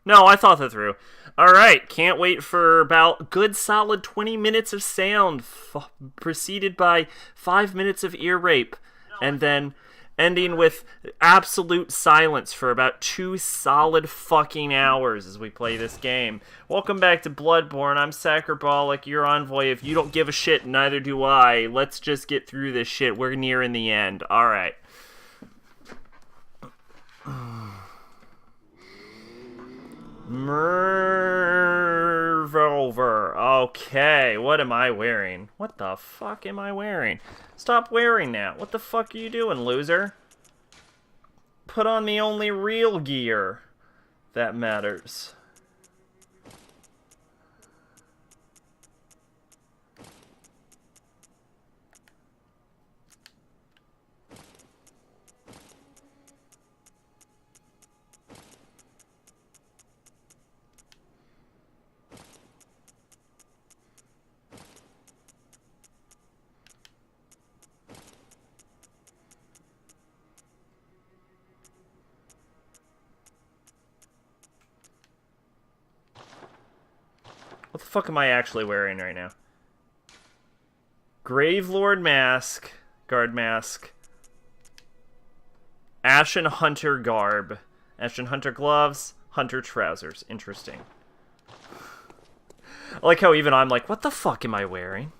No, I thought that through. Alright, can't wait for about good solid 20 minutes of sound, preceded by 5 minutes of ear rape, and then ending with absolute silence for about 2 solid fucking hours as we play this game. Welcome back to Bloodborne. I'm Sacrabalic, your envoy. If you don't give a shit, neither do I. Let's just get through this shit. We're nearing the end. Alright. Mervolver. Okay, what am I wearing? What the fuck am I wearing? Stop wearing that. What the fuck are you doing, loser? Put on the only real gear that matters. What the fuck am I actually wearing right now? Gravelord mask, guard mask, Ashen Hunter garb, Ashen Hunter gloves, Hunter trousers. Interesting. I like how even I'm like, what the fuck am I wearing?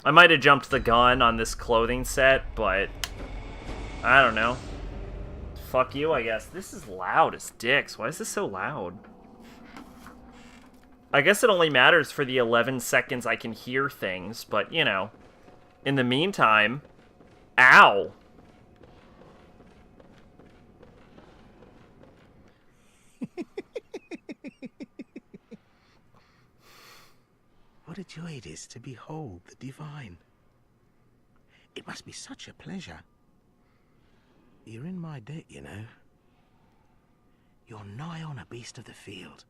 I might have jumped the gun on this clothing set, but I don't know. Fuck you, I guess. This is loud as dicks. Why is this so loud? I guess it only matters for the 11 seconds I can hear things, but, you know. In the meantime... Ow! What a joy it is to behold the divine. It must be such a pleasure. You're in my debt, you know. You're nigh on a beast of the field.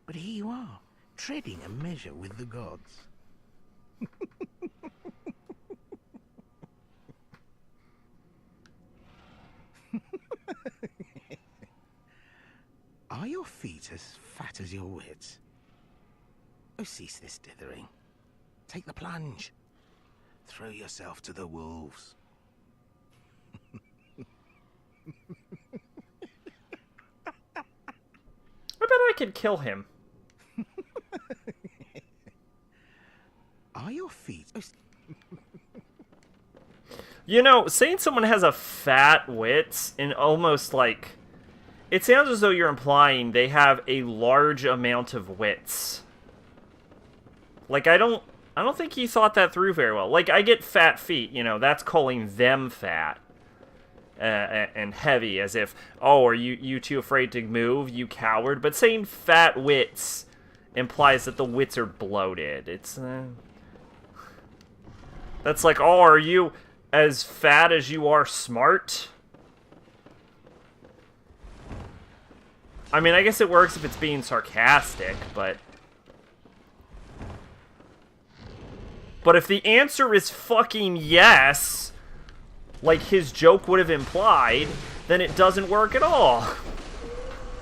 But here you are, treading a measure with the gods. Are your feet as fat as your wits? Oh, cease this dithering. Take the plunge. Throw yourself to the wolves. I bet I could kill him. Are your feet... You know, saying someone has a fat wits and almost like... It sounds as though you're implying they have a large amount of wits. Like, I don't think he thought that through very well. Like, I get fat feet, you know, that's calling them fat. And heavy, as if, oh, are you too afraid to move, you coward? But saying fat wits implies that the wits are bloated. It's, That's like, oh, are you as fat as you are smart? I mean, I guess it works if it's being sarcastic, but... But if the answer is fucking yes, like his joke would have implied, then it doesn't work at all.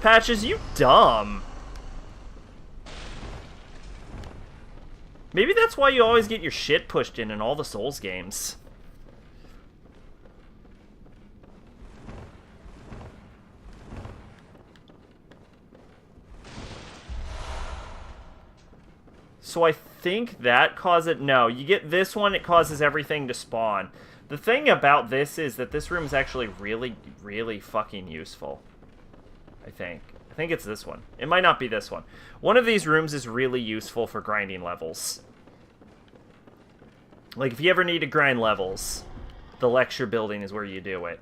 Patches, you dumb. Maybe that's why you always get your shit pushed in all the Souls games. So I think that causes it. No, you get this one, it causes everything to spawn. The thing about this is that this room is actually really, really fucking useful. I think it's this one. It might not be this one. One of these rooms is really useful for grinding levels. Like, if you ever need to grind levels, the lecture building is where you do it.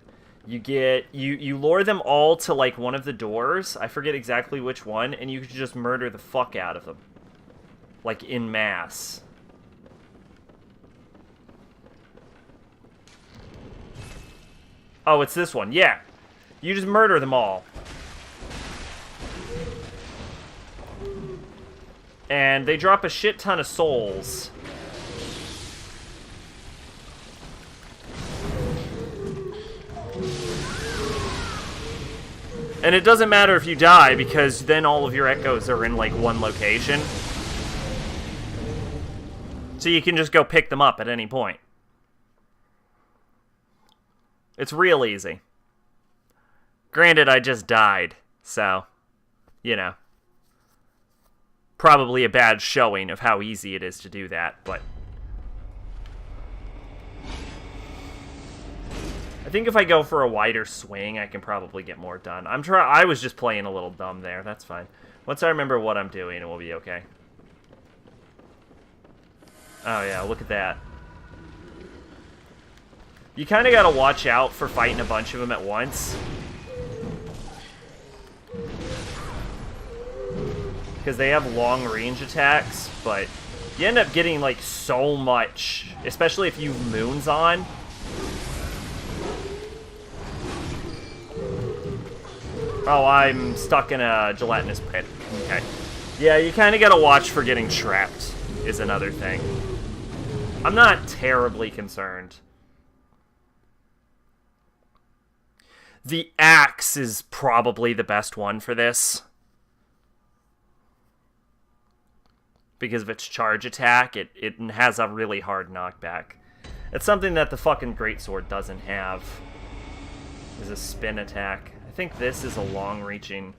You lure them all to, like, one of the doors. I forget exactly which one, and you can just murder the fuck out of them. Like, in mass. Oh, it's this one. Yeah. You just murder them all. And they drop a shit ton of souls. And it doesn't matter if you die, because then all of your echoes are in, like, one location. So you can just go pick them up at any point. It's real easy. Granted, I just died, so, you know. Probably a bad showing of how easy it is to do that, but... I think if I go for a wider swing, I can probably get more done. I was just playing a little dumb there, that's fine. Once I remember what I'm doing, it will be okay. Oh yeah, look at that. You kind of got to watch out for fighting a bunch of them at once. Because they have long-range attacks, but you end up getting, like, so much. Especially if you have moons on. Oh, I'm stuck in a gelatinous pit. Okay. Yeah, you kind of got to watch for getting trapped, is another thing. I'm not terribly concerned. The axe is probably the best one for this. Because of its charge attack, it has a really hard knockback. It's something that the fucking greatsword doesn't have. Is a spin attack. I think this is a long-reaching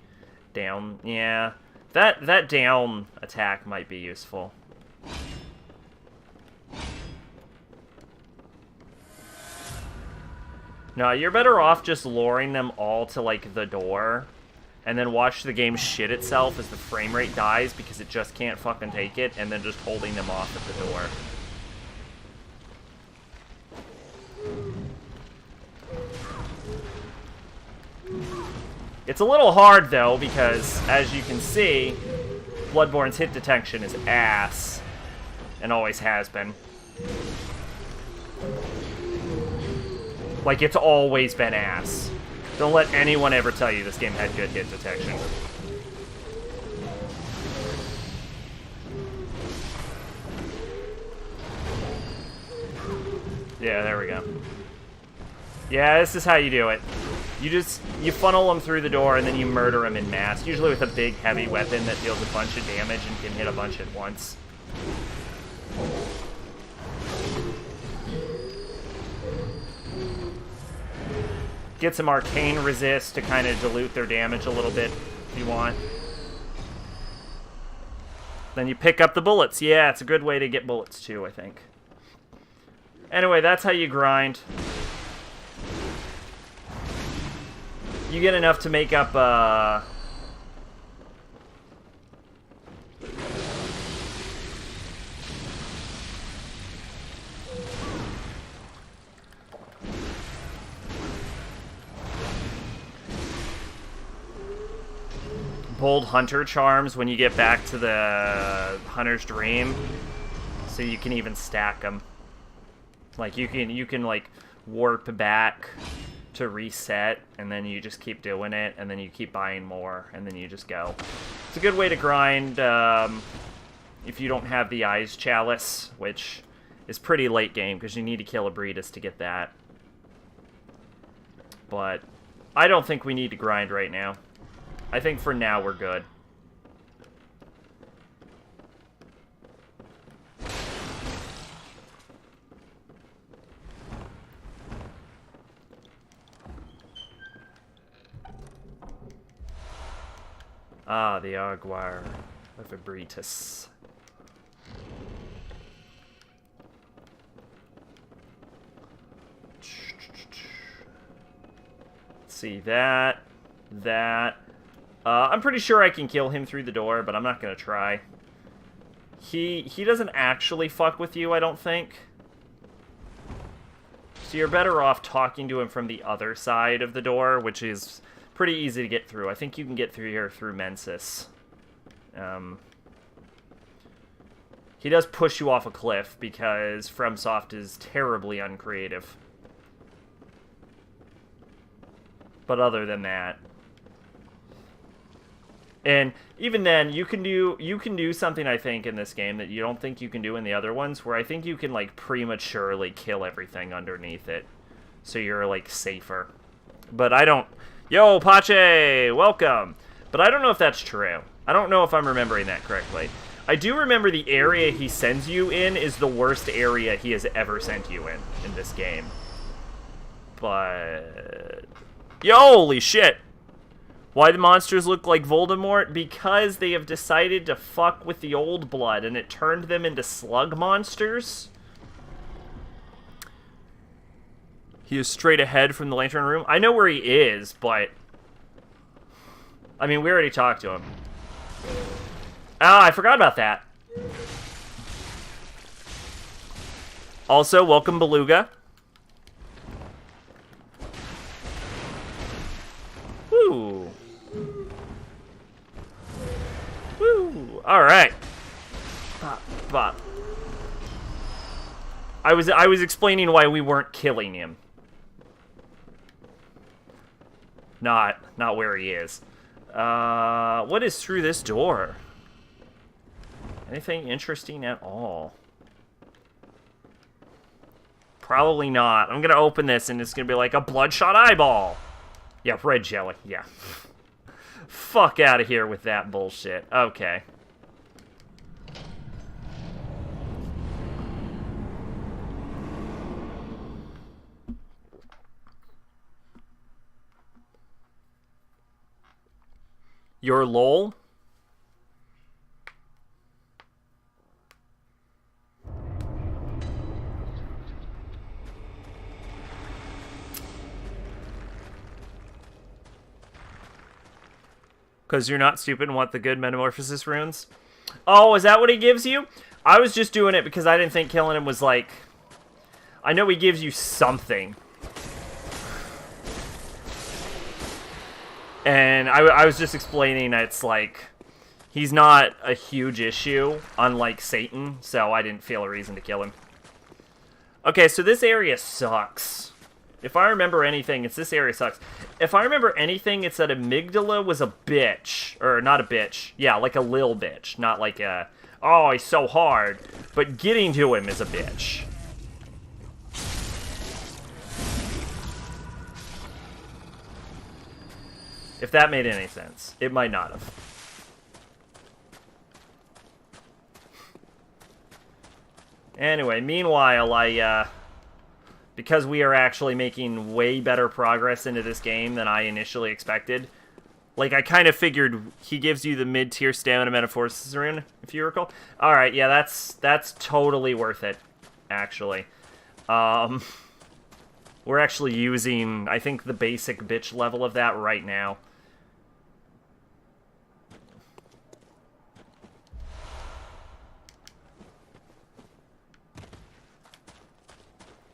down. Yeah, that down attack might be useful. No, you're better off just luring them all to, like, the door, and then watch the game shit itself as the frame rate dies because it just can't fucking take it, and then just holding them off at the door. It's a little hard, though, because, as you can see, Bloodborne's hit detection is ass, and always has been. Like, it's always been ass. Don't let anyone ever tell you this game had good hit detection. Yeah, there we go. Yeah, this is how you do it. You funnel them through the door and then you murder them in mass. Usually with a big, heavy weapon that deals a bunch of damage and can hit a bunch at once. Get some arcane resist to kind of dilute their damage a little bit, if you want. Then you pick up the bullets. Yeah, it's a good way to get bullets, too, I think. Anyway, that's how you grind. You get enough to make up, bold hunter charms when you get back to the hunter's dream, so you can even stack them. Like you can like warp back to reset, and then you just keep doing it, and then you keep buying more, and then you just go. It's a good way to grind if you don't have the Eyes Chalice, which is pretty late game because you need to kill a Breedis to get that. But I don't think we need to grind right now. I think for now we're good. Ah, the Aguirre of Ebritus. Let's see, that. I'm pretty sure I can kill him through the door, but I'm not gonna try. He doesn't actually fuck with you, I don't think. So you're better off talking to him from the other side of the door, which is pretty easy to get through. I think you can get through here through Mensis. He does push you off a cliff because FromSoft is terribly uncreative. But other than that... And even then, you can do something, I think, in this game that you don't think you can do in the other ones, where I think you can like prematurely kill everything underneath it, so you're like safer. But I don't. Yo, Pache, welcome. But I don't know if that's true. I don't know if I'm remembering that correctly. I do remember the area he sends you in is the worst area he has ever sent you in this game. But yo, holy shit. Why the monsters look like Voldemort? Because they have decided to fuck with the old blood, and it turned them into slug monsters. He is straight ahead from the lantern room. I know where he is, but... I mean, we already talked to him. Ah, I forgot about that. Also, welcome Beluga. Woo. Woo. All right. Bop. I was explaining why we weren't killing him. Not where he is. What is through this door? Anything interesting at all? Probably not. I'm gonna open this and it's gonna be like a bloodshot eyeball. Yeah, red jelly. Yeah. Fuck out of here with that bullshit. Okay. Your lol? Because you're not stupid and want the good metamorphosis runes? Oh, is that what he gives you? I was just doing it because I didn't think killing him was like... I know he gives you something. And I was just explaining that it's like... He's not a huge issue, unlike Satan, so I didn't feel a reason to kill him. Okay, so this area sucks. If I remember anything, it's this area sucks. If I remember anything, it's that Amygdala was a bitch. Or, not a bitch. Yeah, like a lil bitch. Not like a, oh, he's so hard. But getting to him is a bitch. If that made any sense. It might not have. Anyway, meanwhile, because we are actually making way better progress into this game than I initially expected. Like, I kind of figured he gives you the mid-tier stamina metamorphosis rune, if you recall. Alright, yeah, that's totally worth it, actually. We're actually using, I think, the basic bitch level of that right now.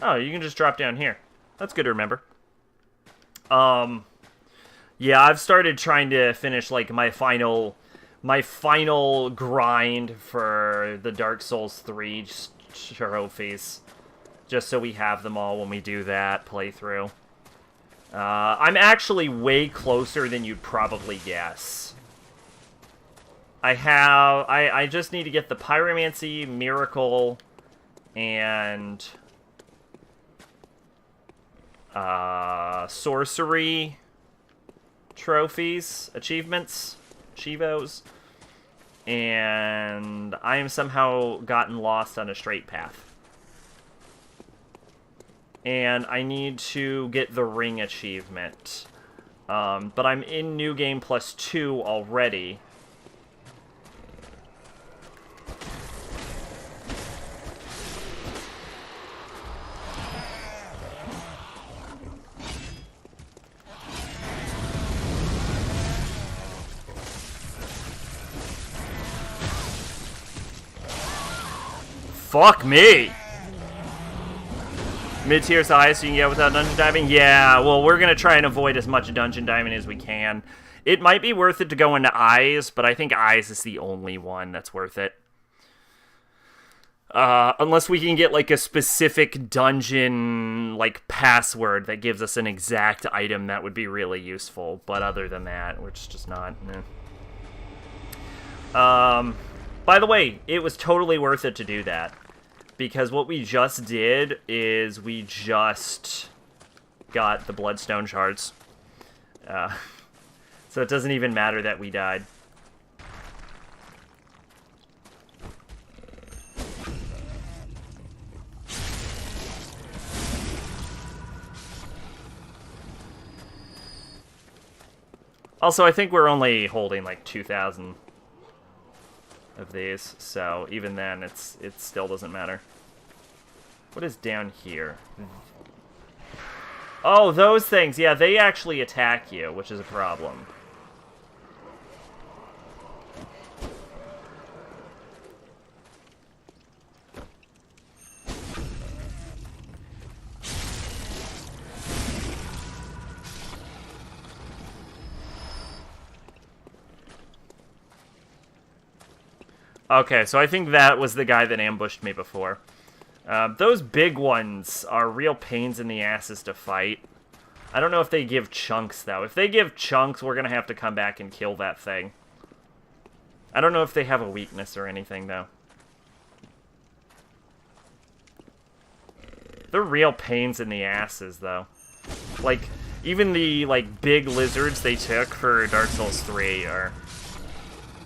Oh, you can just drop down here. That's good to remember. Yeah, I've started trying to finish, like, my final grind for the Dark Souls 3 trophies. Just so we have them all when we do that playthrough. I'm actually way closer than you'd probably guess. I just need to get the Pyromancy, Miracle, and... sorcery trophies, achievements, chivos, and I am somehow gotten lost on a straight path. And I need to get the ring achievement. But I'm in New Game Plus 2 already. Fuck me! Mid-tier is the highest you can get without dungeon diving? Yeah, well, we're going to try and avoid as much dungeon diving as we can. It might be worth it to go into Eyes, but I think Eyes is the only one that's worth it. Unless we can get, like, a specific dungeon, like, password that gives us an exact item, that would be really useful. But other than that, we're just not... Eh. By the way, it was totally worth it to do that. Because what we just did is we just got the bloodstone shards. So it doesn't even matter that we died. Also, I think we're only holding like 2,000 of these, so even then, it still doesn't matter. What is down here? Oh, those things. Yeah, they actually attack you, which is a problem. Okay, so I think that was the guy that ambushed me before. Those big ones are real pains in the asses to fight. I don't know if they give chunks, though. If they give chunks, we're going to have to come back and kill that thing. I don't know if they have a weakness or anything, though. They're real pains in the asses, though. Like, even the, like, big lizards they took for Dark Souls 3 are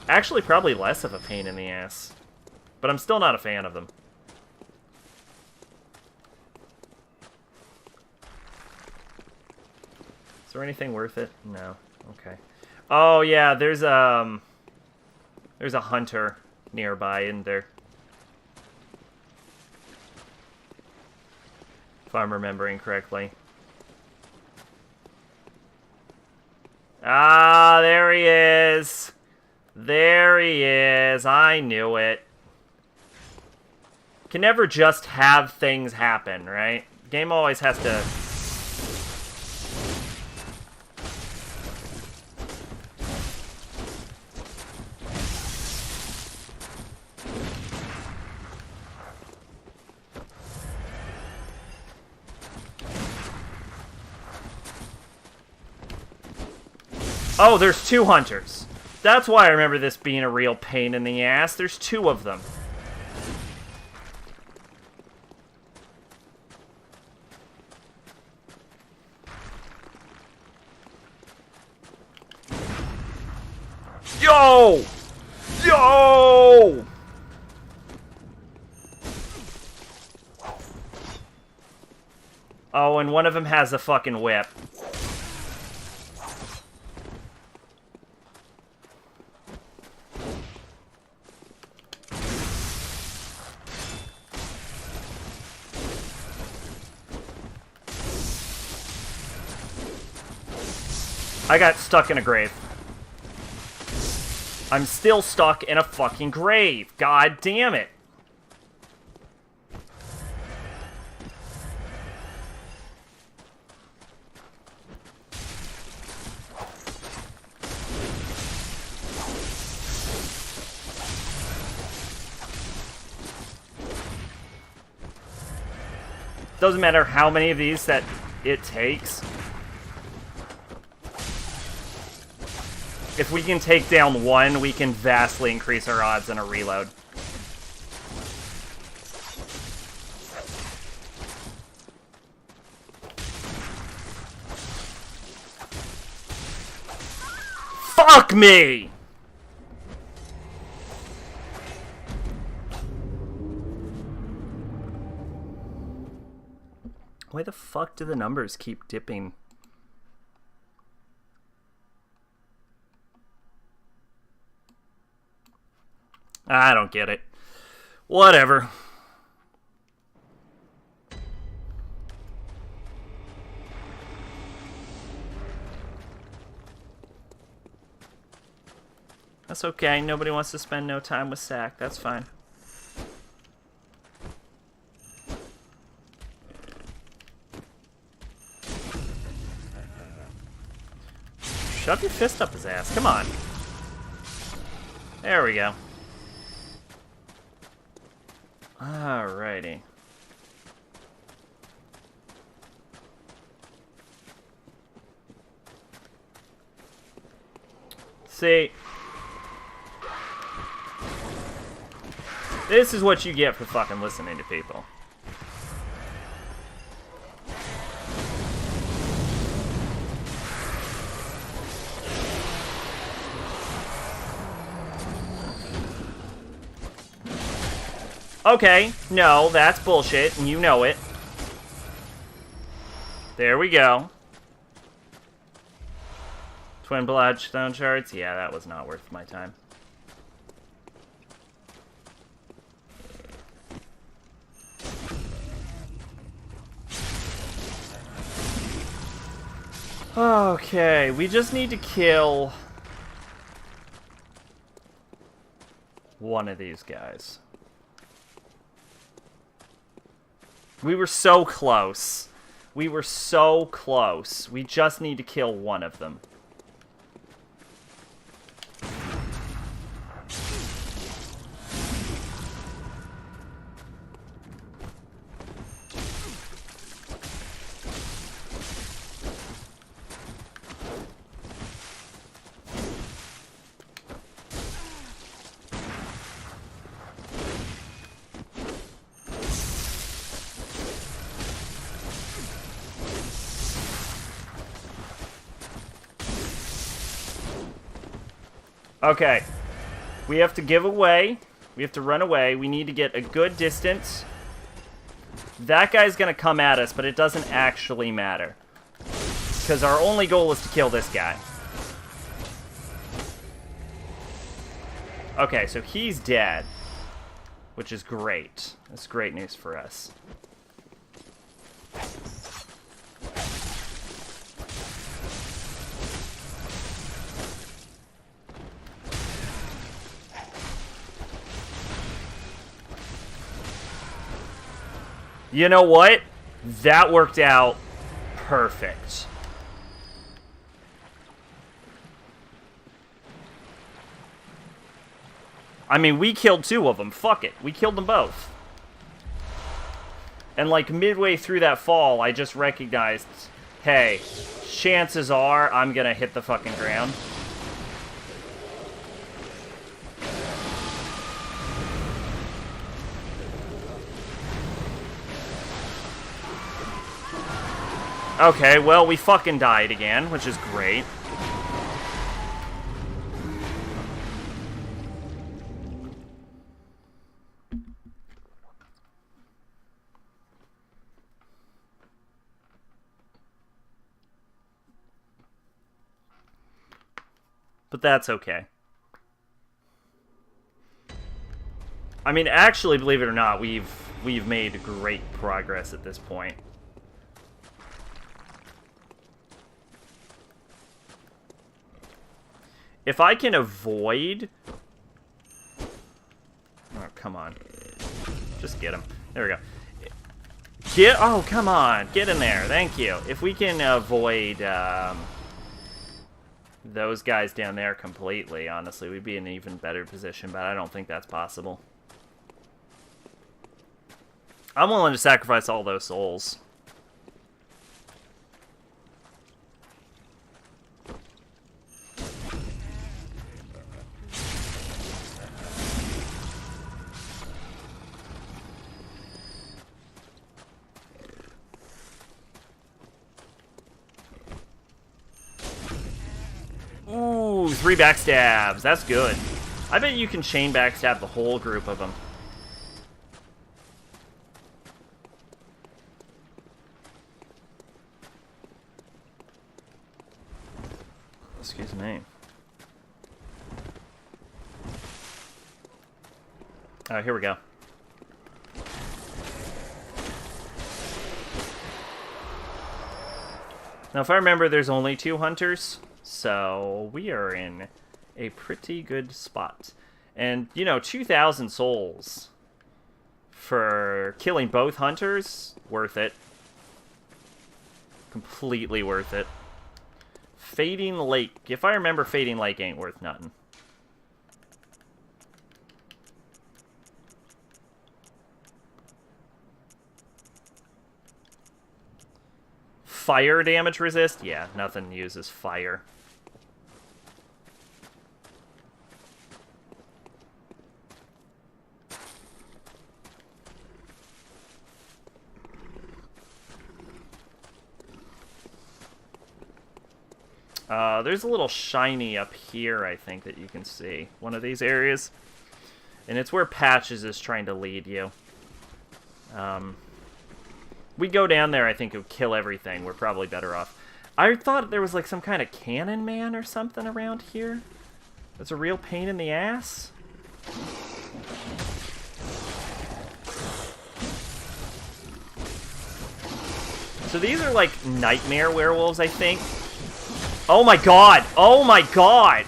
actually probably less of a pain in the ass. But I'm still not a fan of them. Is there anything worth it? No. Okay. Oh, yeah, there's a hunter nearby, isn't there? If I'm remembering correctly. Ah, there he is! There he is. I knew it. Can never just have things happen, right? Game always has to... Oh, there's two hunters. That's why I remember this being a real pain in the ass. There's two of them. Yo! Yo! Oh, and one of them has a fucking whip. I got stuck in a grave. I'm still stuck in a fucking grave. God damn it. Doesn't matter how many of these that it takes. If we can take down one, we can vastly increase our odds in a reload. Fuck me! Why the fuck do the numbers keep dipping? I don't get it. Whatever. That's okay. Nobody wants to spend no time with Sack. That's fine. Shove your fist up his ass. Come on. There we go. Alrighty. See, This is what you get for fucking listening to people. Okay, no, that's bullshit, and you know it. There we go. Twin Bloodstone Shards? Yeah, that was not worth my time. Okay, we just need to kill one of these guys. We were so close. We were so close. We just need to kill one of them. Okay. We have to give away. We have to run away. We need to get a good distance. That guy's gonna come at us, but it doesn't actually matter. Because our only goal is to kill this guy. Okay, so he's dead. Which is great. That's great news for us. You know what? That worked out perfect. I mean, we killed two of them. Fuck it. We killed them both. And like midway through that fall, I just recognized, hey, chances are I'm gonna hit the fucking ground. Okay, well, we fucking died again, which is great. But that's okay. I mean, actually, believe it or not, we've made great progress at this point. If I can avoid... Oh, come on. Just get him. There we go. Oh, come on. Get in there. Thank you. If we can avoid those guys down there completely, honestly, we'd be in an even better position, but I don't think that's possible. I'm willing to sacrifice all those souls. Ooh, 3 backstabs. That's good. I bet you can chain backstab the whole group of them. Excuse me. Alright, here we go. Now, if I remember, there's only 2 hunters. So, we are in a pretty good spot. And, you know, 2,000 souls for killing both hunters, worth it. Completely worth it. Fading Lake. If I remember, Fading Lake ain't worth nothing. Fire damage resist? Yeah, nothing uses fire. There's a little shiny up here, I think, that you can see. One of these areas. And it's where Patches is trying to lead you. We go down there, I think it would kill everything. We're probably better off. I thought there was like some kind of cannon man or something around here. That's a real pain in the ass. So these are like nightmare werewolves, I think. Oh my god! Oh my god!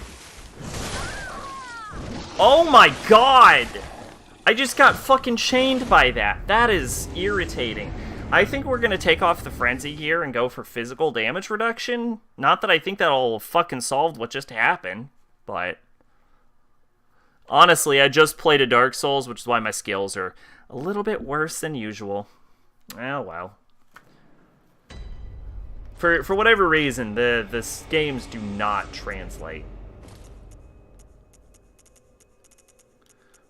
Oh my god! I just got fucking chained by that. That is irritating. I think we're gonna take off the frenzy here and go for physical damage reduction. Not that I think that'll fucking solve what just happened, but... honestly, I just played a Dark Souls, which is why my skills are a little bit worse than usual. Oh well. For whatever reason, the games do not translate.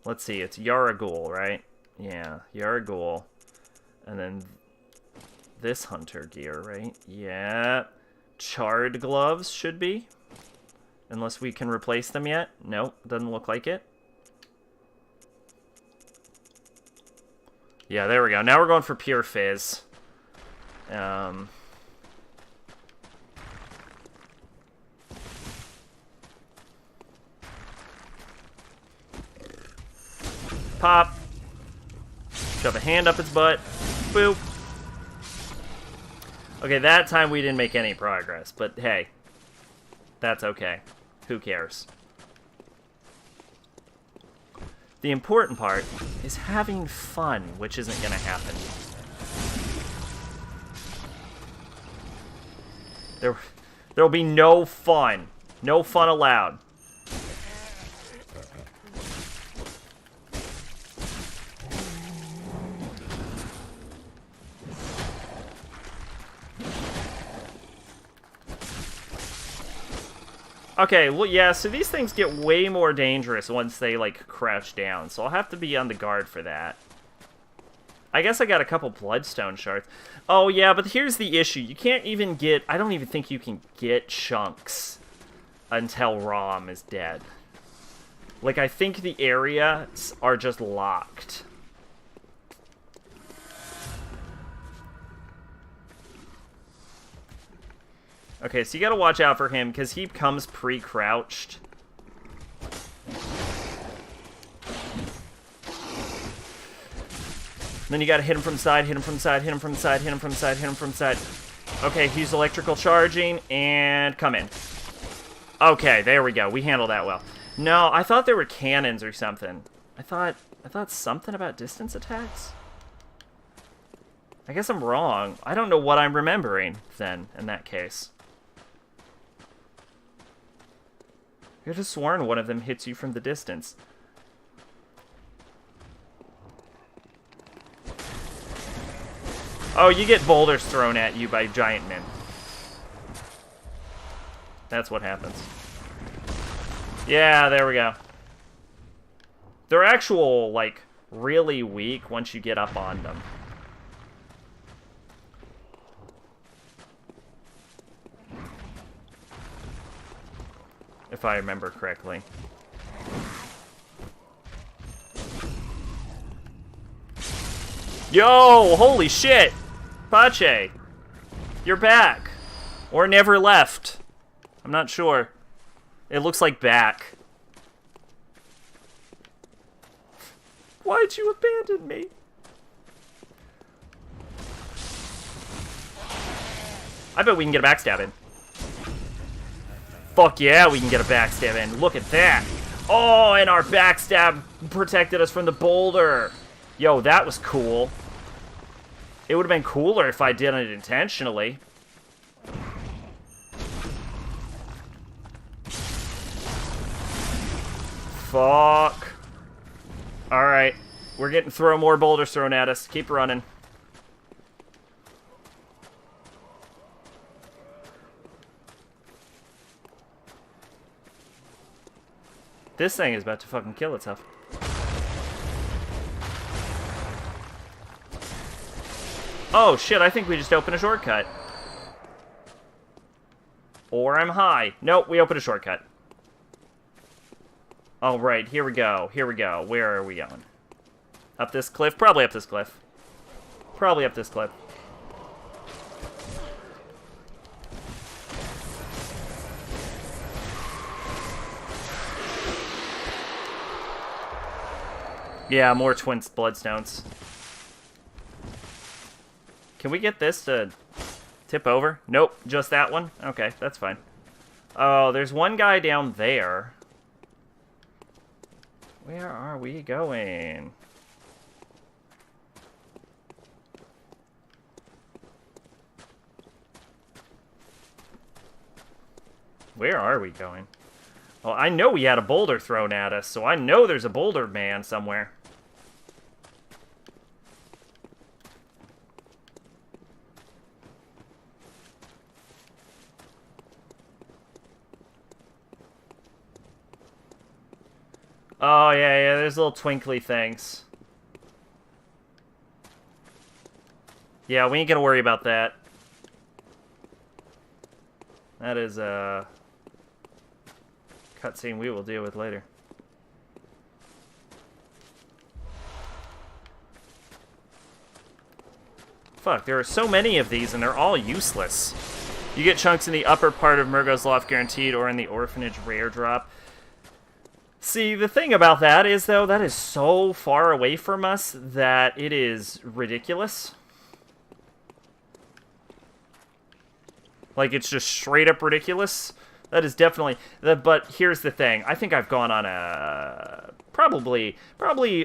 Let's see, it's Yaragul, right? Yeah, Yaragul. And then this hunter gear, right? Yeah. Charred gloves should be. Unless we can replace them yet. Nope, doesn't look like it. Yeah, there we go. Now we're going for pure fizz. Pop. Shove a hand up its butt. Boop. Okay, that time we didn't make any progress, but hey. That's okay. Who cares? The important part is having fun, which isn't gonna happen. There'll be no fun. No fun allowed. Okay, well, yeah, so these things get way more dangerous once they, like, crouch down, so I'll have to be on the guard for that. I guess I got a couple bloodstone shards. Oh, yeah, but here's the issue. You can't even get... I don't even think you can get chunks until Rom is dead. Like, I think the areas are just locked. Okay, so you gotta watch out for him, because he comes pre-crouched. Then you gotta hit him from side, hit him from side, hit him from side, hit him from side, hit him from side. Okay, he's electrical charging, and come in. Okay, there we go. We handled that well. No, I thought there were cannons or something. I thought something about distance attacks? I guess I'm wrong. I don't know what I'm remembering, then, in that case. I could have sworn one of them hits you from the distance. Oh, you get boulders thrown at you by giant men. That's what happens. Yeah, there we go. They're actual, like, really weak once you get up on them. If I remember correctly. Yo! Holy shit! Pache! You're back! Or never left. I'm not sure. It looks like back. Why'd you abandon me? I bet we can get a backstab in. Fuck yeah, we can get a backstab in. Look at that. Oh, and our backstab protected us from the boulder. Yo, that was cool. It would have been cooler if I did it intentionally. Fuck. Alright. We're getting more boulders thrown at us. Keep running. This thing is about to fucking kill itself. Oh shit, I think we just opened a shortcut. Or I'm high. Nope, we opened a shortcut. Alright, here we go. Here we go. Where are we going? Up this cliff? Probably up this cliff. Probably up this cliff. Yeah, more twin bloodstones. Can we get this to tip over? Nope, just that one? Okay, that's fine. Oh, there's one guy down there. Where are we going? Where are we going? Well, I know we had a boulder thrown at us, so I know there's a boulder man somewhere. Oh, yeah, there's little twinkly things. Yeah, we ain't gonna worry about that. That is a cutscene we will deal with later. Fuck, there are so many of these and they're all useless. You get chunks in the upper part of Murgo's Loft guaranteed or in the orphanage rare drop. See, the thing about that is, though, that is so far away from us that it is ridiculous. Like, it's just straight up ridiculous. That is definitely... But here's the thing. I think I've gone on a... Probably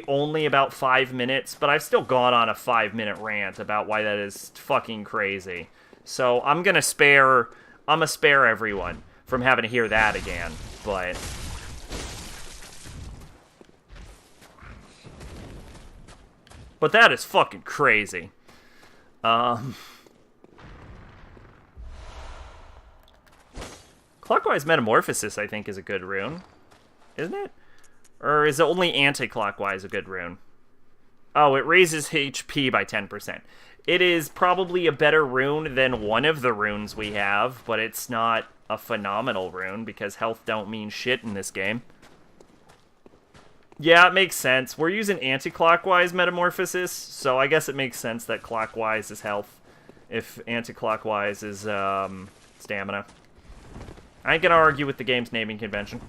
only about 5 minutes, but I've still gone on a 5-minute rant about why that is fucking crazy. So I'm gonna spare everyone from having to hear that again, but... But that is fucking crazy. Clockwise Metamorphosis, I think, is a good rune. Isn't it? Or is it only anti-clockwise a good rune? Oh, it raises HP by 10%. It is probably a better rune than one of the runes we have, but it's not a phenomenal rune, because health don't mean shit in this game. Yeah, it makes sense. We're using anti-clockwise Metamorphosis, so I guess it makes sense that clockwise is health, if anti-clockwise is stamina. I ain't gonna argue with the game's naming convention.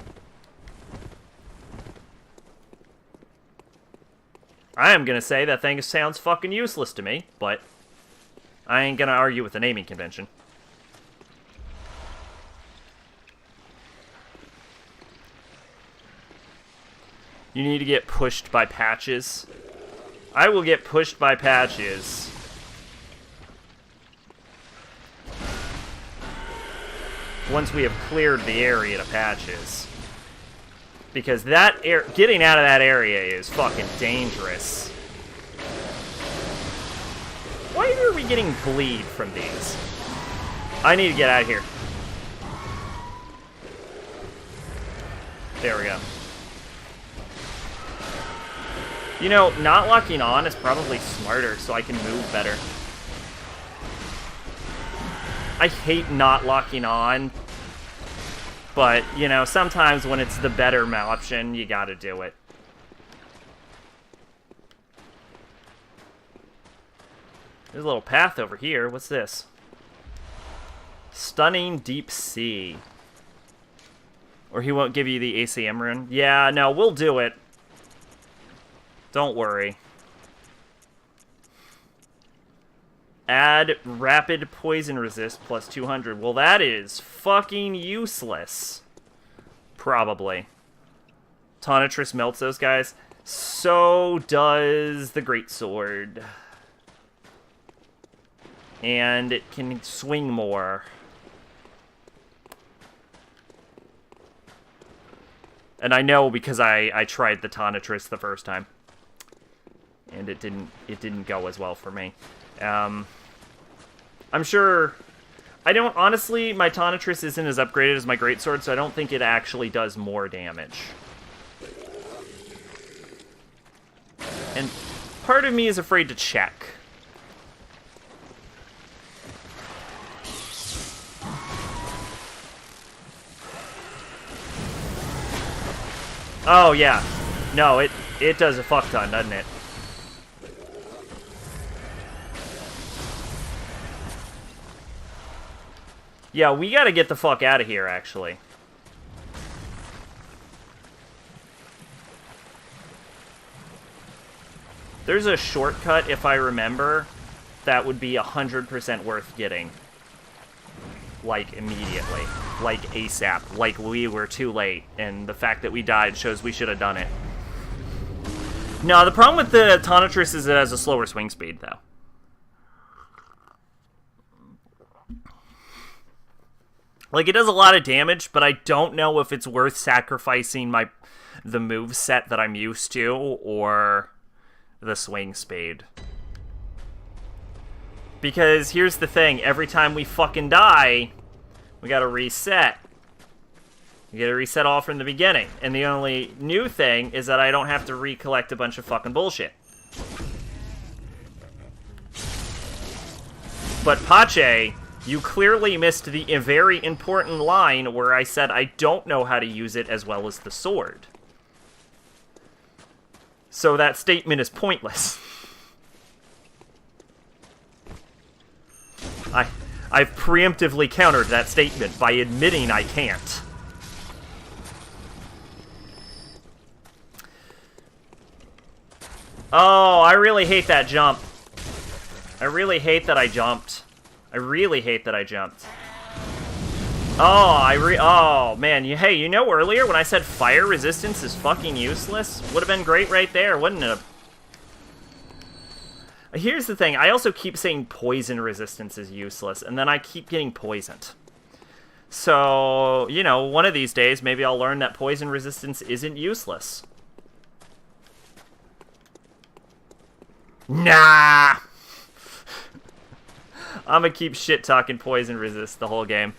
I am gonna say that thing sounds fucking useless to me, but I ain't gonna argue with the naming convention. You need to get pushed by patches. I will get pushed by patches. Once we have cleared the area to patches. Because that getting out of that area is fucking dangerous. Why are we getting bleed from these? I need to get out of here. There we go. You know, not locking on is probably smarter, so I can move better. I hate not locking on, but, you know, sometimes when it's the better option, you gotta do it. There's a little path over here. What's this? Stunning Deep Sea. Or he won't give you the ACM rune? Yeah, no, we'll do it. Don't worry. Add rapid poison resist plus 200. Well, that is fucking useless. Probably. Tonitrus melts those guys. So does the Greatsword. And it can swing more. And I know because I tried the Tonitrus the first time. And it didn't go as well for me. I'm sure... honestly, my Tonitrus isn't as upgraded as my Greatsword, so I don't think it actually does more damage. And part of me is afraid to check. Oh, yeah. No, it does a fuck ton, doesn't it? Yeah, we gotta get the fuck out of here, actually. There's a shortcut, if I remember, that would be 100% worth getting. Like, immediately. Like, ASAP. Like, we were too late, and the fact that we died shows we should have done it. No, the problem with the Tonitrus is it has a slower swing speed, though. Like, it does a lot of damage, but I don't know if it's worth sacrificing the move set that I'm used to, or the swing speed. Because here's the thing, every time we fucking die, we gotta reset. We gotta reset all from the beginning. And the only new thing is that I don't have to recollect a bunch of fucking bullshit. But Pache, you clearly missed the very important line where I said I don't know how to use it as well as the sword. So that statement is pointless. I've preemptively countered that statement by admitting I can't. Oh, I really hate that jump. I really hate that I jumped. I really hate that I jumped. Oh, man. Hey, you know earlier when I said fire resistance is fucking useless? Would have been great right there, wouldn't it? Here's the thing. I also keep saying poison resistance is useless, and then I keep getting poisoned. So, you know, one of these days, maybe I'll learn that poison resistance isn't useless. Nah! I'm gonna keep shit-talking poison resist the whole game.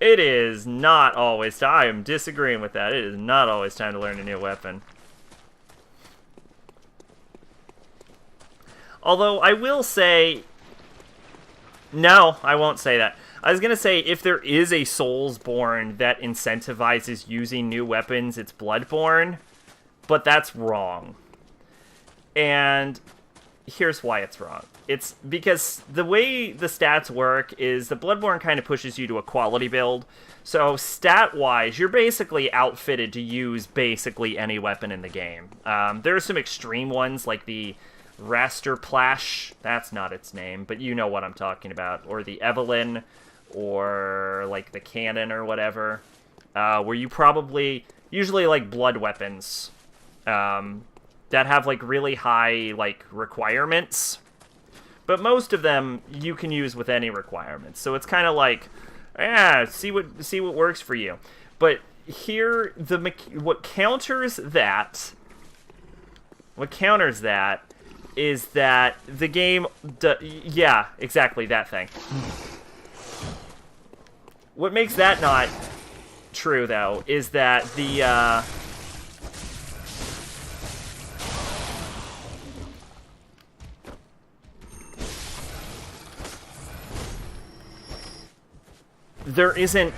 It is not always time. I am disagreeing with that. It is not always time to learn a new weapon. Although, I will say... No, I won't say that. I was gonna say, if there is a Soulsborne that incentivizes using new weapons, it's Bloodborne. But that's wrong. And here's why it's wrong. It's because the way the stats work is the Bloodborne kind of pushes you to a quality build. So stat-wise, you're basically outfitted to use basically any weapon in the game. There are some extreme ones like the Rasterplash. That's not its name, but you know what I'm talking about. Or the Evelyn, or like the Cannon or whatever. Where you probably, usually like blood weapons, that have like really high like requirements, but most of them you can use with any requirements. So it's kind of like, see what works for you. But here, what counters that is that the game, yeah, exactly that thing. What makes that not true though is that the there isn't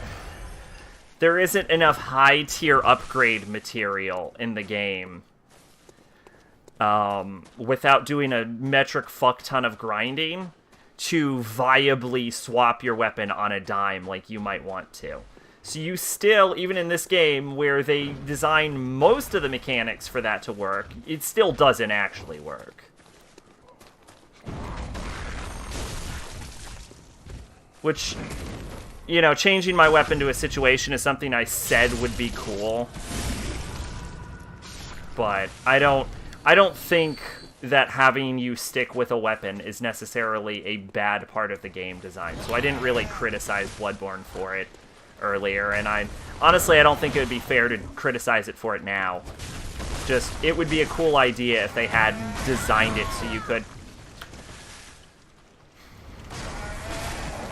enough high tier upgrade material in the game without doing a metric fuck ton of grinding to viably swap your weapon on a dime like you might want to. So you still, even in this game where they design most of the mechanics for that to work, it still doesn't actually work. Which, you know, changing my weapon to a situation is something I said would be cool. But I don't think that having you stick with a weapon is necessarily a bad part of the game design. So I didn't really criticize Bloodborne for it earlier, and honestly I don't think it would be fair to criticize it for it now. Just, it would be a cool idea if they had designed it so you could...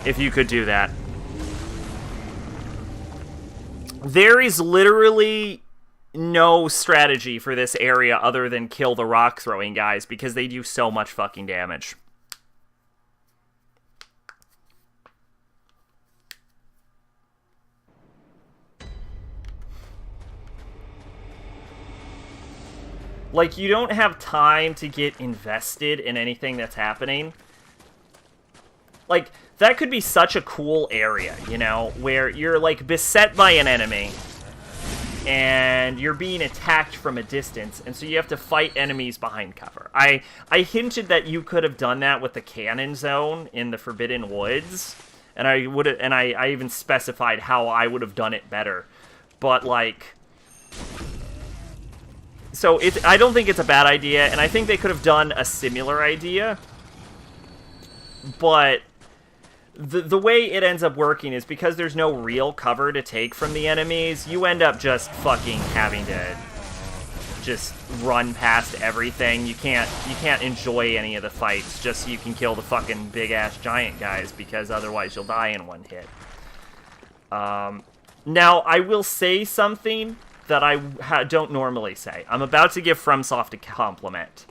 if you could do that. There is literally no strategy for this area other than kill the rock throwing guys because they do so much fucking damage. Like, you don't have time to get invested in anything that's happening. Like, that could be such a cool area, you know, where you're, like, beset by an enemy, and you're being attacked from a distance, and so you have to fight enemies behind cover. I hinted that you could have done that with the cannon zone in the Forbidden Woods, and I even specified how I would have done it better. But, like, so I don't think it's a bad idea, and I think they could have done a similar idea, but the way it ends up working is because there's no real cover to take from the enemies, you end up just fucking having to just run past everything. You can't enjoy any of the fights just so you can kill the fucking big-ass giant guys, because otherwise you'll die in one hit. Now, I will say something that I don't normally say. I'm about to give FromSoft a compliment,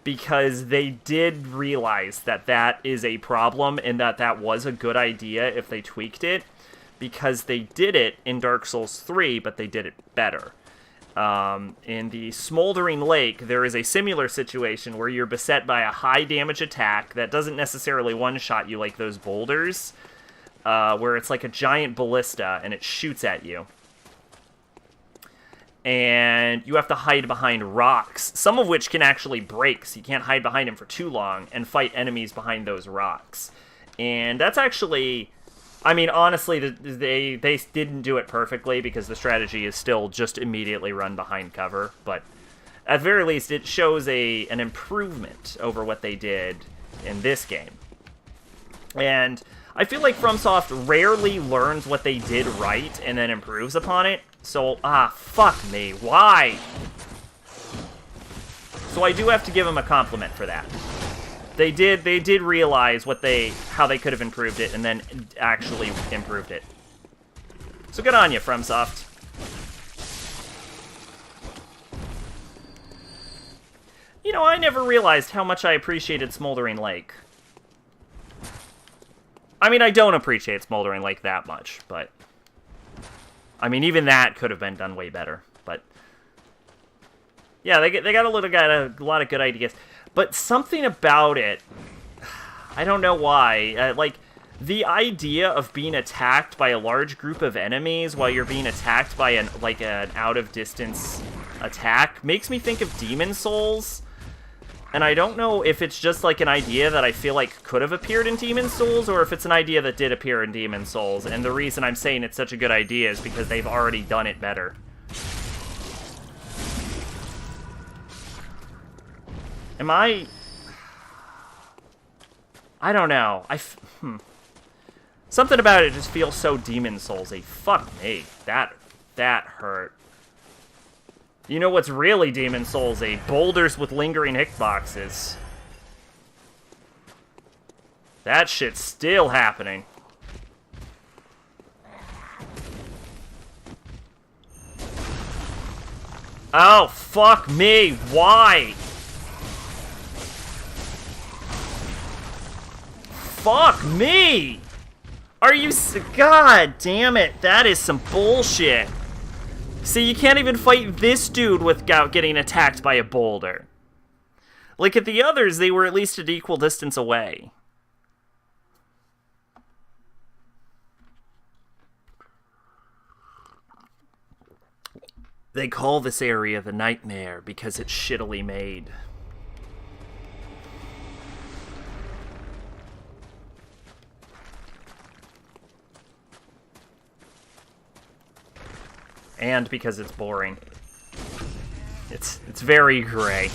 because they did realize that that is a problem, and that was a good idea if they tweaked it, because they did it in Dark Souls 3, but they did it better. In the Smoldering Lake, there is a similar situation where you're beset by a high damage attack that doesn't necessarily one-shot you like those boulders, where it's like a giant ballista and it shoots at you. And you have to hide behind rocks, some of which can actually break, so you can't hide behind them for too long, and fight enemies behind those rocks. And that's actually, I mean, honestly, they didn't do it perfectly, because the strategy is still just immediately run behind cover, but at the very least, it shows an improvement over what they did in this game. And I feel like FromSoft rarely learns what they did right and then improves upon it. So, fuck me, why? So I do have to give them a compliment for that. They did realize how they could have improved it, and then actually improved it. So good on you, FromSoft. You know, I never realized how much I appreciated Smoldering Lake. I mean, I don't appreciate Smoldering Lake that much, but I mean, even that could have been done way better. But yeah, they got a lot of good ideas. But something about it, I don't know why. Like, the idea of being attacked by a large group of enemies while you're being attacked by an out of distance attack makes me think of Demon Souls. And I don't know if it's just like an idea that I feel like could have appeared in Demon Souls, or if it's an idea that did appear in Demon Souls. And the reason I'm saying it's such a good idea is because they've already done it better. Am I don't know. Something about it just feels so Demon Souls-y. Fuck me. That hurt. You know what's really Demon Souls-y? Boulders with lingering hitboxes. That shit's still happening. Oh, fuck me. Why? Fuck me! Are you... God damn it. That is some bullshit. See, you can't even fight this dude without getting attacked by a boulder. Like, at the others, they were at least at equal distance away. They call this area the Nightmare because it's shittily made. And because it's boring. It's very gray.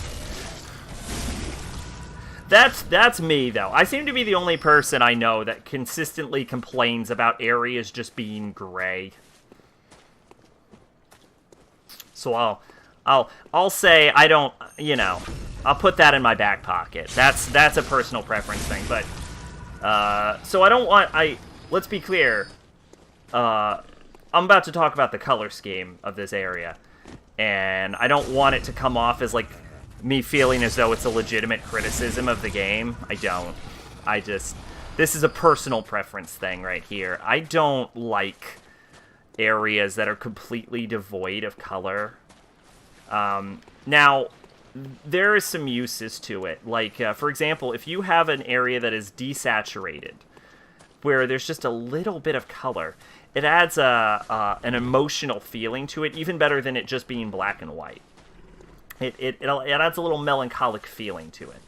That's me, though. I seem to be the only person I know that consistently complains about areas just being gray. So I'll say I don't, you know, I'll put that in my back pocket. That's a personal preference thing, but so I don't want let's be clear. I'm about to talk about the color scheme of this area, and I don't want it to come off as, like, me feeling as though it's a legitimate criticism of the game. I don't. This is a personal preference thing right here. I don't like areas that are completely devoid of color. Now, there is some uses to it. Like, for example, if you have an area that is desaturated, where there's just a little bit of color, it adds an emotional feeling to it, even better than it just being black and white. It adds a little melancholic feeling to it.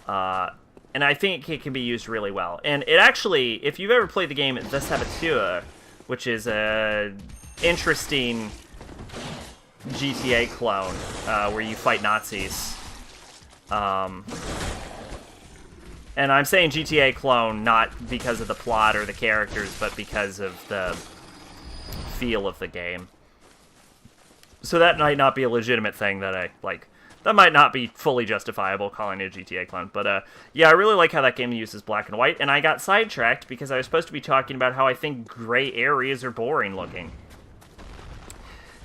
And I think it can be used really well. And it actually, if you've ever played the game The Saboteur, which is a interesting GTA clone where you fight Nazis. And I'm saying GTA clone not because of the plot or the characters, but because of the feel of the game. So that might not be a legitimate thing that I like. That might not be fully justifiable calling it a GTA clone. But yeah, I really like how that game uses black and white. And I got sidetracked because I was supposed to be talking about how I think gray areas are boring looking.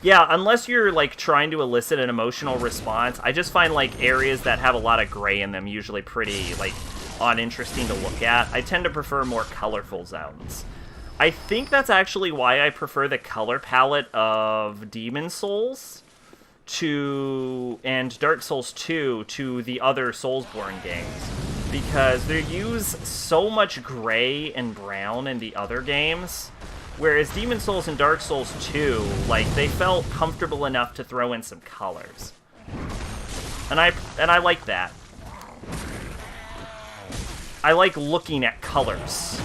Yeah, unless you're, like, trying to elicit an emotional response, I just find, like, areas that have a lot of gray in them usually pretty, like, uninteresting to look at. I tend to prefer more colorful zones. I think that's actually why I prefer the color palette of Demon Souls and Dark Souls 2 to the other Soulsborne games. Because they use so much gray and brown in the other games. Whereas Demon Souls and Dark Souls 2, like, they felt comfortable enough to throw in some colors. And I like that. I like looking at colors.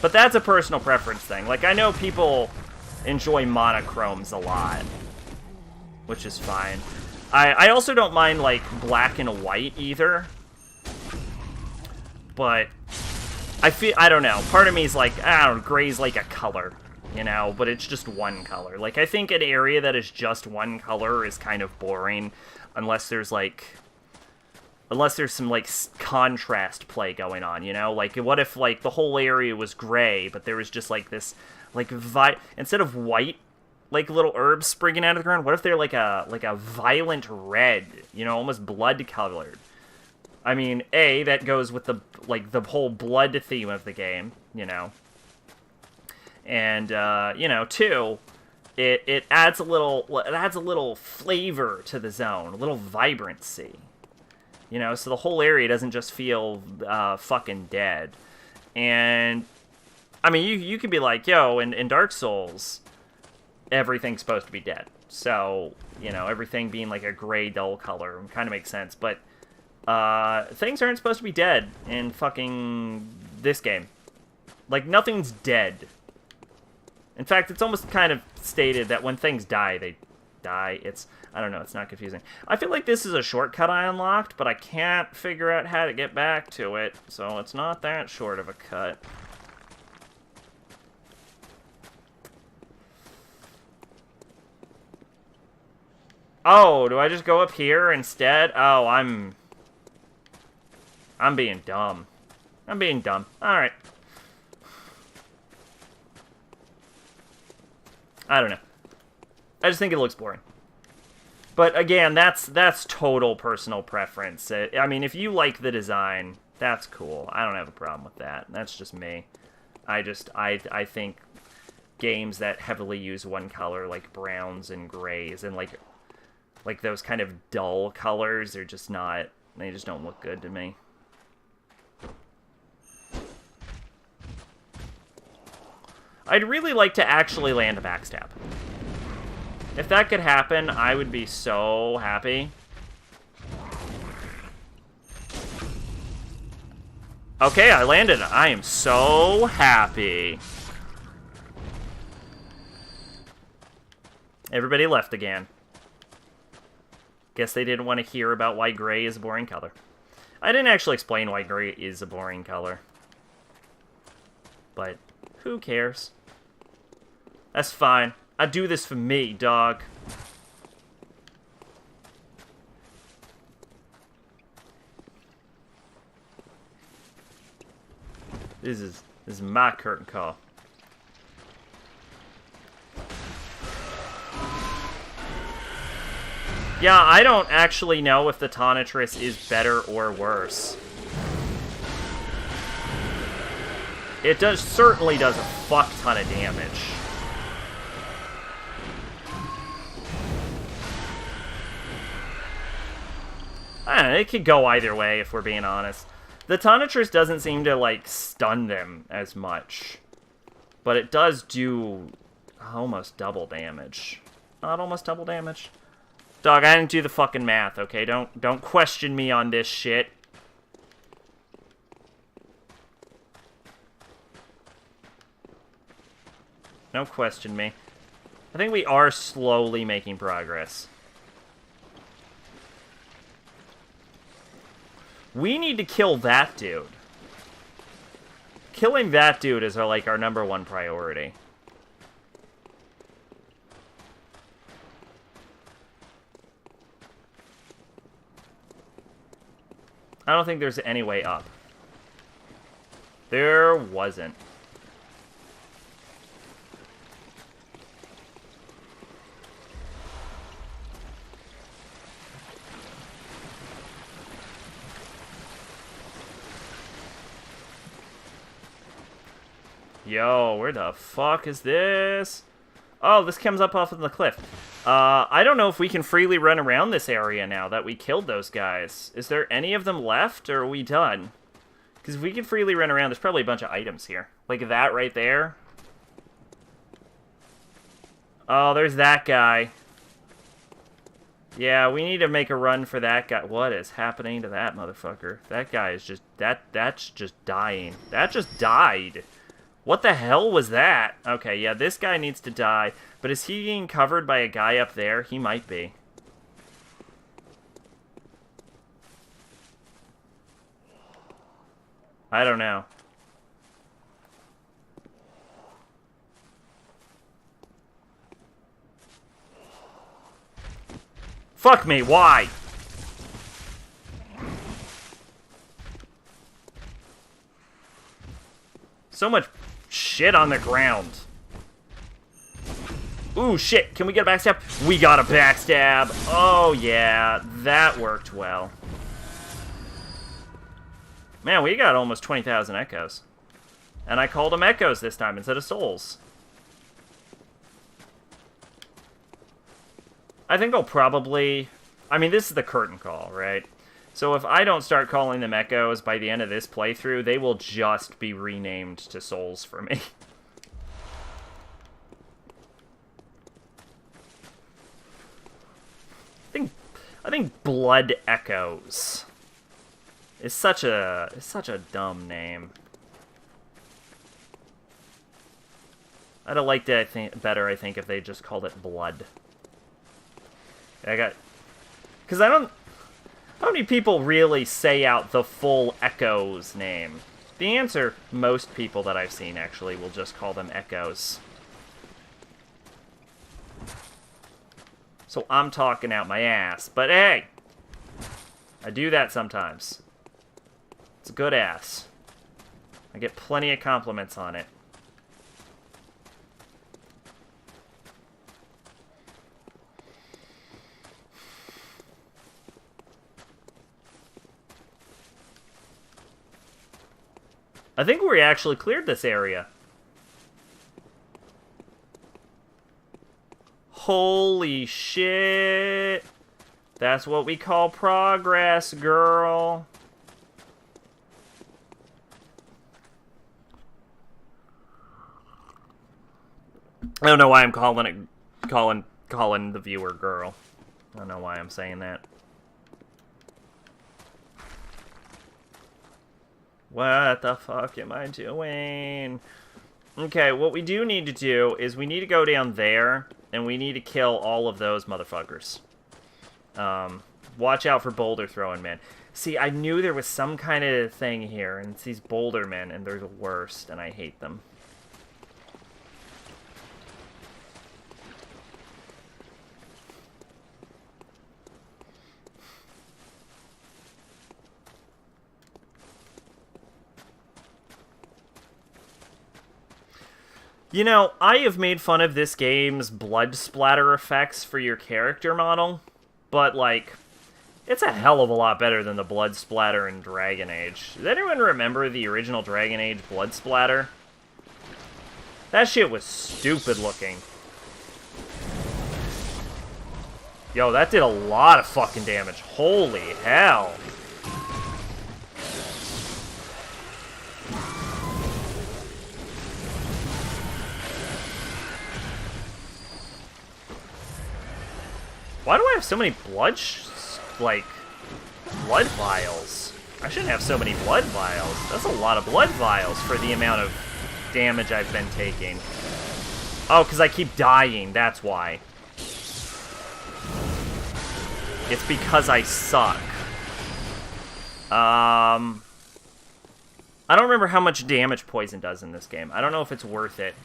But that's a personal preference thing. Like, I know people enjoy monochromes a lot, which is fine. I also don't mind, like, black and white either. But I don't know. Part of me is like, I don't know, gray's like a color, you know, but it's just one color. Like, I think an area that is just one color is kind of boring unless there's some, like, contrast play going on, you know? Like, what if, like, the whole area was gray, but there was just, like, this, like, instead of white, like, little herbs springing out of the ground, what if they're, like a violent red, you know, almost blood-colored? I mean, A, that goes with the whole blood theme of the game, you know. And, you know, 2, it adds a little flavor to the zone, a little vibrancy. You know, so the whole area doesn't just feel fucking dead. And, I mean, you could be like, yo, in Dark Souls, everything's supposed to be dead. So, you know, everything being like a gray, dull color kind of makes sense, but things aren't supposed to be dead in fucking this game. Like, nothing's dead. In fact, it's almost kind of stated that when things die, they die. I don't know, it's not confusing. I feel like this is a shortcut I unlocked, but I can't figure out how to get back to it, so it's not that short of a cut. Oh, do I just go up here instead? Oh, I'm being dumb. I'm being dumb. Alright. I don't know. I just think it looks boring. But again, that's total personal preference. I mean, if you like the design, that's cool. I don't have a problem with that. That's just me. I think games that heavily use one color, like browns and grays, and like those kind of dull colors, they just don't look good to me. I'd really like to actually land a backstab. If that could happen, I would be so happy. Okay, I landed it. I am so happy. Everybody left again. Guess they didn't want to hear about why gray is a boring color. I didn't actually explain why gray is a boring color. But who cares? That's fine. I do this for me, dog. This is my curtain call. Yeah, I don't actually know if the Tonitrus is better or worse. It certainly does a fuck ton of damage. I don't know, it could go either way if we're being honest. The Tonitrus doesn't seem to, like, stun them as much. But it does do almost double damage. Not almost double damage. Dog, I didn't do the fucking math, okay? Don't question me on this shit. Don't question me. I think we are slowly making progress. We need to kill that dude. Killing that dude is like our #1 priority. I don't think there's any way up. There wasn't. Yo, where the fuck is this? Oh, this comes up off of the cliff. I don't know if we can freely run around this area now that we killed those guys. Is there any of them left, or are we done? Because if we can freely run around, there's probably a bunch of items here. Like that right there. Oh, there's that guy. Yeah, we need to make a run for that guy. What is happening to that motherfucker? That guy is just... That's just dying. That just died. What the hell was that? Okay, yeah, this guy needs to die. But is he being covered by a guy up there? He might be. I don't know. Fuck me, why? So much shit on the ground. Ooh, shit. Can we get a backstab? We got a backstab. Oh, yeah. That worked well. Man, we got almost 20,000 echoes. And I called them echoes this time instead of souls. I think I'll probably... I mean, this is the curtain call, right? So if I don't start calling them echoes by the end of this playthrough, they will just be renamed to souls for me. I think Blood Echoes is such a dumb name. I'd have liked it better, I think, if they just called it Blood. Because I don't... How many people really say out the full Echoes name? The answer, most people that I've seen actually will just call them Echoes. So I'm talking out my ass. But hey! I do that sometimes. It's a good ass. I get plenty of compliments on it. I think we actually cleared this area. Holy shit. That's what we call progress, girl. I don't know why I'm calling the viewer girl. I don't know why I'm saying that. What the fuck am I doing? Okay, what we do need to do is we need to go down there, and we need to kill all of those motherfuckers. Watch out for boulder throwing men. See, I knew there was some kind of thing here, and it's these boulder men, and they're the worst, and I hate them. You know, I have made fun of this game's blood splatter effects for your character model, but, like, it's a hell of a lot better than the blood splatter in Dragon Age. Does anyone remember the original Dragon Age blood splatter? That shit was stupid looking. Yo, that did a lot of fucking damage. Holy hell. Why do I have so many blood vials? I shouldn't have so many blood vials. That's a lot of blood vials for the amount of damage I've been taking. Oh, because I keep dying, that's why. It's because I suck. I don't remember how much damage poison does in this game. I don't know if it's worth it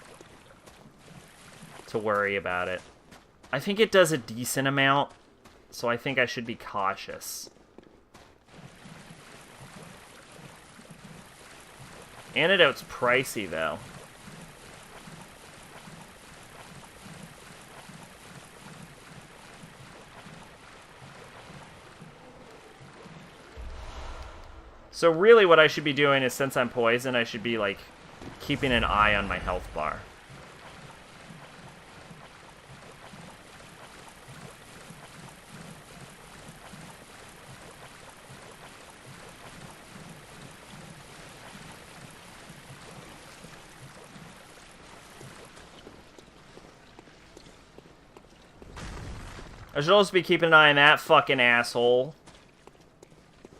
to worry about it. I think it does a decent amount, so I think I should be cautious. Antidote's pricey, though. So really what I should be doing is, since I'm poisoned, I should be, like, keeping an eye on my health bar. I should also be keeping an eye on that fucking asshole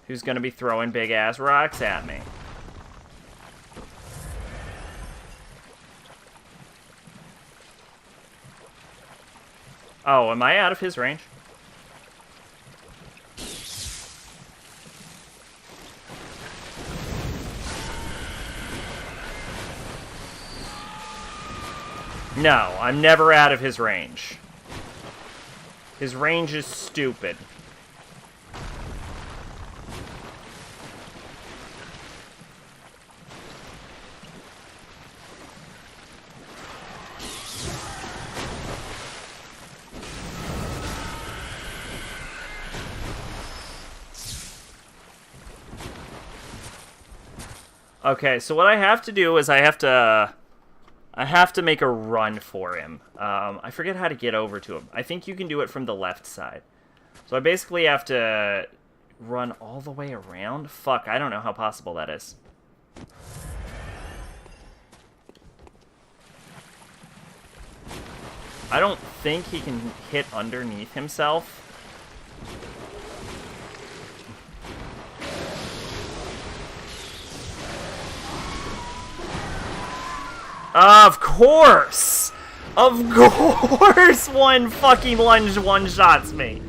who's gonna be throwing big-ass rocks at me. Oh, am I out of his range? No, I'm never out of his range. His range is stupid. Okay, so what I have to do is I have to make a run for him. I forget how to get over to him. I think you can do it from the left side. So I basically have to run all the way around? Fuck, I don't know how possible that is. I don't think he can hit underneath himself. Of course! Of course one fucking lunge one-shots me!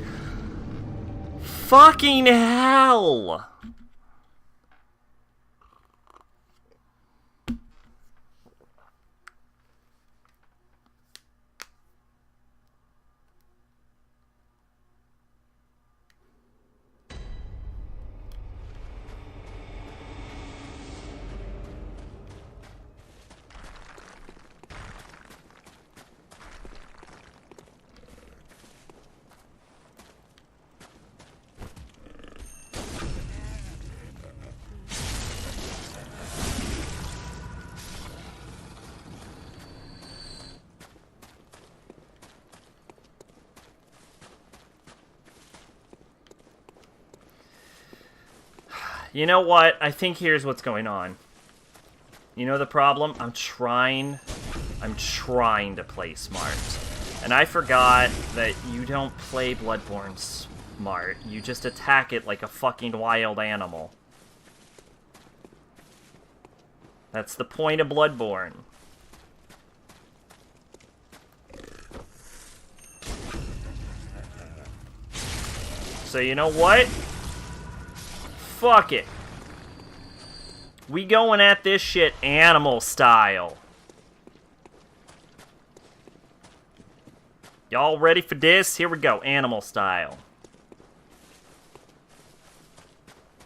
Fucking hell! You know what? I think here's what's going on. You know the problem? I'm trying to play smart. And I forgot that you don't play Bloodborne smart. You just attack it like a fucking wild animal. That's the point of Bloodborne. So you know what? Fuck it. We going at this shit animal style. Y'all ready for this? Here we go, animal style.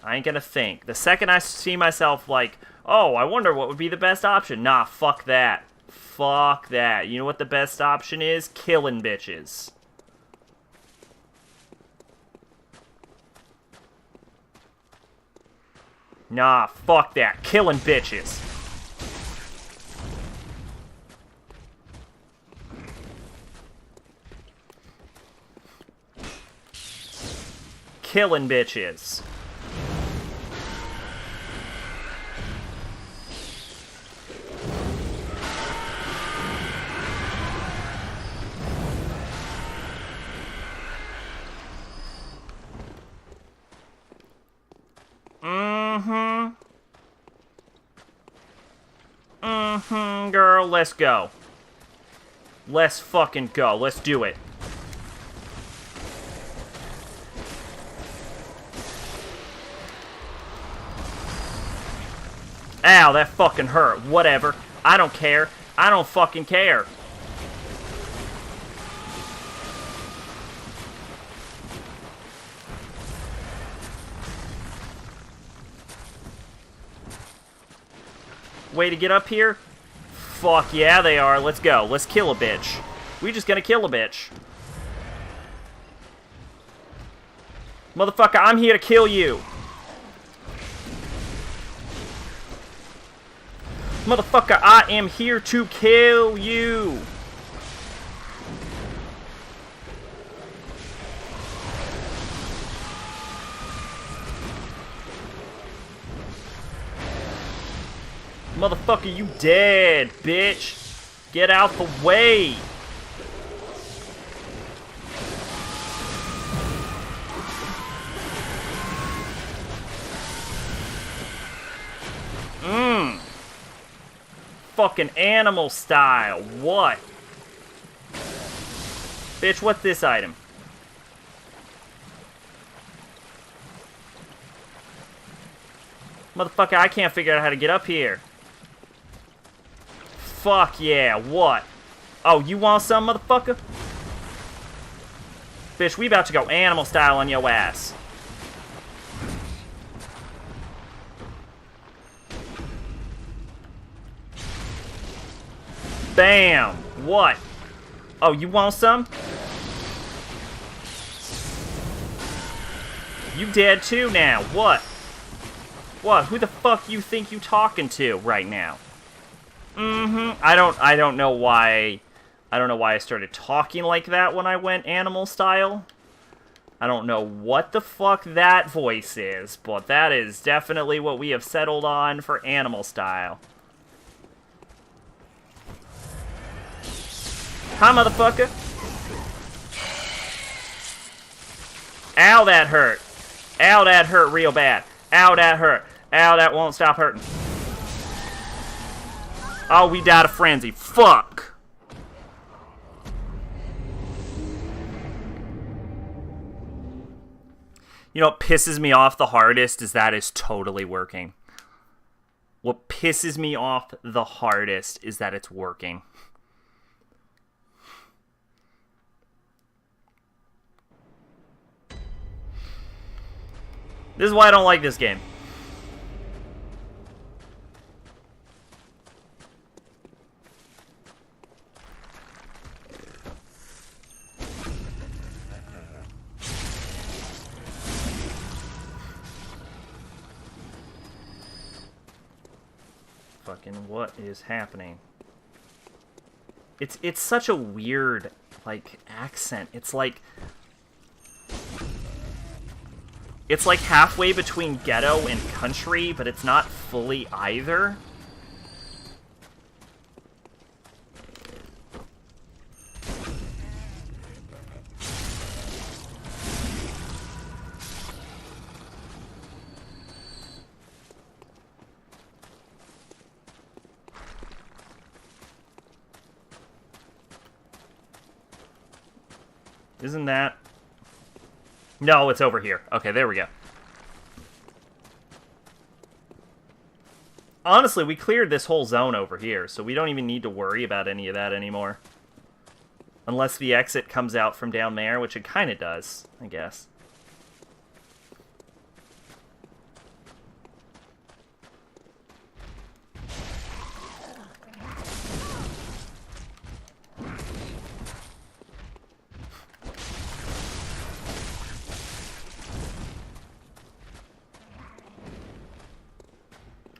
I ain't gonna think. The second I see myself like, oh, I wonder what would be the best option. Nah, fuck that. Fuck that. You know what the best option is? Killing bitches. Nah, fuck that. Killing bitches. killing bitches. Girl, let's go. Let's fucking go. Let's do it. Ow, that fucking hurt. Whatever. I don't care. I don't fucking care. Way to get up here? Fuck yeah, they are. Let's go. Let's kill a bitch. We just gonna kill a bitch. Motherfucker, I'm here to kill you. Motherfucker, I am here to kill you. Motherfucker, you dead, bitch. Get out the way. Fucking animal style. What? Bitch, what's this item? Motherfucker, I can't figure out how to get up here. Fuck yeah, what? Oh, you want some, motherfucker? Bitch, we about to go animal style on your ass. Bam! What? Oh, you want some? You dead too now. What? What? Who the fuck you think you talking to right now? I don't know why. I don't know why I started talking like that when I went animal style. I don't know what the fuck that voice is, but that is definitely what we have settled on for animal style. Hi, motherfucker. Ow, that hurt. Ow, that hurt real bad. Ow, that hurt. Ow, that won't stop hurting. Oh, we died of frenzy. Fuck. You know what pisses me off the hardest is that it's totally working. What pisses me off the hardest is that it's working. This is why I don't like this game. Fucking what is happening? It's such a weird, like, accent. It's like halfway between ghetto and country, but it's not fully either. Isn't that... No, it's over here. Okay, there we go. Honestly, we cleared this whole zone over here, so we don't even need to worry about any of that anymore. Unless the exit comes out from down there, which it kind of does, I guess.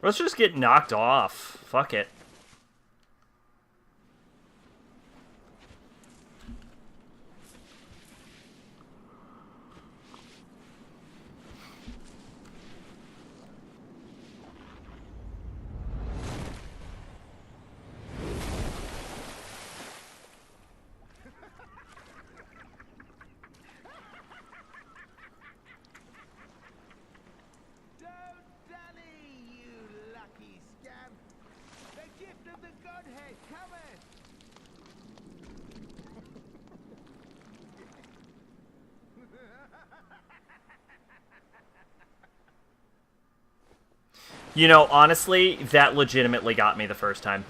Let's just get knocked off. Fuck it. You know, honestly, that legitimately got me the first time.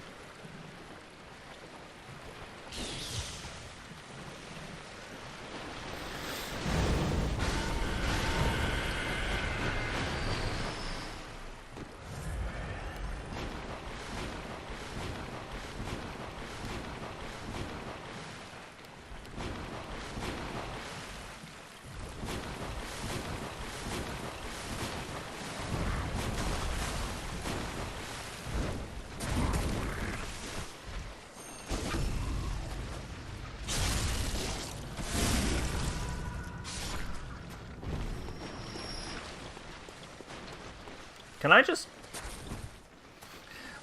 Can I just...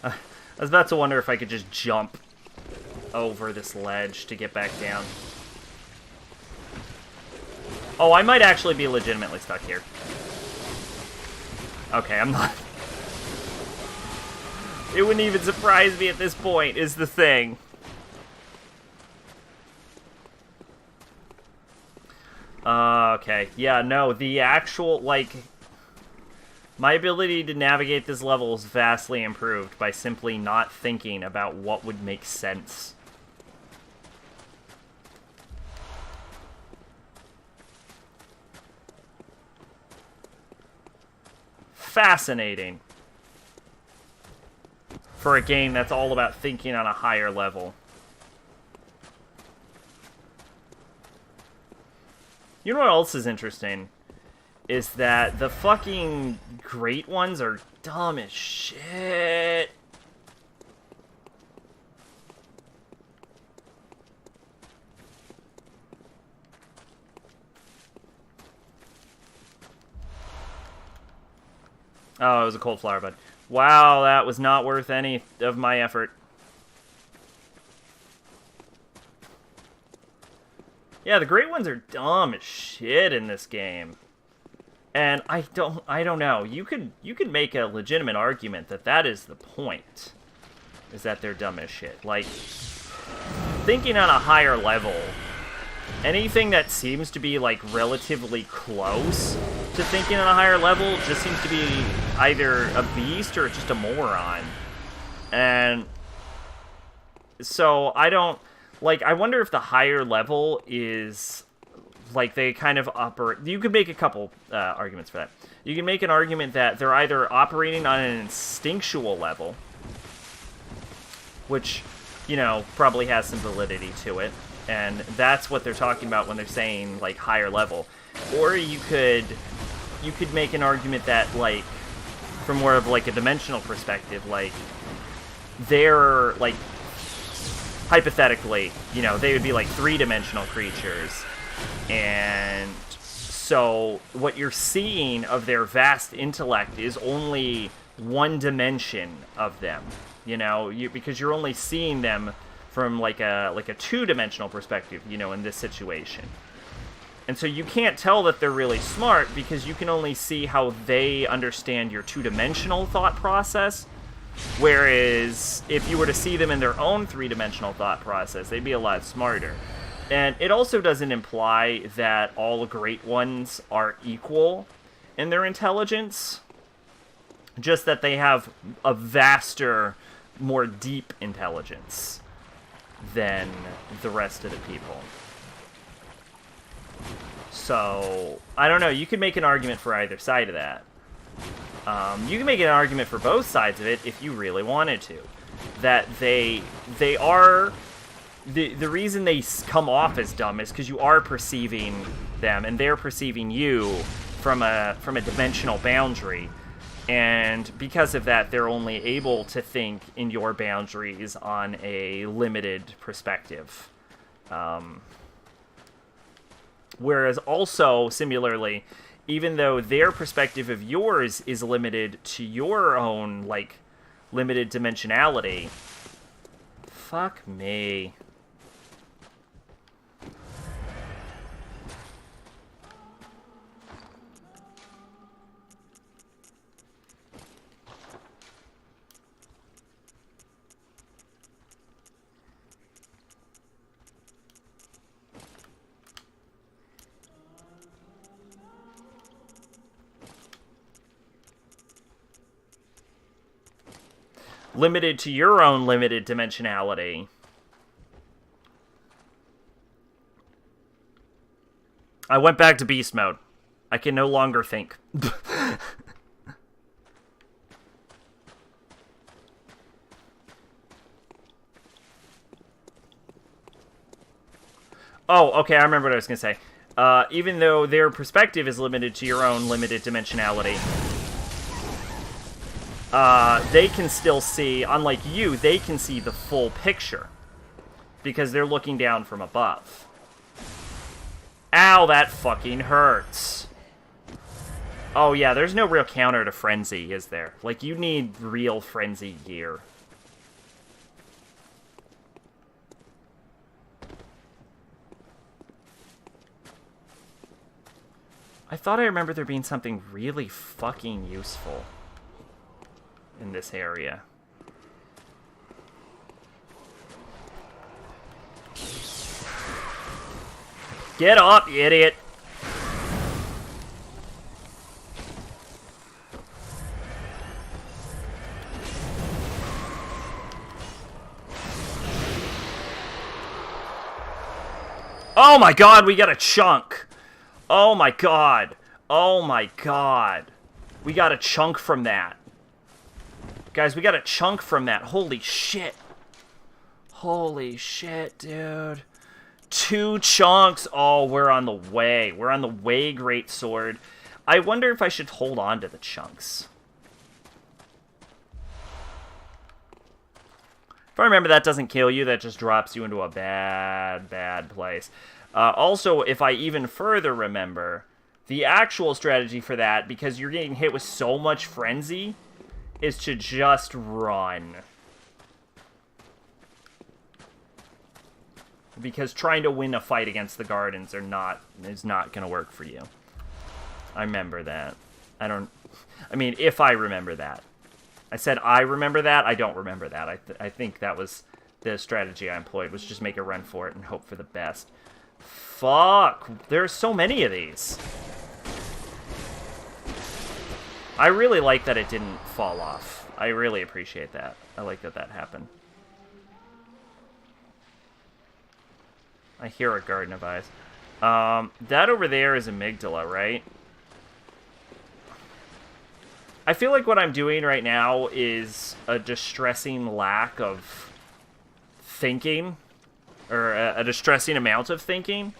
I was about to wonder if I could just jump over this ledge to get back down. Oh, I might actually be legitimately stuck here. Okay, I'm not... It wouldn't even surprise me at this point, is the thing. Okay, yeah, no, the actual, like... My ability to navigate this level is vastly improved by simply not thinking about what would make sense. Fascinating. For a game that's all about thinking on a higher level. You know what else is interesting? Is that the fucking great ones are dumb as shit. Oh, it was a cold flower bud. Wow, that was not worth any of my effort. Yeah, the great ones are dumb as shit in this game. And I don't know. You could make a legitimate argument that that is the point. Is that they're dumb as shit. Like, thinking on a higher level, anything that seems to be, like, relatively close to thinking on a higher level just seems to be either a beast or just a moron. And so I don't... Like, I wonder if the higher level is... Like, they kind of operate... You could make a couple arguments for that. You can make an argument that they're either operating on an instinctual level, which, you know, probably has some validity to it, and that's what they're talking about when they're saying, like, higher level. Or you could make an argument that, like, from more of, like, a dimensional perspective, like, they're, like, hypothetically, you know, they would be, like, three-dimensional creatures. And so what you're seeing of their vast intellect is only one dimension of them, you know, because you're only seeing them from like a two-dimensional perspective, you know, in this situation. And so you can't tell that they're really smart because you can only see how they understand your two-dimensional thought process. Whereas if you were to see them in their own three-dimensional thought process, they'd be a lot smarter. And it also doesn't imply that all great ones are equal in their intelligence, just that they have a vaster, more deep intelligence than the rest of the people. So, I don't know, you could make an argument for either side of that. You can make an argument for both sides of it if you really wanted to. That they are... The reason they come off as dumb is because you are perceiving them, and they're perceiving you from a dimensional boundary, and because of that, they're only able to think in your boundaries on a limited perspective. Whereas also, similarly, even though their perspective of yours is limited to your own, like, limited dimensionality, fuck me. limited to your own limited dimensionality. I went back to beast mode. I can no longer think. Oh, okay, I remember what I was going to say. Even though their perspective is limited to your own limited dimensionality, they can still see, unlike you, they can see the full picture. Because they're looking down from above. Ow, that fucking hurts. Oh yeah, there's no real counter to Frenzy, is there? Like, you need real Frenzy gear. I thought I remembered there being something really fucking useful in this area. Get up, you idiot! Oh my god, we got a chunk! Oh my god. Oh my god. We got a chunk from that. Guys, we got a chunk from that. Holy shit. Holy shit, dude. 2 chunks. Oh, we're on the way. We're on the way, great sword. I wonder if I should hold on to the chunks. If I remember, that doesn't kill you. That just drops you into a bad, bad place. Also, if I even further remember, the actual strategy for that, because you're getting hit with so much frenzy, is to just run. Because trying to win a fight against the gardens is not going to work for you. I remember that. I mean, if I remember that. I said I remember that. I don't remember that. I think that was the strategy I employed, was just make a run for it and hope for the best. Fuck! There's so many of these. I really like that it didn't fall off. I really appreciate that. I like that that happened. I hear a Garden of Eyes. That over there is amygdala, right? I feel like what I'm doing right now is a distressing lack of thinking. Or a distressing amount of thinking.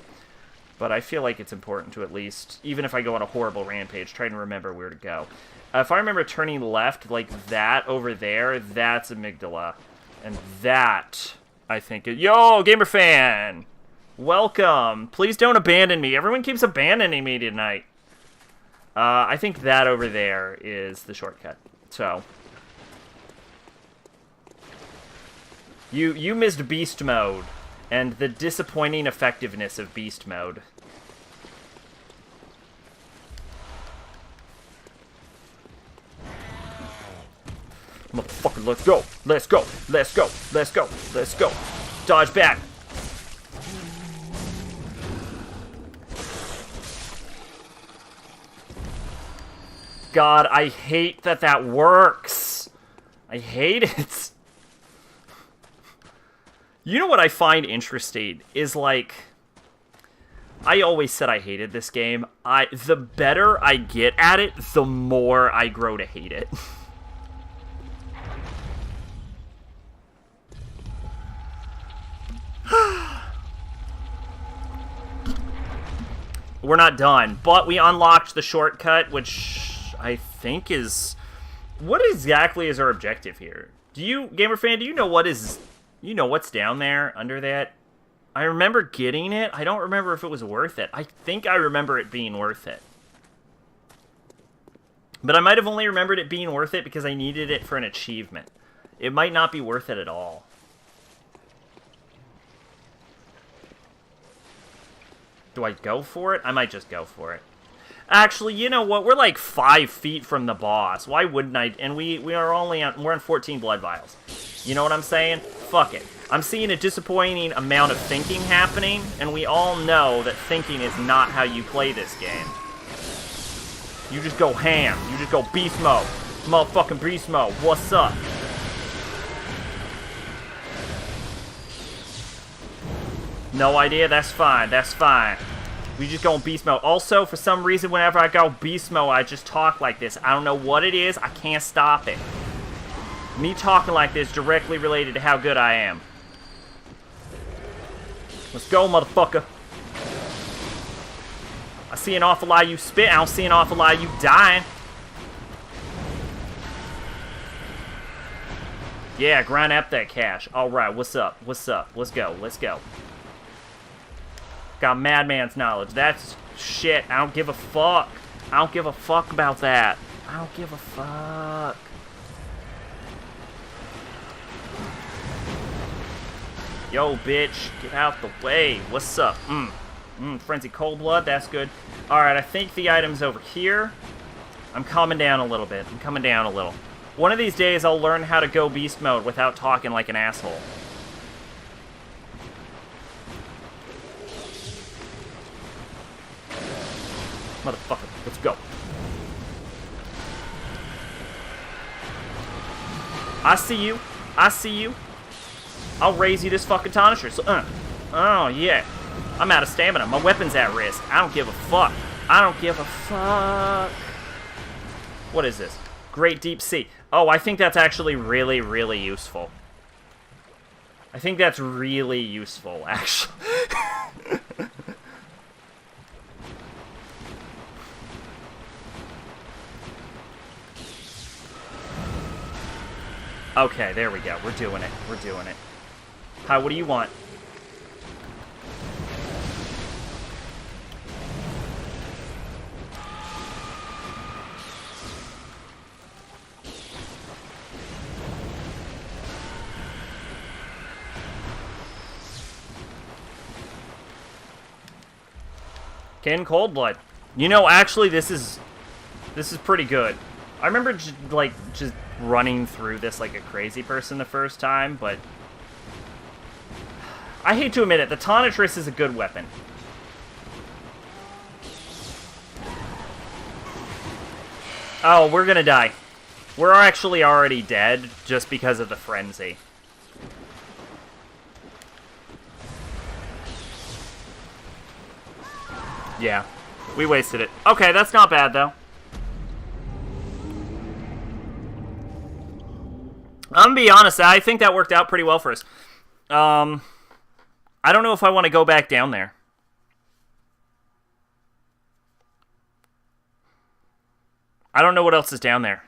But I feel like it's important to at least, even if I go on a horrible rampage, try and remember where to go. If I remember turning left like that over there, that's amygdala. And that, I think, yo, gamer fan! Welcome! Please don't abandon me. Everyone keeps abandoning me tonight. I think that over there is the shortcut. So. You missed beast mode. And the disappointing effectiveness of beast mode. Motherfucker, let's go! Let's go! Let's go! Let's go! Let's go! Dodge back! God, I hate that that works! I hate it! You know what I find interesting is, like, I always said I hated this game. The better I get at it, the more I grow to hate it. We're not done, but we unlocked the shortcut, which I think is... What exactly is our objective here? Do you, gamer fan, do you know what is... You know what's down there, under that? I remember getting it. I don't remember if it was worth it. I think I remember it being worth it. But I might have only remembered it being worth it because I needed it for an achievement. It might not be worth it at all. Do I go for it? I might just go for it. Actually, you know what? We're like 5 feet from the boss. Why wouldn't I? And we are only on, we're on 14 blood vials. You know what I'm saying? Fuck it. I'm seeing a disappointing amount of thinking happening, and we all know that thinking is not how you play this game. You just go ham. You just go beast mode. Motherfucking beast mode. What's up? No idea? That's fine. That's fine. We just go in beast mode. Also, for some reason, whenever I go beast mode, I just talk like this. I don't know what it is. I can't stop it. Me talking like this directly related to how good I am. Let's go, motherfucker. I see an awful lot of you spit. I don't see an awful lot of you dying. Yeah, grind up that cash. Alright, what's up? What's up? Let's go. Let's go. Got madman's knowledge. That's shit. I don't give a fuck. I don't give a fuck about that. I don't give a fuck. Yo, bitch. Get out the way. What's up? Frenzy Cold Blood. That's good. Alright, I think the item's over here. I'm calming down a little bit. I'm coming down a little. One of these days, I'll learn how to go beast mode without talking like an asshole. Motherfucker, let's go. I see you. I see you. I'll raise you this fucking Tonitrus. Oh, yeah. I'm out of stamina. My weapon's at risk. I don't give a fuck. I don't give a fuck. What is this? Great Deep Sea. Oh, I think that's actually really, really useful. I think that's really useful, actually. Okay, there we go. We're doing it. We're doing it. Hi, what do you want? Kin Cold Blood. You know, actually, this is pretty good. I remember just running through this like a crazy person the first time, but I hate to admit it, the Tonitrus is a good weapon. Oh, we're gonna die. We're actually already dead just because of the frenzy. Yeah, we wasted it. Okay, that's not bad, though. I'm gonna be honest, I think that worked out pretty well for us. I don't know if I want to go back down there. I don't know what else is down there.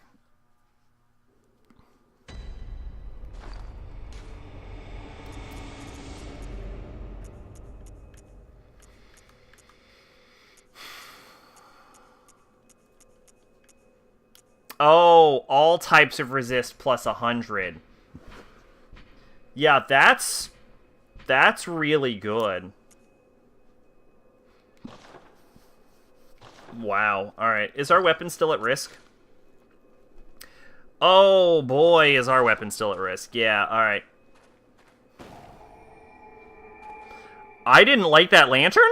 Oh, all types of resist plus 100. Yeah, that's really good. Wow. Alright, is our weapon still at risk? Oh boy, is our weapon still at risk. Yeah, alright. I didn't like that lantern?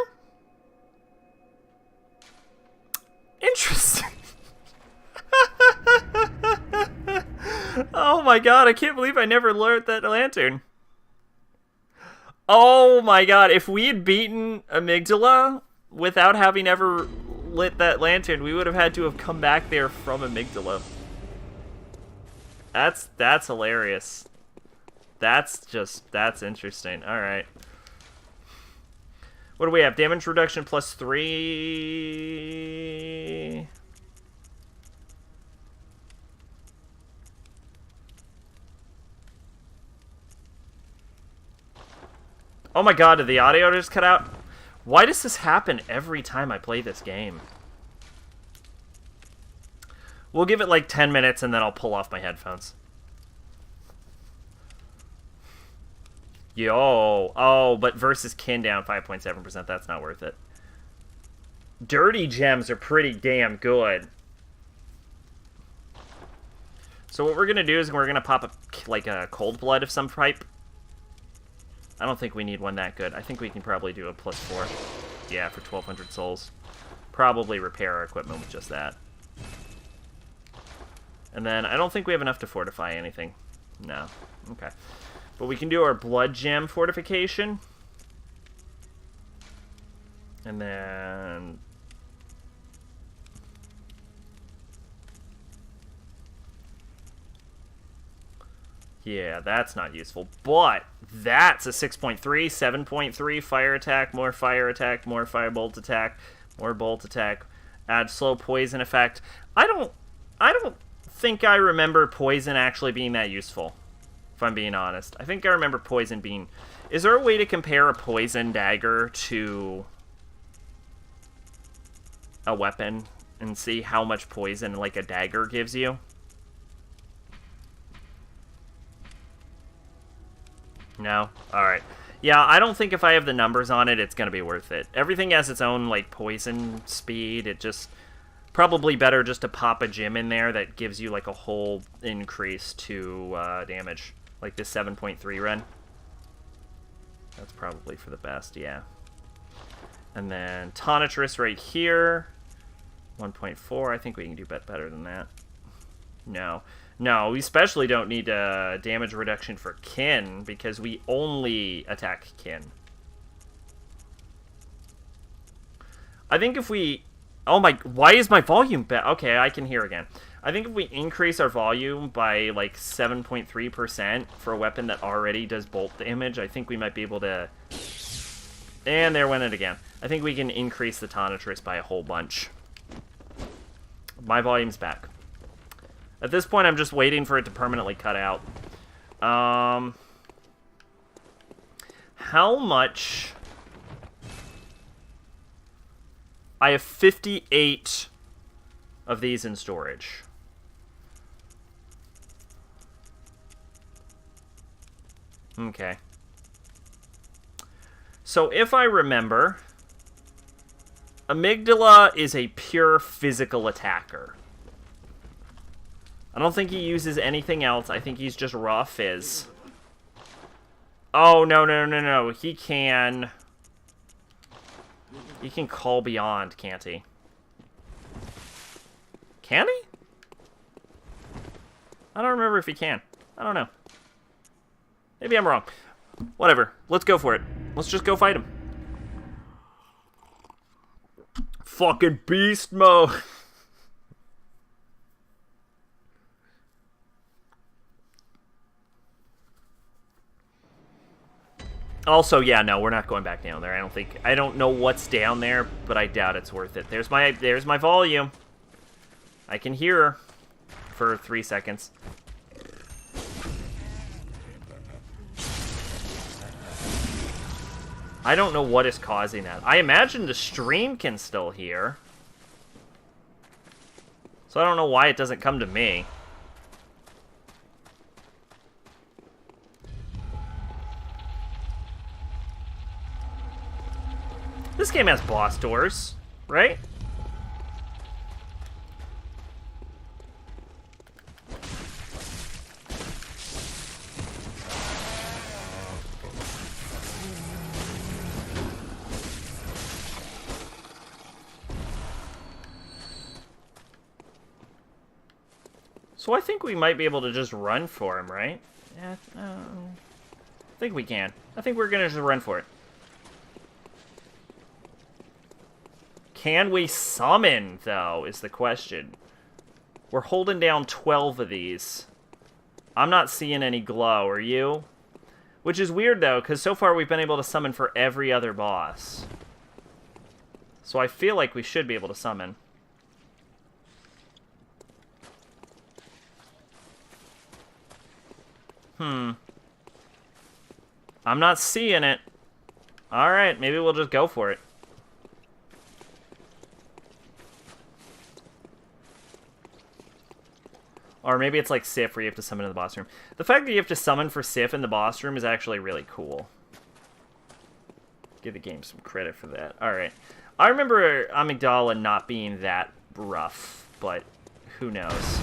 Interesting. Oh my god, I can't believe I never learned that lantern. Oh my god, if we had beaten Amygdala without having ever lit that lantern, we would have had to have come back there from Amygdala. That's hilarious. That's interesting. Alright. What do we have? Damage reduction plus 3... Oh my god, did the audio just cut out? Why does this happen every time I play this game? We'll give it like 10 minutes and then I'll pull off my headphones. Yo. Oh, but versus kin down 5.7%. That's not worth it. Dirty gems are pretty damn good. So what we're going to do is we're going to pop like a cold blood of some type. I don't think we need one that good. I think we can probably do a +4. Yeah, for 1,200 souls. Probably repair our equipment with just that. And then I don't think we have enough to fortify anything. No. Okay. But we can do our blood gem fortification. And then... yeah, that's not useful. But that's a 6.3, 7.3 fire attack, more firebolt attack, more bolt attack, add slow poison effect. I don't think I remember poison actually being that useful, if I'm being honest. I think I remember poison being... is there a way to compare a poison dagger to a weapon and see how much poison, like, a dagger gives you? No? Alright. Yeah, I don't think if I have the numbers on it, it's going to be worth it. Everything has its own, like, poison speed. It just... probably better just to pop a gem in there that gives you, like, a whole increase to damage. Like this 7.3 run. That's probably for the best, yeah. And then Tonitrus right here. 1.4. I think we can do better than that. No. No, we especially don't need damage reduction for kin, because we only attack kin. I think if we... oh my... why is my volume bad? Okay, I can hear again. I think if we increase our volume by, like, 7.3% for a weapon that already does bolt damage, I think we might be able to... and there went it again. I think we can increase the Tonitrus by a whole bunch. My volume's back. At this point, I'm just waiting for it to permanently cut out. How much... I have 58 of these in storage. Okay. So if I remember, Amygdala is a pure physical attacker. I don't think he uses anything else. I think he's just raw fizz. Oh, no. He can... he can call beyond, can't he? Can he? I don't remember if he can. I don't know. Maybe I'm wrong. Whatever. Let's go for it. Let's just go fight him. Fucking beast mode. Also, yeah, no, we're not going back down there. I don't know what's down there, but I doubt it's worth it. There's my volume. I can hear her for 3 seconds. I don't know what is causing that. I imagine the stream can still hear. So I don't know why it doesn't come to me. This game has boss doors, right? So I think we might be able to just run for him, right? Yeah, I think we can. I think we're gonna just run for it. Can we summon, though, is the question. We're holding down 12 of these. I'm not seeing any glow, are you? Which is weird, though, because so far we've been able to summon for every other boss. So I feel like we should be able to summon. I'm not seeing it. Alright, maybe we'll just go for it. Or maybe it's like Sif where you have to summon in the boss room. The fact that you have to summon for Sif in the boss room is actually really cool. Give the game some credit for that. Alright. I remember Amygdala not being that rough, but who knows.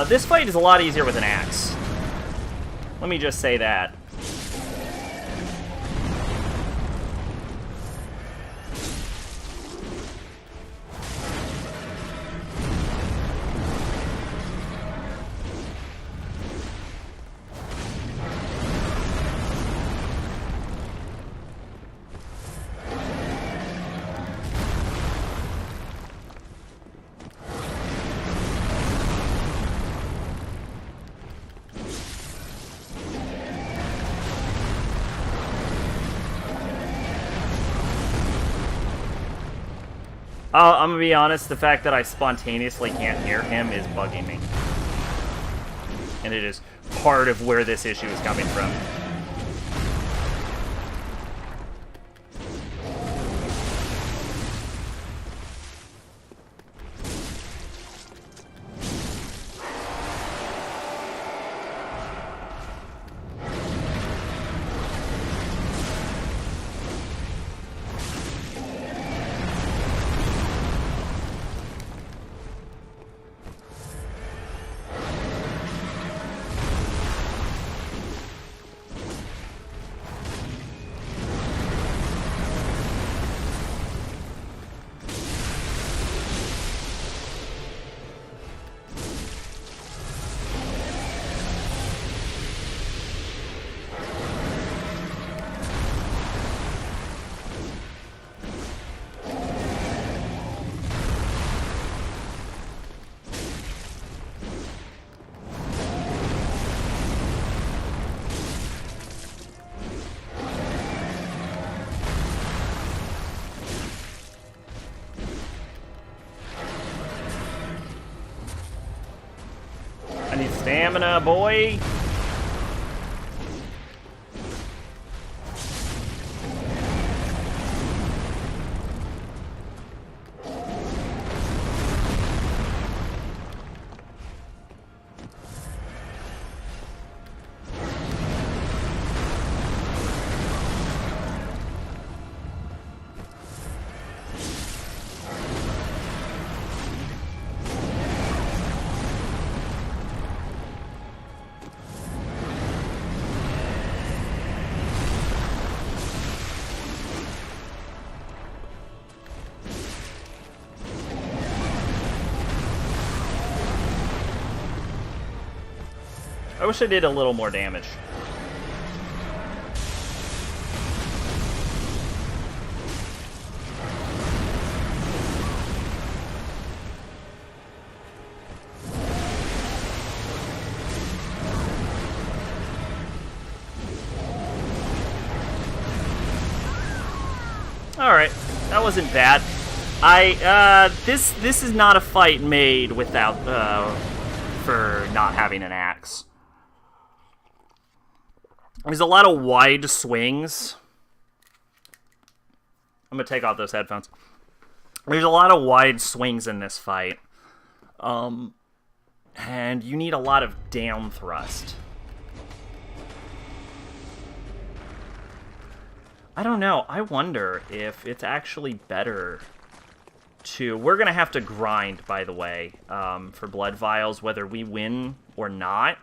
This fight is a lot easier with an axe. Let me just say that. I'm gonna be honest, the fact that I spontaneously can't hear him is bugging me. And it is part of where this issue is coming from. I need stamina, boy. I wish I did a little more damage. Alright, that wasn't bad. This is not a fight made without, for not having an axe. There's a lot of wide swings. I'm gonna take off those headphones. There's a lot of wide swings in this fight. And you need a lot of down thrust. I don't know. I wonder if it's actually better to... We're gonna have to grind, by the way, for blood vials, whether we win or not.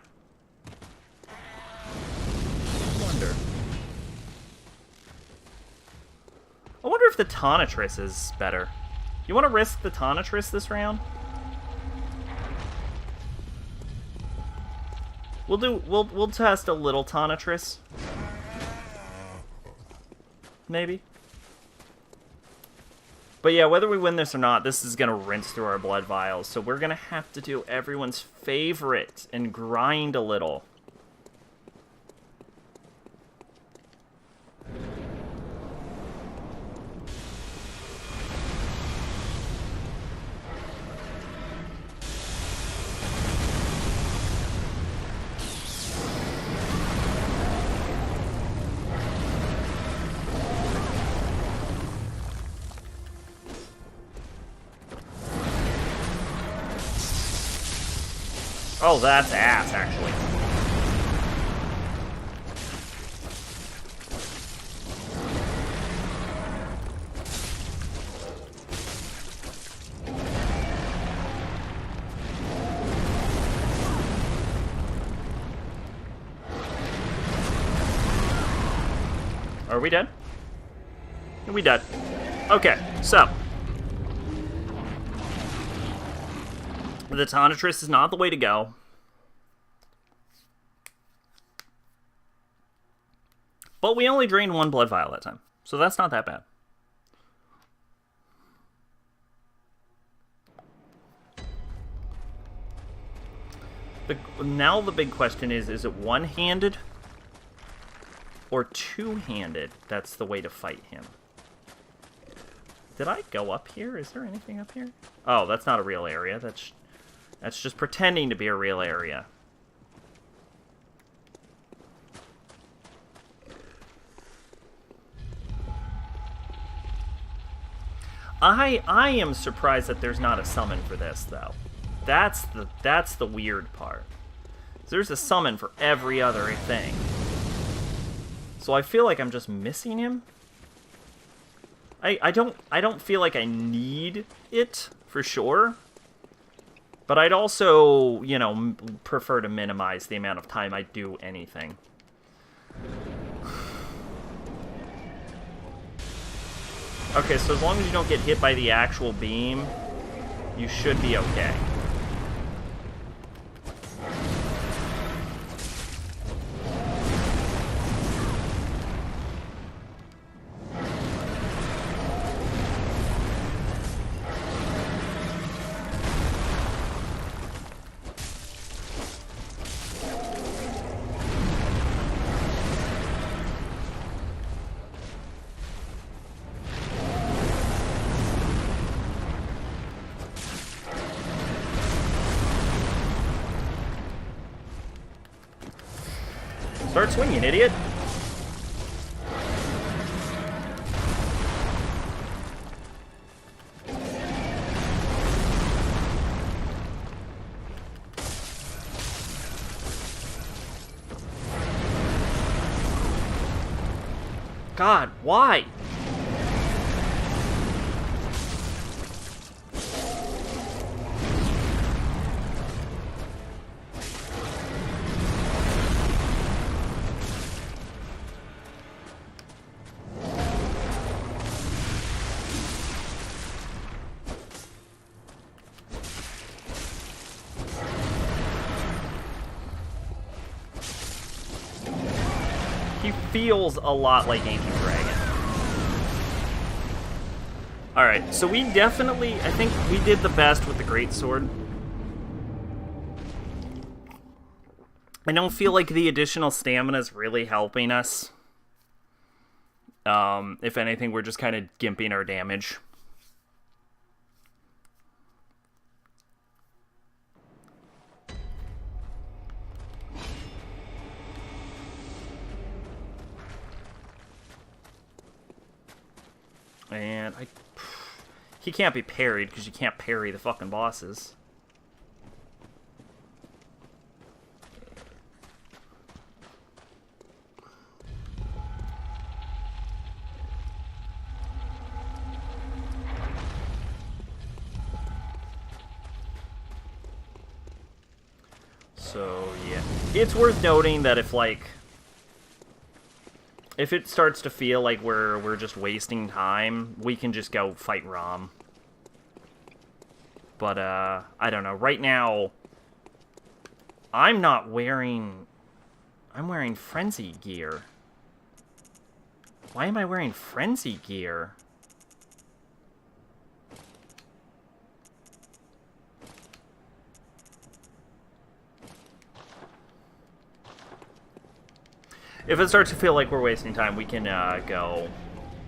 I wonder if the Tonitrus is better. You want to risk the Tonitrus this round? We'll test a little Tonitrus. Maybe. But yeah, whether we win this or not, this is gonna rinse through our blood vials, so we're gonna have to do everyone's favorite and grind a little. Oh, that's ass, actually. Are we dead? Are we dead? Okay, so. The Tonitrus is not the way to go. But we only drained 1 blood vial that time, so that's not that bad. Now the big question is it one-handed or two-handed that's the way to fight him? Did I go up here? Is there anything up here? Oh, that's not a real area. That's just pretending to be a real area. I am surprised that there's not a summon for this, though. That's the weird part. There's a summon for every other thing. So I feel like I'm just missing him. I don't feel like I need it for sure. But I'd also, you know, prefer to minimize the amount of time I do anything. Okay, so as long as you don't get hit by the actual beam, you should be okay. Start swinging, idiot! God, why? He feels a lot like Ancient Dragon. Alright, so we definitely, I think we did the best with the Greatsword. I don't feel like the additional stamina is really helping us. If anything, we're just kind of gimping our damage. And he can't be parried because you can't parry the fucking bosses. So, yeah. It's worth noting that if, like, if it starts to feel like we're just wasting time, we can just go fight Rom. But, I don't know. Right now, I'm wearing Frenzy gear. Why am I wearing Frenzy gear? If it starts to feel like we're wasting time, we can go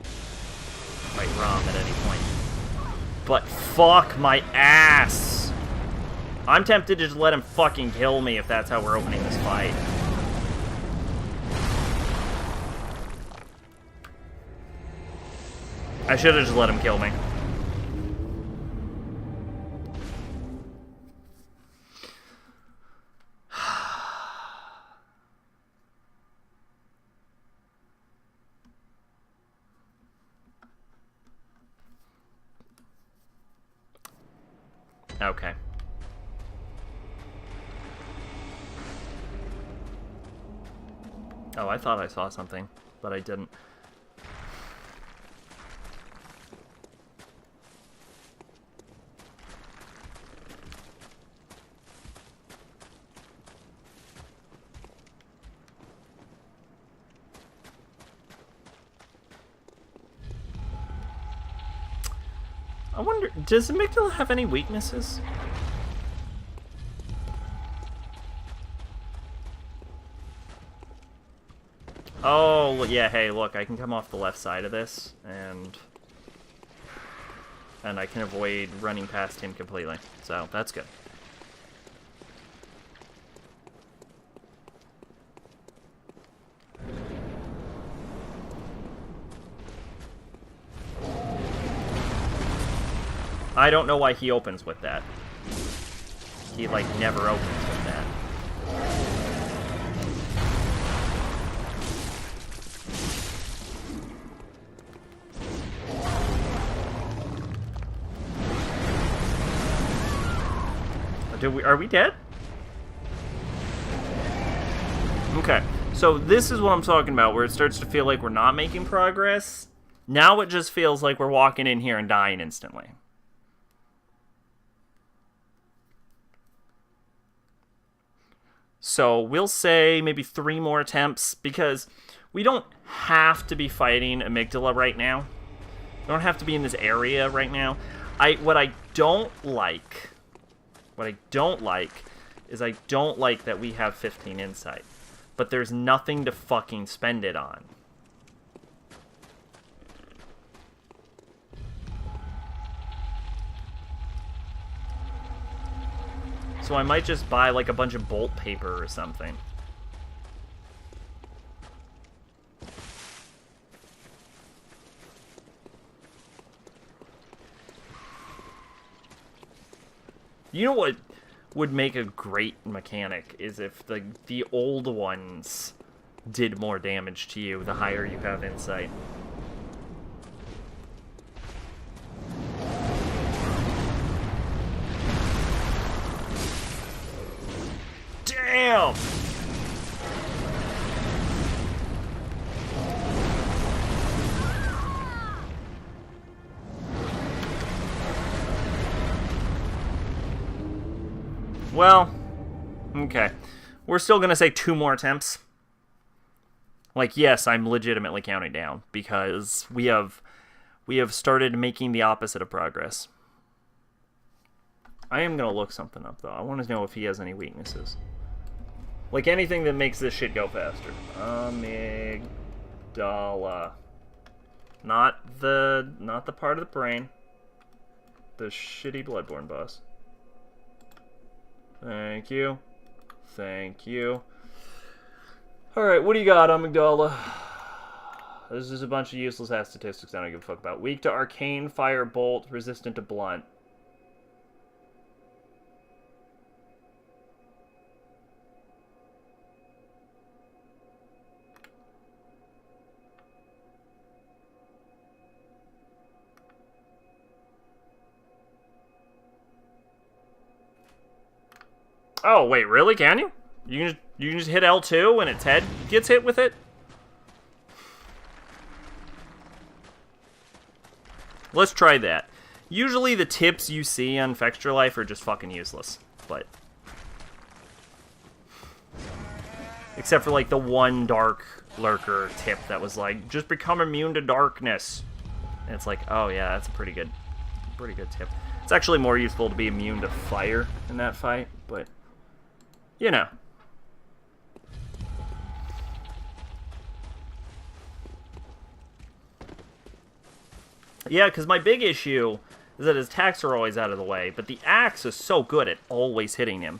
fight Rom at any point. But fuck my ass! I'm tempted to just let him fucking kill me if that's how we're opening this fight. I should have just let him kill me. Okay. Oh, I thought I saw something, but I didn't. I wonder, does amygdala have any weaknesses? Oh, yeah, hey, look, I can come off the left side of this, and I can avoid running past him completely. So, that's good. I don't know why he opens with that. He, like, never opens with that. Are we dead? Okay, so this is what I'm talking about, where it starts to feel like we're not making progress. Now it just feels like we're walking in here and dying instantly. So we'll say maybe 3 more attempts, because we don't have to be fighting amygdala right now. We don't have to be in this area right now. What I don't like is I don't like that we have 15 insight, but there's nothing to fucking spend it on. So I might just buy, like, a bunch of bolt paper or something. You know what would make a great mechanic is if the old ones did more damage to you the higher you have insight. Damn! Well, okay. We're still gonna say 2 more attempts. Like, yes, I'm legitimately counting down, because we have started making the opposite of progress. I am gonna look something up, though. I want to know if he has any weaknesses. Like, anything that makes this shit go faster. Amygdala. Not the part of the brain. The shitty Bloodborne boss. Thank you. Thank you. Alright, what do you got, amygdala? This is a bunch of useless ass statistics I don't give a fuck about. Weak to arcane, fire, bolt, resistant to blunt. Oh, wait, really? Can you? You can just hit L2 and its head gets hit with it? Let's try that. Usually the tips you see on Fextra Life are just fucking useless, but... Except for, like, the one Dark Lurker tip that was like, just become immune to darkness. And it's like, oh yeah, that's a pretty good tip. It's actually more useful to be immune to fire in that fight, but... You know. Yeah, because my big issue is that his attacks are always out of the way, but the axe is so good at always hitting him.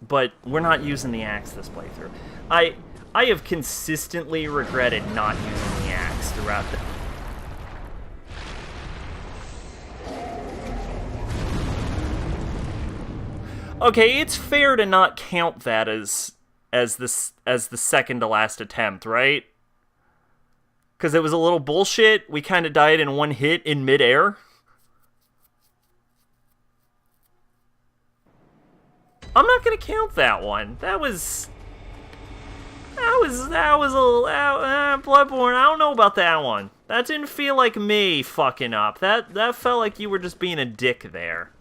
But we're not using the axe this playthrough. I have consistently regretted not using the axe throughout the... Okay, it's fair to not count that as the second to last attempt, right? Because it was a little bullshit. We kind of died in one hit in midair. I'm not gonna count that one. That was a little Bloodborne. I don't know about that one. That didn't feel like me fucking up. That felt like you were just being a dick there.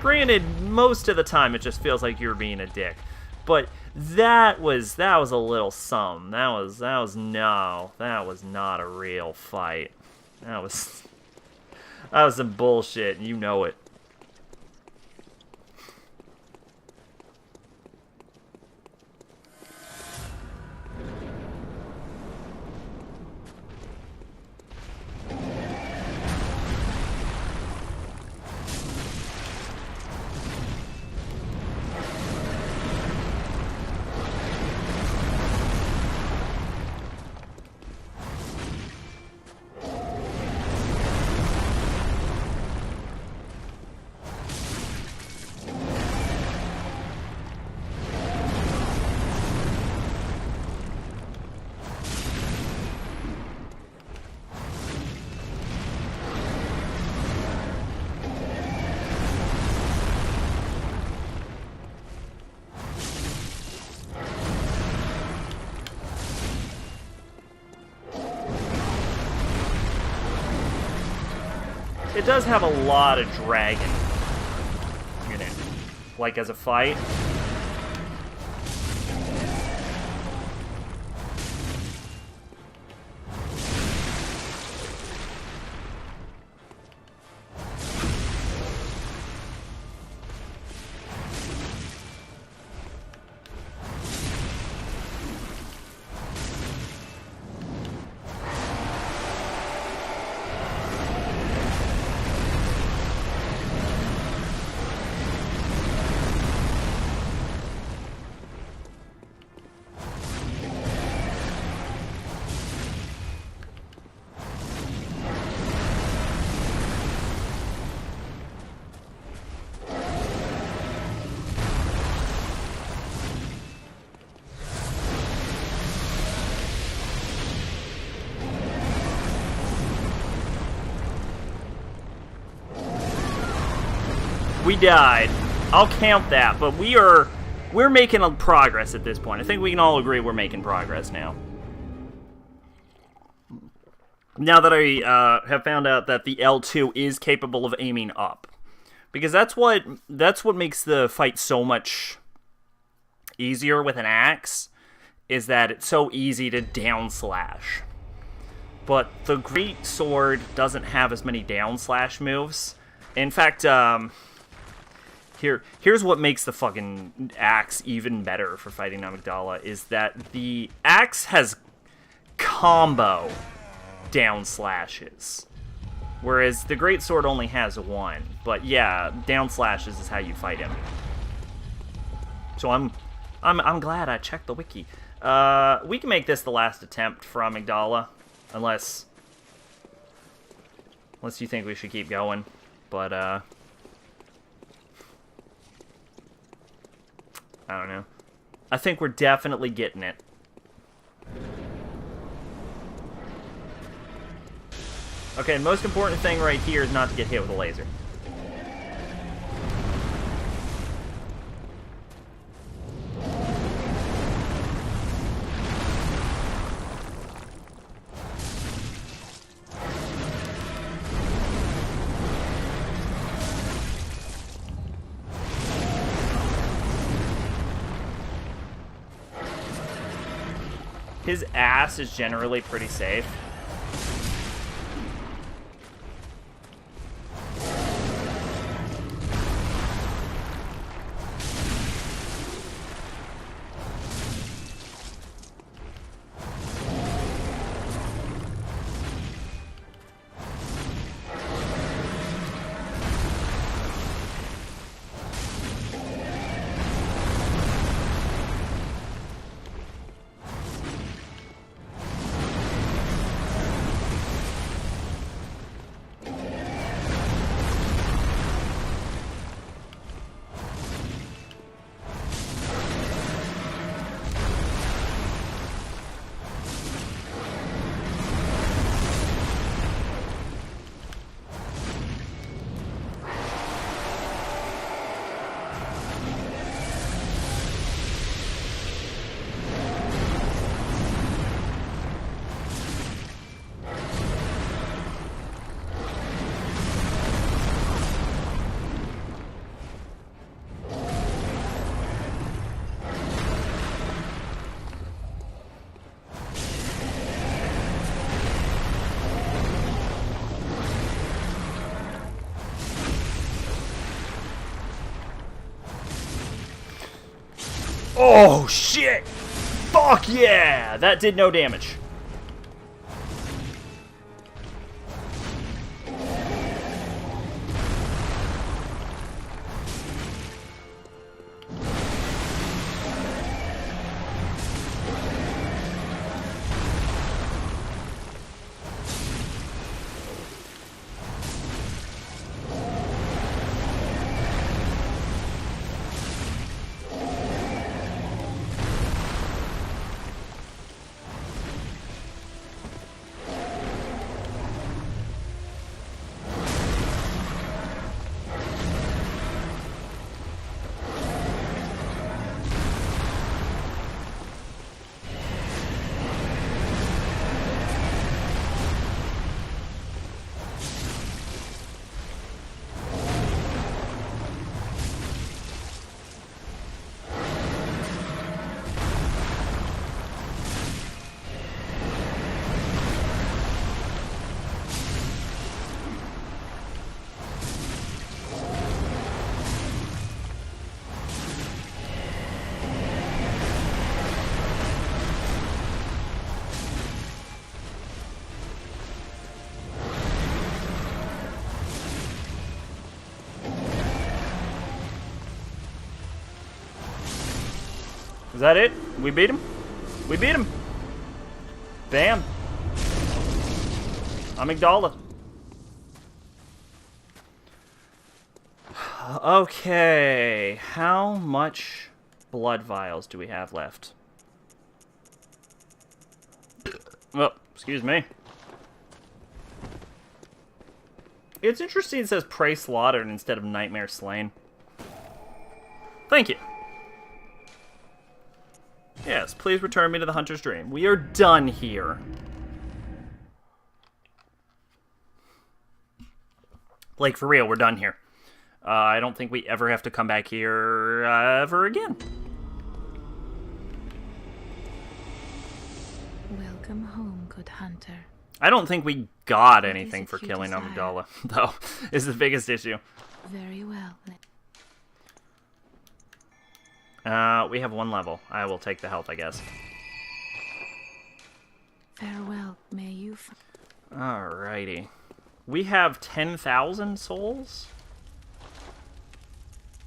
Granted, most of the time it just feels like you're being a dick. But that was a little some. That was not a real fight. That was some bullshit, and you know it. It does have a lot of dragon in it, like as a fight. We died. I'll count that, but we're making a progress at this point. I think we can all agree we're making progress now. Now that I have found out that the L2 is capable of aiming up, because that's what makes the fight so much easier with an axe, is that it's so easy to down slash. But the Great Sword doesn't have as many down slash moves. In fact, Here's what makes the fucking axe even better for fighting Amygdala, is that the axe has combo down slashes, whereas the Great Sword only has one. But yeah, down slashes is how you fight him. So I'm glad I checked the wiki. We can make this the last attempt for Amygdala, unless you think we should keep going. But I don't know. I think we're definitely getting it. Okay, the most important thing right here is not to get hit with a laser. His ass is generally pretty safe. Oh, shit! Fuck yeah! That did no damage. Is that it? We beat him? We beat him! Bam! Amygdala. Okay, how much blood vials do we have left? Oh, excuse me. It's interesting it says prey slaughtered instead of nightmare slain. Thank you. Yes, please return me to the hunter's dream. We are done here. Like, for real, we're done here. I don't think we ever have to come back here ever again. Welcome home, good hunter. I don't think we got anything for killing Amygdala, though, is the biggest issue. Very well. We have one level. I will take the health, I guess. Farewell, may you... Alrighty. We have 10,000 souls?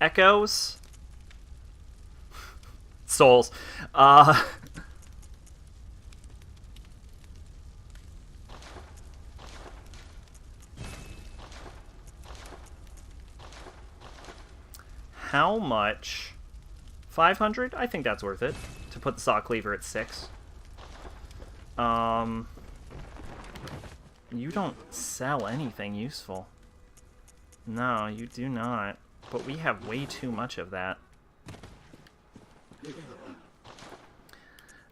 Echoes? Souls. How much? 500? I think that's worth it. To put the saw cleaver at 6. You don't sell anything useful. No, you do not. But we have way too much of that.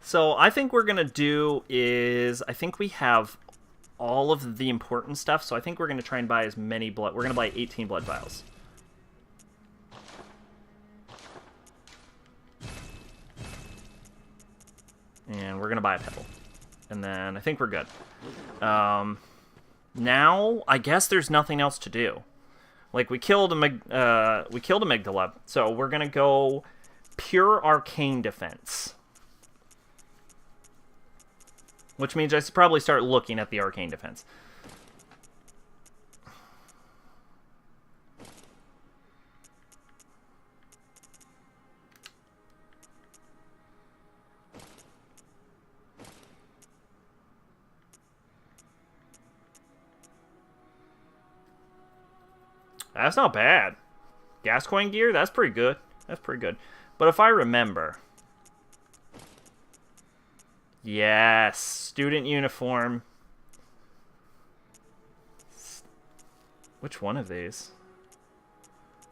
So I think we're gonna do is, I think we have all of the important stuff, so I think we're gonna try and buy as many blood. We're gonna buy 18 blood vials. And we're gonna buy a pebble. And then I think we're good. Now, I guess there's nothing else to do. Like, we killed Amygdala, so we're gonna go pure arcane defense. Which means I should probably start looking at the arcane defense. That's not bad. Gascoigne gear, that's pretty good. That's pretty good. But if I remember... Yes, student uniform. Which one of these?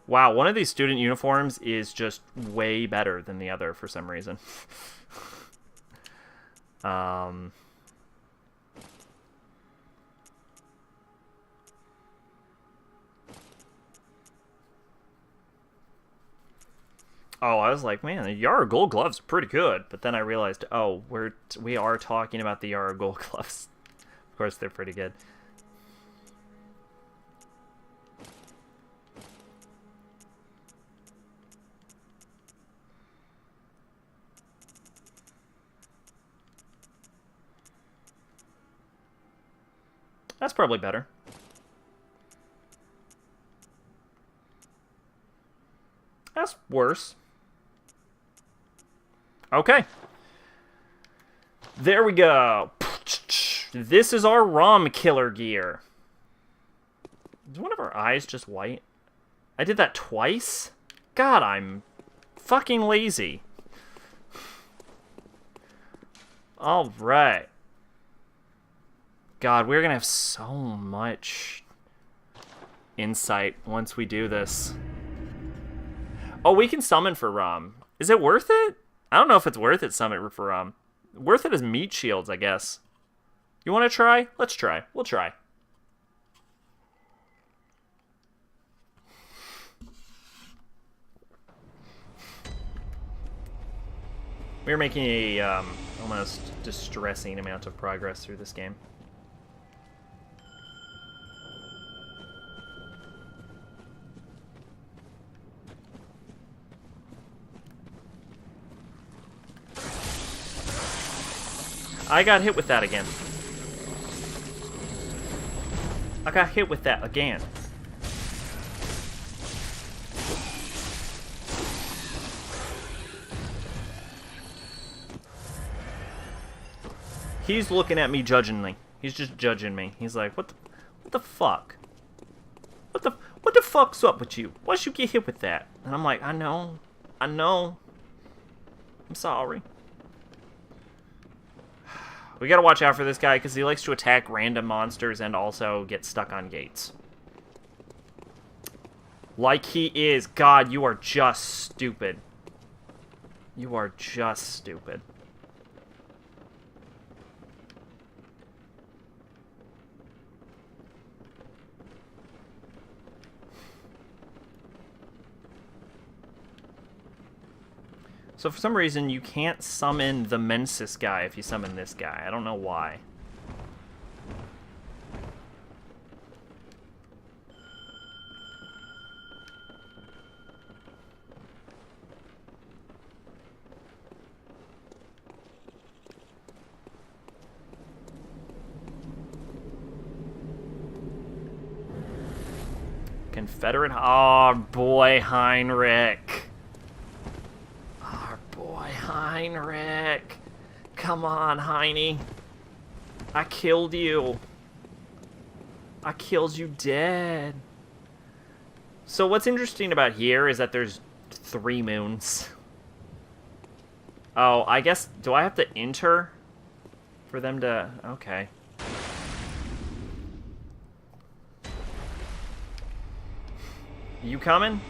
Wow, one of these student uniforms is just way better than the other for some reason. Oh, I was like, man, the Yara gold gloves are pretty good. But then I realized, oh, we are talking about the Yara gold gloves. Of course, they're pretty good. That's probably better. That's worse. Okay. There we go. This is our ROM killer gear. Is one of our eyes just white? I did that twice? God, I'm fucking lazy. Alright. God, we're gonna have so much insight once we do this. Oh, we can summon for ROM. Is it worth it? I don't know if it's worth it summon for ROM. Worth it as meat shields, I guess. You want to try? Let's try. We'll try. We're making a almost distressing amount of progress through this game. I got hit with that again. I got hit with that again. He's looking at me judgingly. He's just judging me. He's like, what the fuck? What the fuck's up with you? Why'd you get hit with that? And I'm like, I know. I'm sorry. We gotta watch out for this guy, because he likes to attack random monsters and also get stuck on gates. Like he is. God, you are just stupid. You are just stupid. So for some reason, you can't summon the Mensis guy if you summon this guy. I don't know why. Confederate... Oh, boy, Heinrich. Heinrich. Come on, Heine. I killed you. I killed you dead. So what's interesting about here is that there's 3 moons. Oh, I guess... Do I have to enter for them to... Okay. You coming?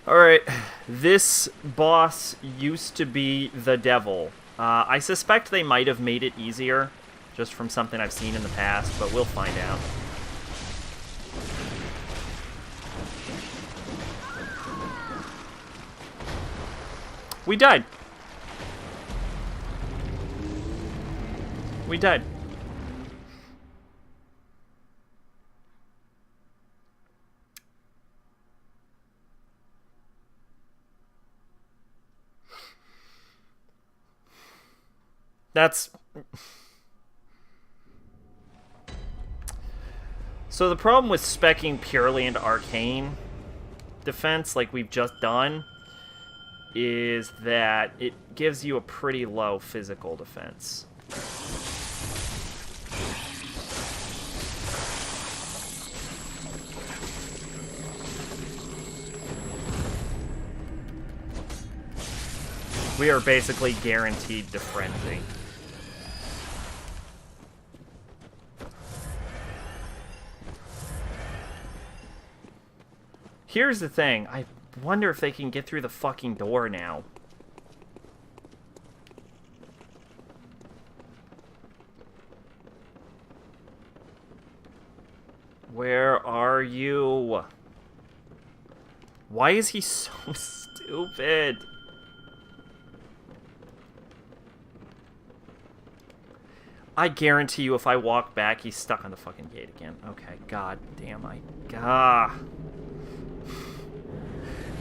Alright, this boss used to be the devil. I suspect they might have made it easier, just from something I've seen in the past, but we'll find out. We died. We died. That's... So the problem with speccing purely into arcane defense, like we've just done, is that it gives you a pretty low physical defense. We are basically guaranteed to frenzy. Here's the thing. I wonder if they can get through the fucking door now. Where are you? Why is he so stupid? I guarantee you if I walk back, he's stuck on the fucking gate again. Okay, god damn,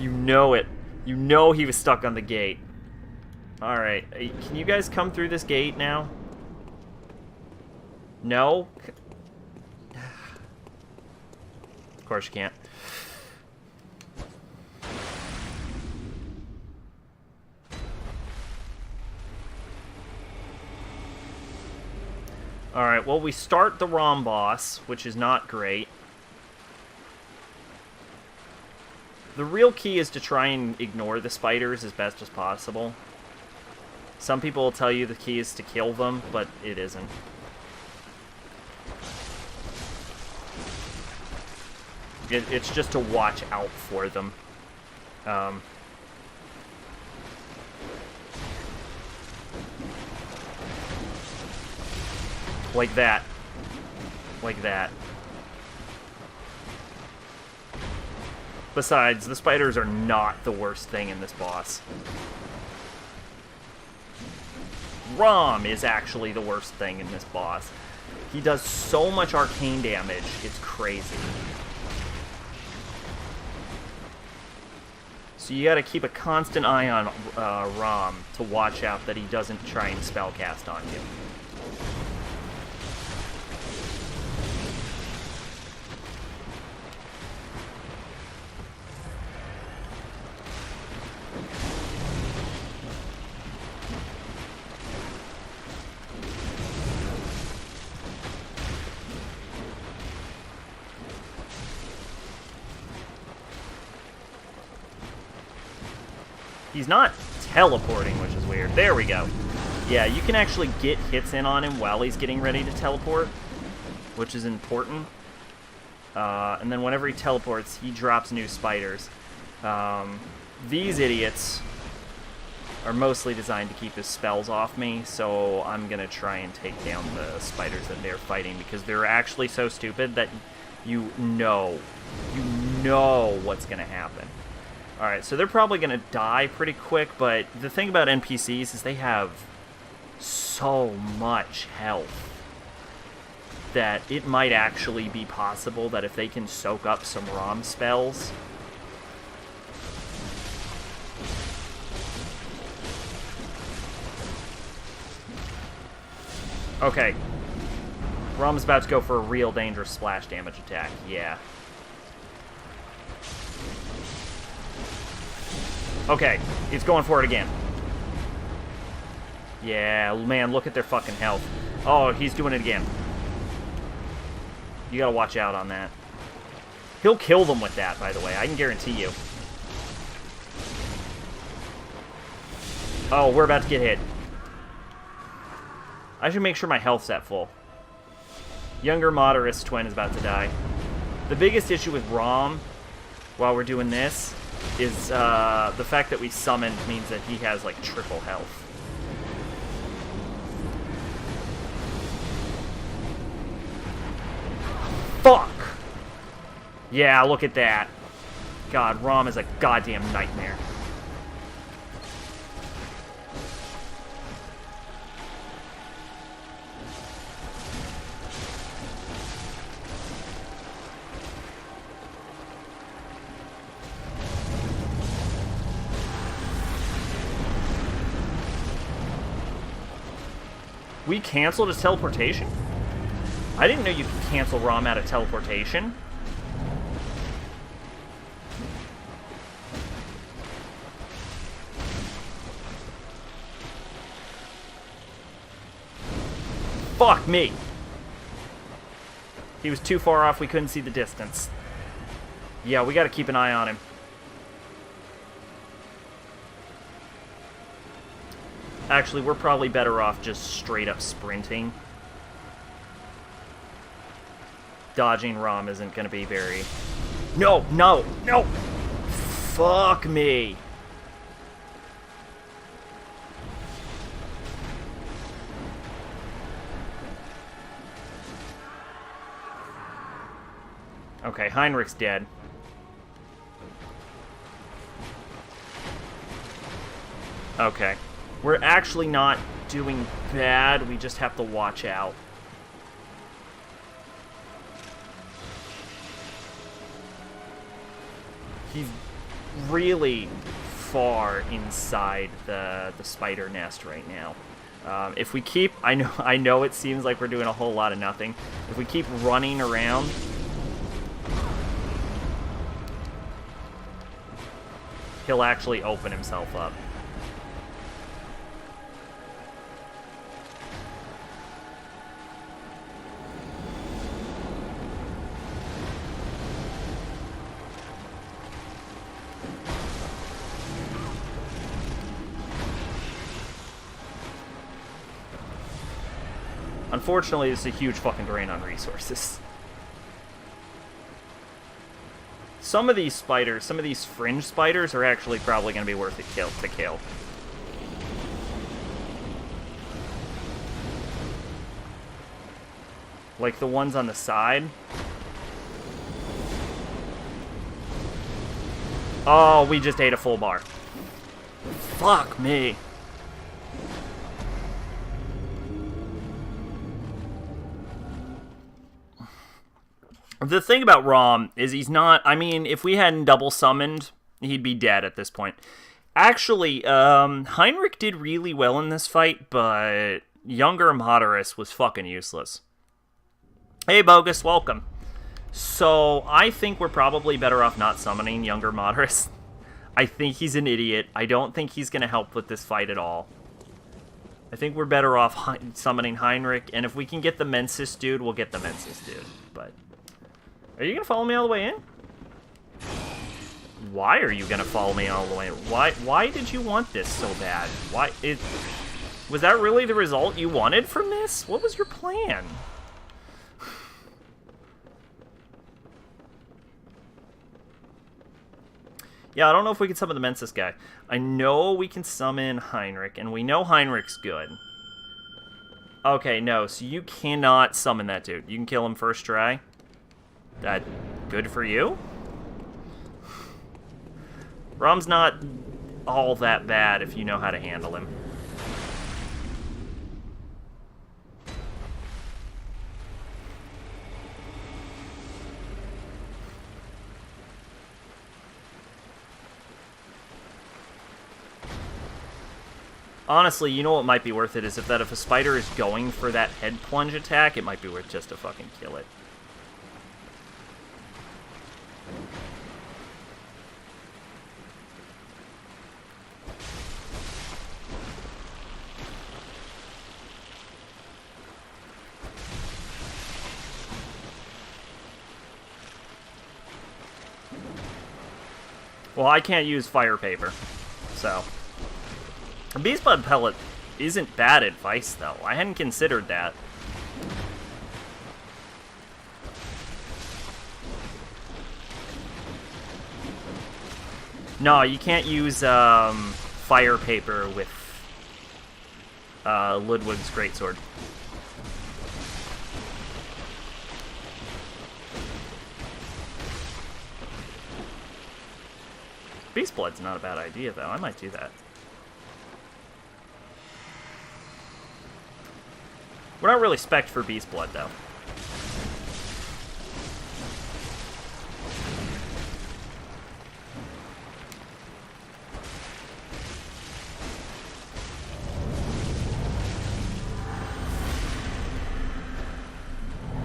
You know it. You know he was stuck on the gate. Alright, can you guys come through this gate now? No? Of course you can't. Alright, well, we start the ROM boss, which is not great. The real key is to try and ignore the spiders as best as possible. Some people will tell you the key is to kill them, but it isn't. It's just to watch out for them. Like that. Like that. Besides, the spiders are not the worst thing in this boss. Rom is actually the worst thing in this boss. He does so much arcane damage, it's crazy. So you gotta keep a constant eye on Rom to watch out that he doesn't try and spellcast on you. He's not teleporting, which is weird. There we go. Yeah, you can actually get hits in on him while he's getting ready to teleport, which is important. And then whenever he teleports, he drops new spiders. These idiots are mostly designed to keep his spells off me, so I'm going to try and take down the spiders that they're fighting, because they're actually so stupid that you know what's going to happen. Alright, so they're probably going to die pretty quick, but the thing about NPCs is they have so much health that it might actually be possible that if they can soak up some ROM spells... Okay. ROM's about to go for a real dangerous splash damage attack, yeah. Okay, he's going for it again. Yeah, man, look at their fucking health. Oh, he's doing it again. You gotta watch out on that. He'll kill them with that, by the way, I can guarantee you. Oh, we're about to get hit. I should make sure my health's at full. Younger Moderus twin is about to die. The biggest issue with ROM, while we're doing this, is the fact that we summoned means that he has, like, triple health. Fuck! Yeah, look at that. God, ROM is a goddamn nightmare. We canceled his teleportation? I didn't know you could cancel ROM out of teleportation. Fuck me! He was too far off, we couldn't see the distance. Yeah, we gotta keep an eye on him. Actually, we're probably better off just straight up sprinting. Dodging ROM isn't going to be very... No, no, no! Fuck me! Okay, Heinrich's dead. Okay. We're actually not doing bad, we just have to watch out. He's really far inside the spider nest right now. If we keep, I know it seems like we're doing a whole lot of nothing. If we keep running around, he'll actually open himself up. Unfortunately, it's a huge fucking drain on resources. Some of these spiders, some of these fringe spiders are actually probably going to be worth it to kill. Like the ones on the side. Oh, we just ate a full bar. Fuck me. The thing about Rom is he's not... I mean, if we hadn't double summoned, he'd be dead at this point. Actually, Heinrich did really well in this fight, but younger Moderus was fucking useless. Hey, Bogus, welcome. So, I think we're probably better off not summoning younger Moderus. I think he's an idiot. I don't think he's going to help with this fight at all. I think we're better off summoning Heinrich, and if we can get the Mensis dude, we'll get the Mensis dude, but... Are you going to follow me all the way in? Why are you going to follow me all the way in? Why did you want this so bad? Was that really the result you wanted from this? What was your plan? Yeah, I don't know if we can summon the Mensis guy. I know we can summon Heinrich, and we know Heinrich's good. Okay, no, so you cannot summon that dude. You can kill him first try. That good for you? Rom's not all that bad if you know how to handle him. Honestly, you know what might be worth it is if a spider is going for that head plunge attack, it might be worth just to fucking kill it. Well, I can't use fire paper, so... A Beast Blood Pellet isn't bad advice, though. I hadn't considered that. No, you can't use fire paper with Ludwig's Greatsword. Beast Blood's not a bad idea, though. I might do that. We're not really spec'd for Beast Blood, though.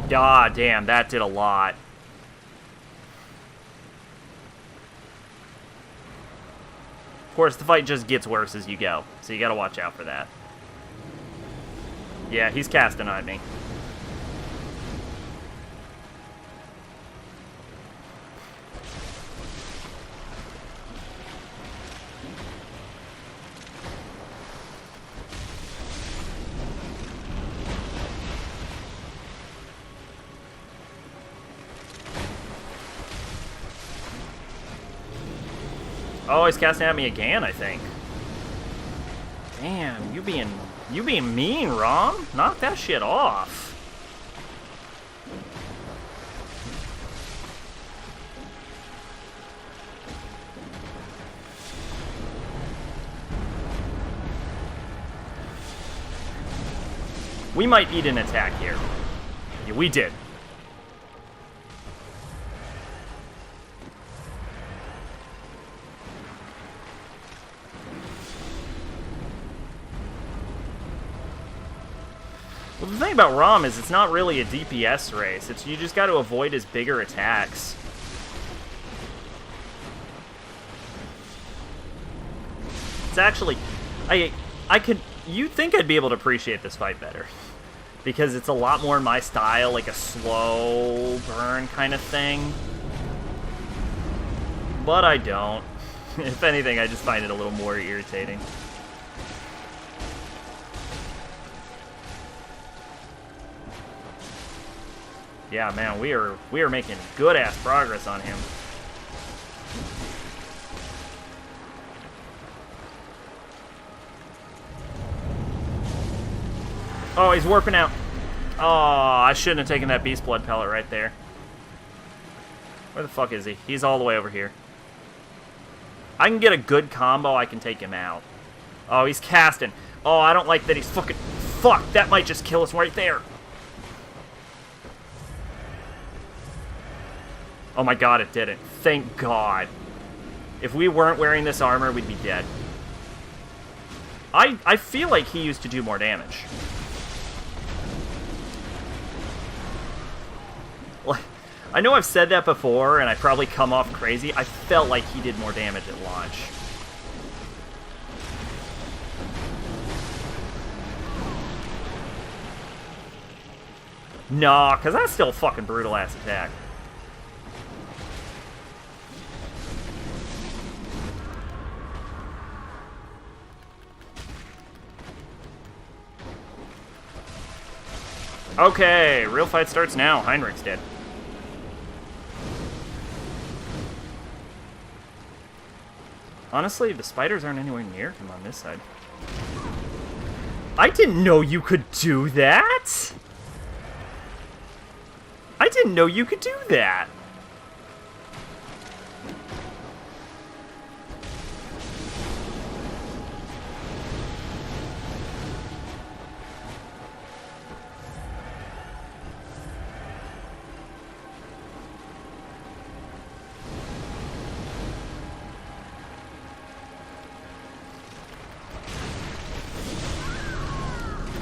God damn, that did a lot. Of course, the fight just gets worse as you go, so you gotta watch out for that. Yeah, he's casting on me. Oh, he's casting at me again, I think. Damn, you being mean, Rom. Knock that shit off. We might eat an attack here. Yeah, we did. Well, the thing about Rom is it's not really a DPS race. It's you just got to avoid his bigger attacks. It's actually, I could, you'd think I'd be able to appreciate this fight better. Because it's a lot more my style, like a slow burn kind of thing. But I don't. If anything, I just find it a little more irritating. Yeah, man, we are making good-ass progress on him. Oh, he's warping out. Oh, I shouldn't have taken that Beast Blood pellet right there. Where the fuck is he? He's all the way over here. I can get a good combo, I can take him out. Oh, he's casting. Oh, I don't like that he's fucking... Fuck, that might just kill us right there. Oh my god, it didn't. Thank god. If we weren't wearing this armor, we'd be dead. I feel like he used to do more damage. Like, I know I've said that before, and I probably come off crazy. I felt like he did more damage at launch. Nah, because that's still a fucking brutal-ass attack. Okay, real fight starts now. Heinrich's dead. Honestly, the spiders aren't anywhere near him on this side. I didn't know you could do that! I didn't know you could do that!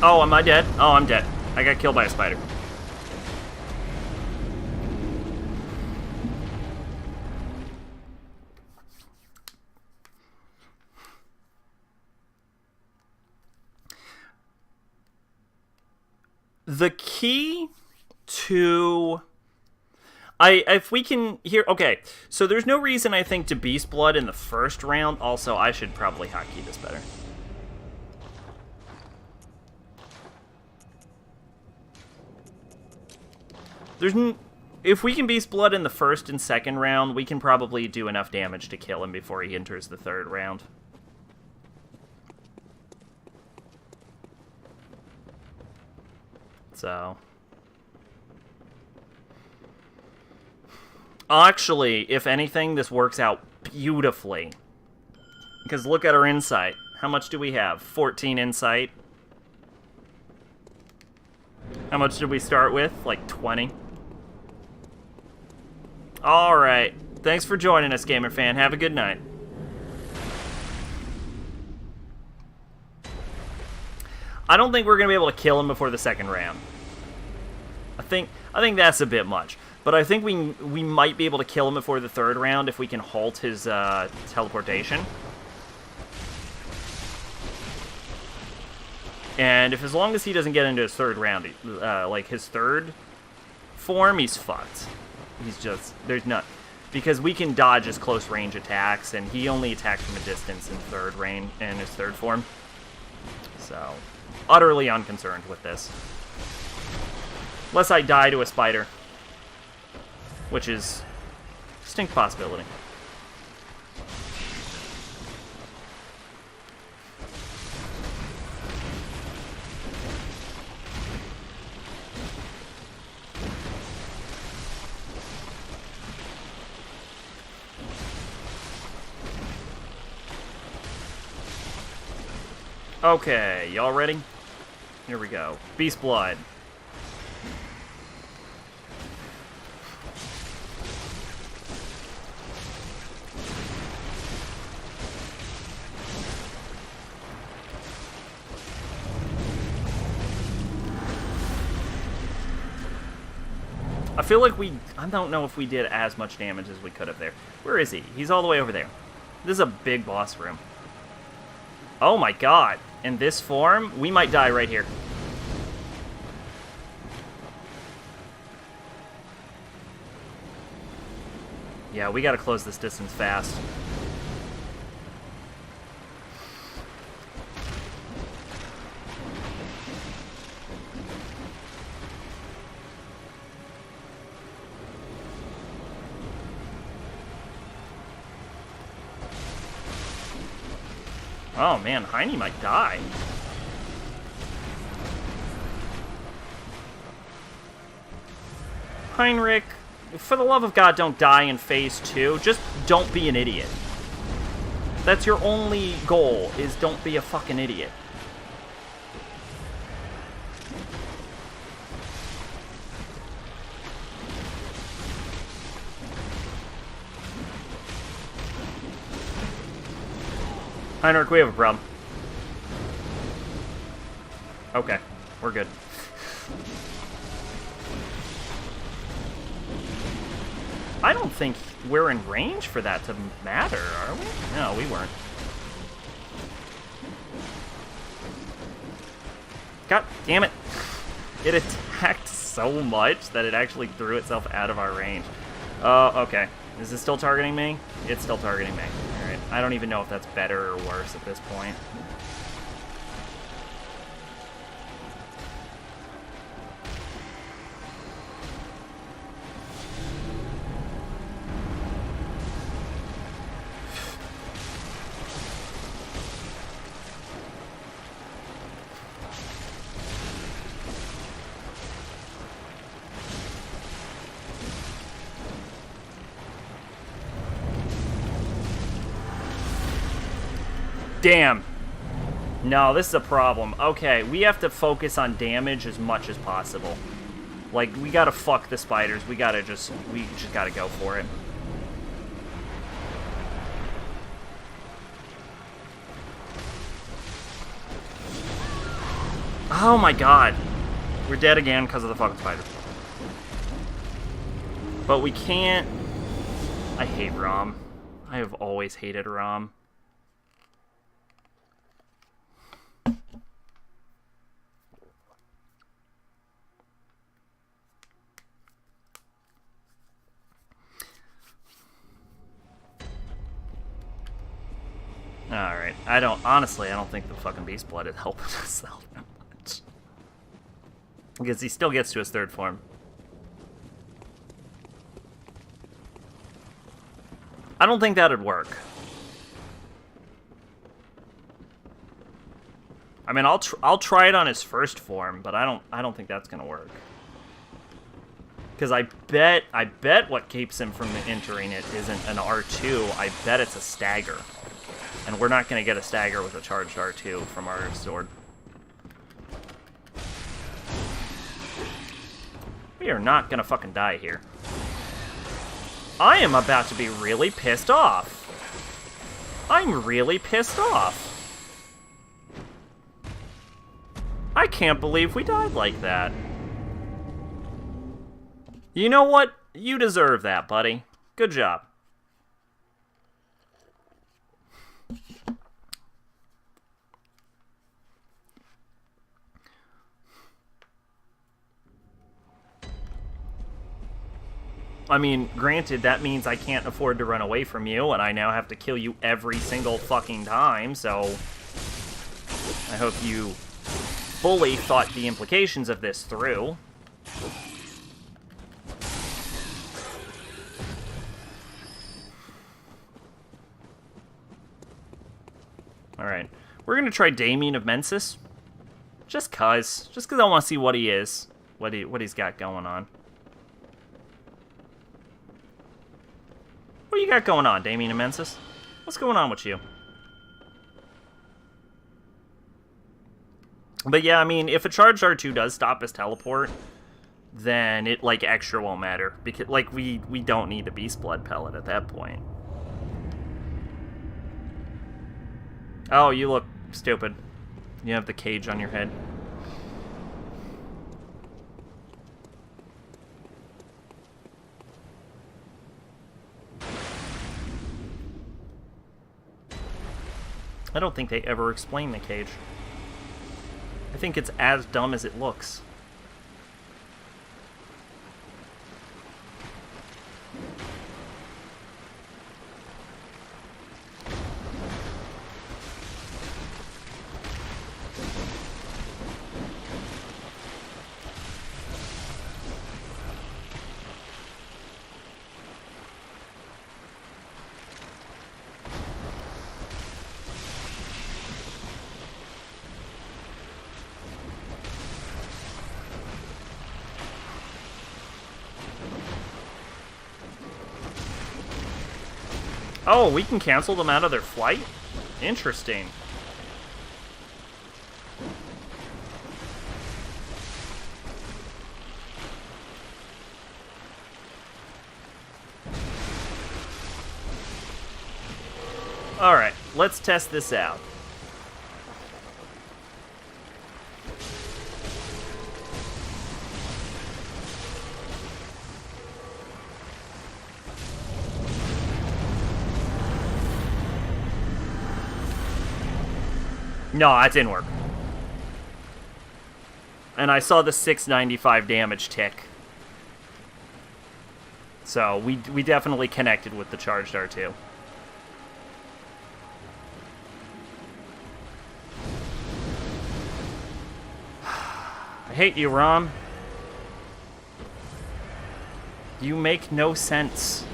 Oh, am I dead? Oh, I'm dead. I got killed by a spider. The key to... if we can hear... Okay, so there's no reason, I think, to Beast Blood in the first round. Also, I should probably hotkey this better. If we can Beast Blood in the first and second round, we can probably do enough damage to kill him before he enters the third round. So... Actually, if anything, this works out beautifully. Because look at our insight. How much do we have? 14 insight. How much did we start with? Like 20. Alright. Thanks for joining us, Gamer Fan. Have a good night. I don't think we're going to be able to kill him before the second round. I think that's a bit much. But I think we might be able to kill him before the third round if we can halt his teleportation. And if as long as he doesn't get into his third round, like his third form, he's fucked. He's just, there's not, because we can dodge his close range attacks, and he only attacks from a distance in third range in his third form. So, utterly unconcerned with this. Unless I die to a spider, which is a distinct possibility. Okay, y'all ready? Here we go. Beast Blood. I feel like I don't know if we did as much damage as we could have there. Where is he? He's all the way over there. This is a big boss room. Oh my god. In this form, we might die right here. Yeah, we gotta close this distance fast. Oh man, Heine might die. Heinrich, for the love of God, don't die in phase 2. Just don't be an idiot. That's your only goal, is don't be a fucking idiot. Heinrich, we have a problem. Okay, we're good. I don't think we're in range for that to matter, are we? No, we weren't. God damn it. It attacked so much that it actually threw itself out of our range. Okay. Is it still targeting me? It's still targeting me. Alright. I don't even know if that's better or worse at this point. Damn. No, this is a problem. Okay, we have to focus on damage as much as possible. Like, we gotta fuck the spiders. We just gotta go for it. Oh my god. We're dead again because of the fucking spiders. But we can't... I hate Rom. I have always hated Rom. Alright, honestly, I don't think the fucking Beast Blood is helping us out that much. Because he still gets to his third form. I don't think that'd work. I mean, I'll try it on his first form, but I don't think that's gonna work. Because I bet what keeps him from entering it isn't an R2, I bet it's a stagger. And we're not going to get a stagger with a charged R2 from our sword. We are not going to fucking die here. I am about to be really pissed off. I'm really pissed off. I can't believe we died like that. You know what? You deserve that, buddy. Good job. I mean, granted, that means I can't afford to run away from you, and I now have to kill you every single fucking time, so... I hope you fully thought the implications of this through. Alright. We're gonna try Damien of Mensis. Just cause I want to see what he is. What he's got going on. What do you got going on, Damien of Mensis? What's going on with you? But yeah, I mean, if a charged R2 does stop his teleport, then it, like, extra won't matter. Because, like, we don't need the Beast Blood pellet at that point. Oh, you look stupid. You have the cage on your head. I don't think they ever explain the cage. I think it's as dumb as it looks. Oh, we can cancel them out of their flight? Interesting. Alright, let's test this out. No, that didn't work. And I saw the 695 damage tick. So, we definitely connected with the charged R2. I hate you, Rom. You make no sense.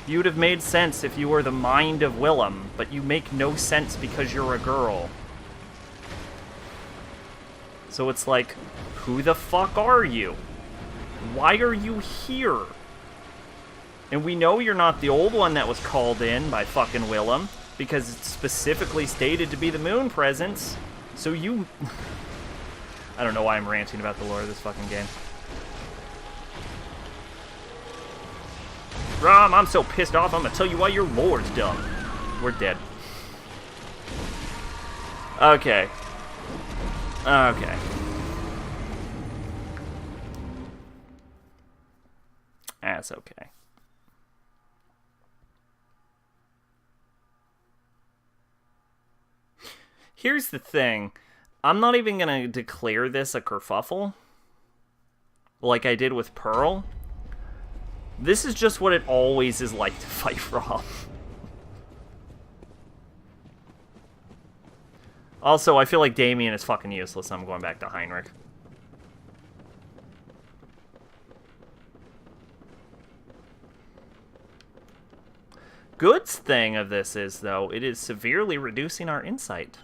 You'd have made sense if you were the mind of Willem, but you make no sense because you're a girl. So it's like, who the fuck are you? Why are you here? And we know you're not the old one that was called in by fucking Willem, because it's specifically stated to be the moon presence. So you... I don't know why I'm ranting about the lore of this fucking game. Rom, I'm so pissed off, I'm gonna tell you why your lore's dumb. We're dead. Okay. Okay. That's okay. Here's the thing. I'm not even gonna declare this a kerfuffle, like I did with Pearl. This is just what it always is like to fight Rom. Also, I feel like Damien is fucking useless. I'm going back to Heinrich. Good thing of this is, though, it is severely reducing our insight.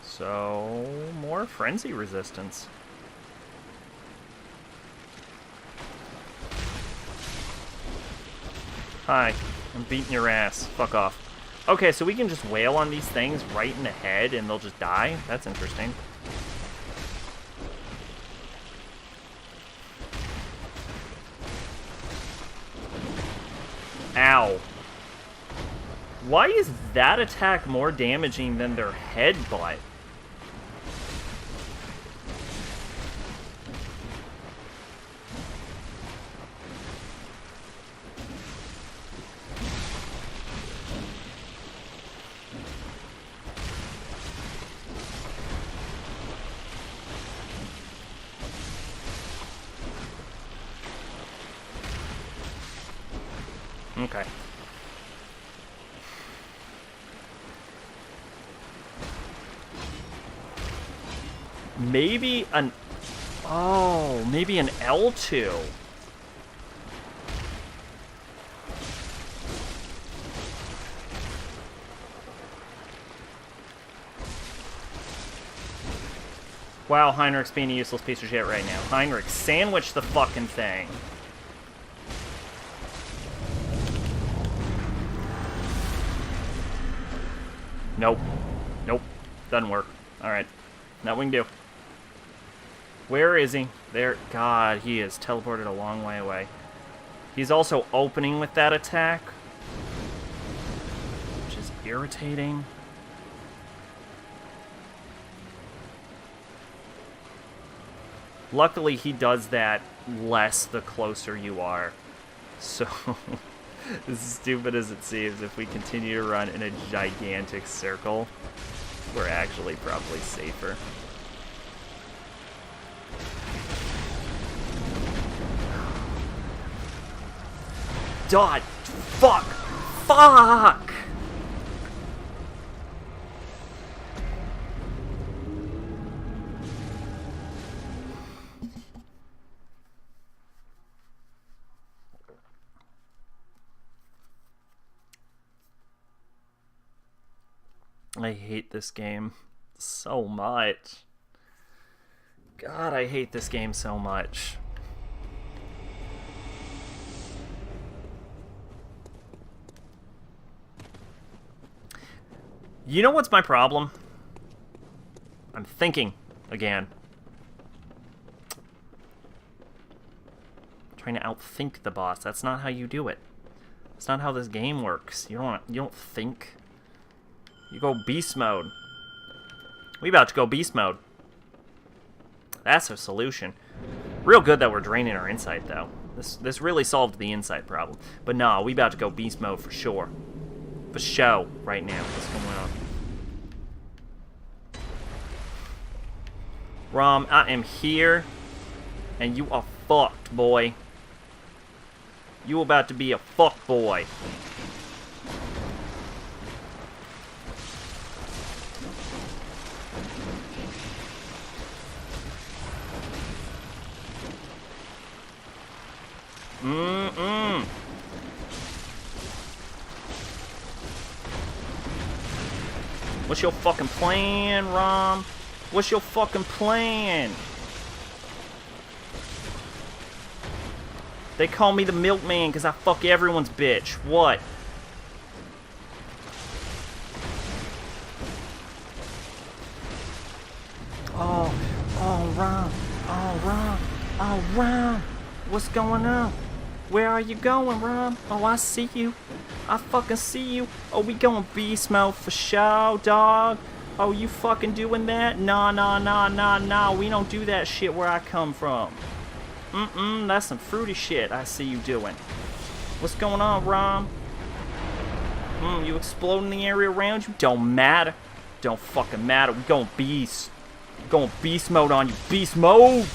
So, more frenzy resistance. Hi, I'm beating your ass. Fuck off. Okay, so we can just wail on these things right in the head and they'll just die? That's interesting. Ow. Why is that attack more damaging than their headbutt? Okay. Maybe an... Oh, maybe an L2. Wow, Heinrich's being a useless piece of shit right now. Heinrich, sandwich the fucking thing. Nope. Nope. Doesn't work. Alright. That we can do. Where is he? There. God, he is teleported a long way away. He's also opening with that attack, which is irritating. Luckily, he does that less the closer you are. So, as stupid as it seems, if we continue to run in a gigantic circle, we're actually probably safer. Dot! Fuck! Fuck! I hate this game so much. God, I hate this game so much. You know what's my problem? I'm thinking again. I'm trying to outthink the boss. That's not how you do it. That's not how this game works. You don't think. You go beast mode. We about to go beast mode. That's a solution. Real good that we're draining our insight though. This really solved the insight problem. But nah, we about to go beast mode for sure. For show right now. What's going on? Rom, I am here, and you are fucked, boy. You about to be a fuck boy. What's your fucking plan, Rom? What's your fucking plan? They call me the milkman because I fuck everyone's bitch. What? Oh, Rom. Oh, Rom. Oh, Rom. What's going on? Where are you going, Rom? Oh, I see you. I fucking see you. Oh, we going beast mode for show, dog. Oh, you fucking doing that? Nah. We don't do that shit where I come from. That's some fruity shit I see you doing. What's going on, Rom? You exploding the area around you? Don't matter. Don't fucking matter. We going beast. Going beast mode on you. Beast mode!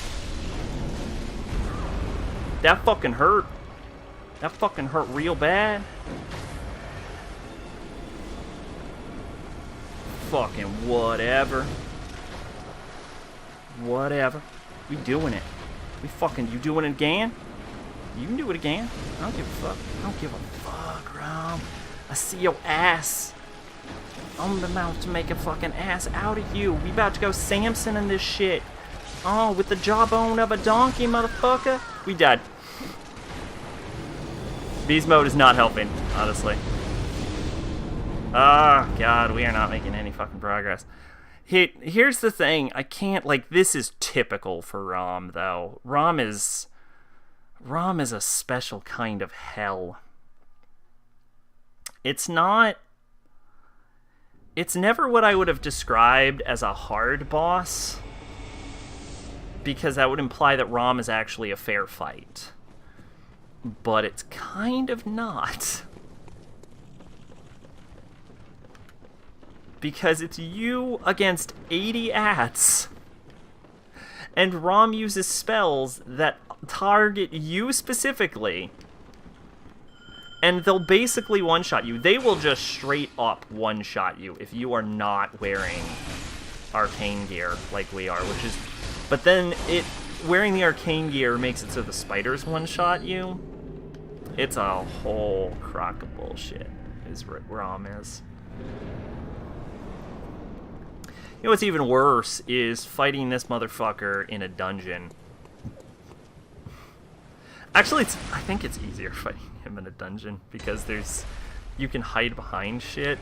That fucking hurt. That fucking hurt real bad. Fucking whatever. Whatever. We doing it. We fucking, you doing it again? You can do it again. I don't give a fuck. I don't give a fuck, Rom. I see your ass. I'm about to make a fucking ass out of you. We about to go Samson in this shit. Oh, with the jawbone of a donkey, motherfucker. We died. Beast mode is not helping, honestly. Oh, God, we are not making any fucking progress. Here's the thing. I can't, like, this is typical for Rom, though. Rom is a special kind of hell. It's never what I would have described as a hard boss, because that would imply that Rom is actually a fair fight. But it's kind of not. Because it's you against 80 ats, and Rom uses spells that target you specifically, and they'll basically one-shot you. They will just straight up one-shot you if you are not wearing arcane gear like we are, which is... But then wearing the arcane gear makes it so the spiders one-shot you. It's a whole crock of bullshit, is what Rom is. You know what's even worse is fighting this motherfucker in a dungeon. Actually, I think it's easier fighting him in a dungeon because you can hide behind shit.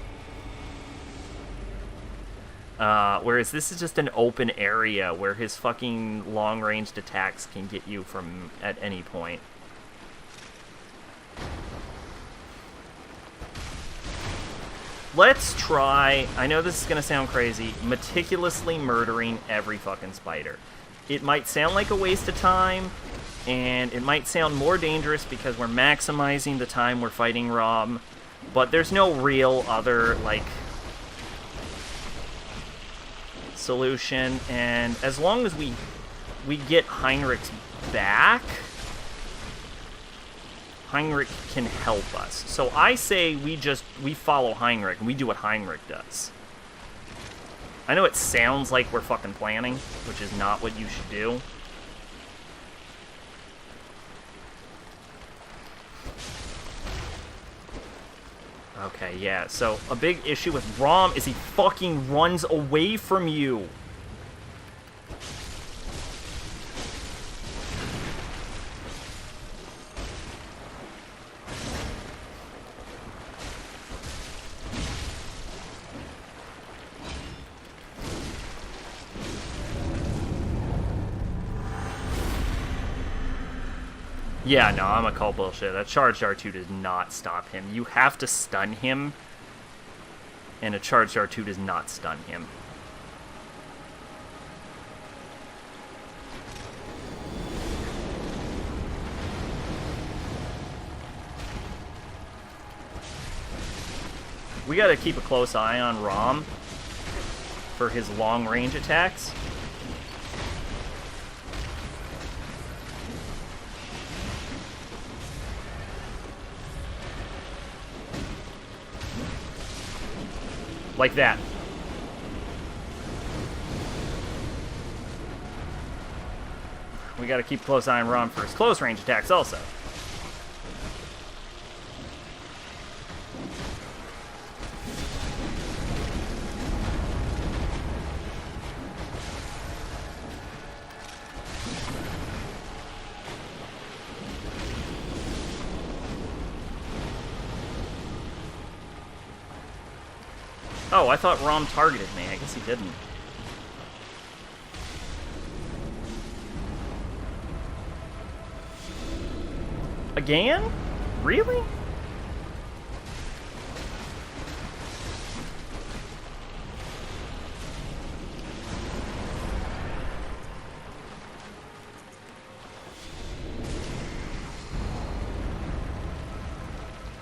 Whereas this is just an open area where his fucking long-ranged attacks can get you from at any point. Let's try, I know this is going to sound crazy, meticulously murdering every fucking spider. It might sound like a waste of time, and it might sound more dangerous because we're maximizing the time we're fighting Rom, but there's no real other, like, solution, and as long as we get Heinrich's back, Heinrich can help us. So I say we follow Heinrich and we do what Heinrich does. I know it sounds like we're fucking planning, which is not what you should do. Okay, yeah, so a big issue with Rom is he fucking runs away from you. Yeah, no, I'm gonna call bullshit. That charged R2 does not stop him. You have to stun him, and a charged R2 does not stun him. We gotta keep a close eye on Rom for his long-range attacks. Like that. We gotta keep a close eye on Rom for his close range attacks also. Oh, I thought Rom targeted me. I guess he didn't. Again? Really?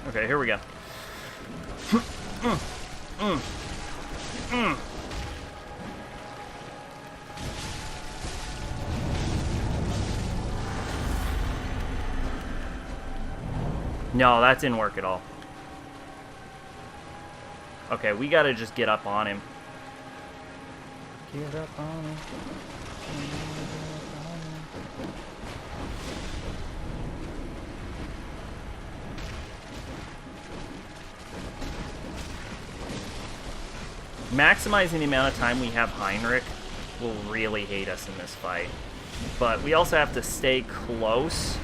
Okay, here we go. No, that didn't work at all. Okay, we gotta just get up on him. Get up on him. Maximizing the amount of time we have Heinrich will really hate us in this fight. But we also have to stay close.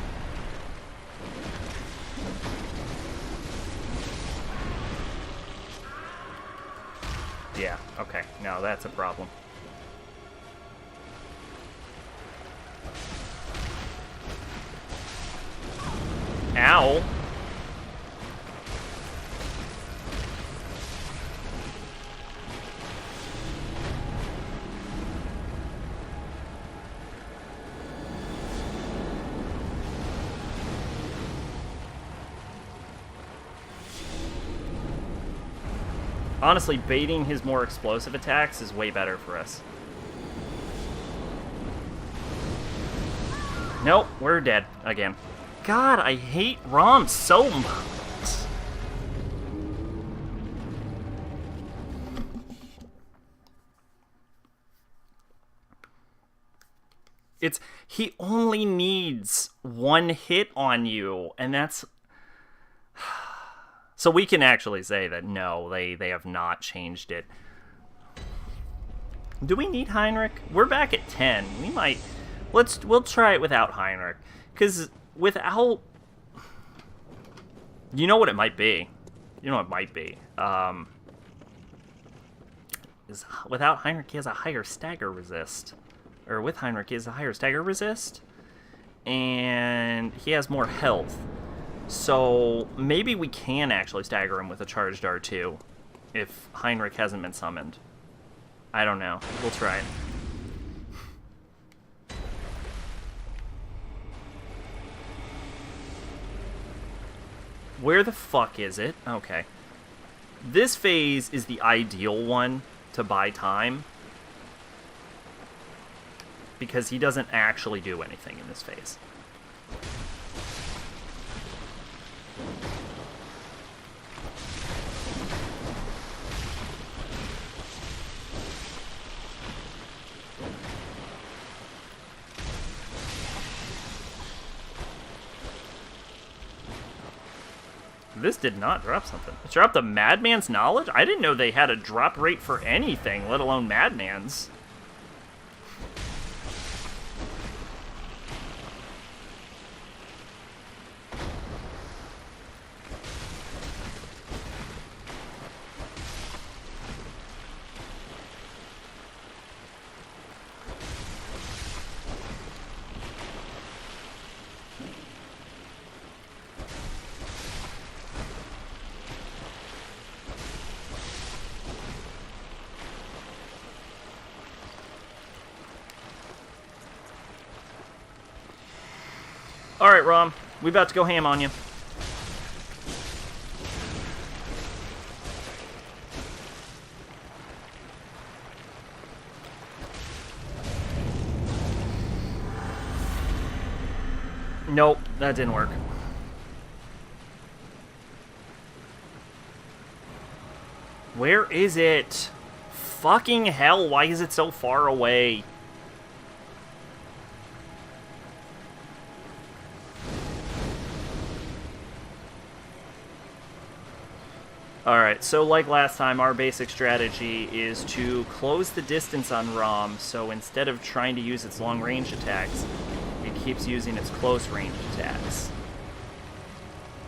Yeah, okay. No, that's a problem. Ow! Honestly, baiting his more explosive attacks is way better for us. Nope, we're dead again. God, I hate Rom so much. He only needs one hit on you, and that's... So we can actually say that no, they have not changed it. Do we need Heinrich? We're back at 10. We might... We'll try it without Heinrich. Because without... You know what it might be. You know what it might be. Because without Heinrich, he has a higher stagger resist. Or with Heinrich, he has a higher stagger resist. And he has more health. So maybe we can actually stagger him with a charged R2 if Heinrich hasn't been summoned. I don't know. We'll try it. Where the fuck is it? Okay. This phase is the ideal one to buy time. Because he doesn't actually do anything in this phase. This did not drop something. It dropped a Madman's Knowledge? I didn't know they had a drop rate for anything, let alone Madman's. Alright, Rom. We about to go ham on you. Nope, that didn't work. Where is it? Fucking hell, why is it so far away? Alright, so like last time, our basic strategy is to close the distance on Rom, so instead of trying to use its long-range attacks, it keeps using its close-range attacks.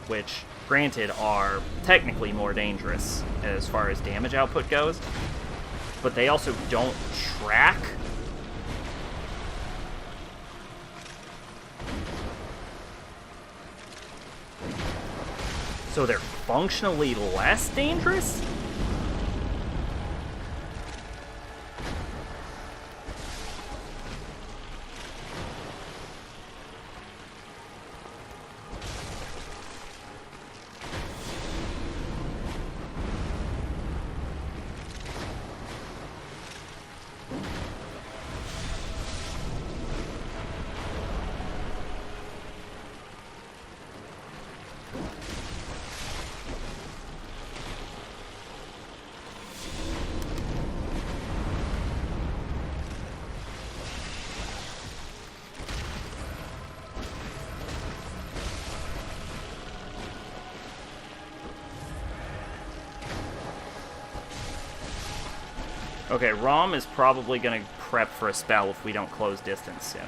Which, granted, are technically more dangerous as far as damage output goes, but they also don't track. So they're functionally less dangerous? Okay, Rom is probably going to prep for a spell if we don't close distance soon.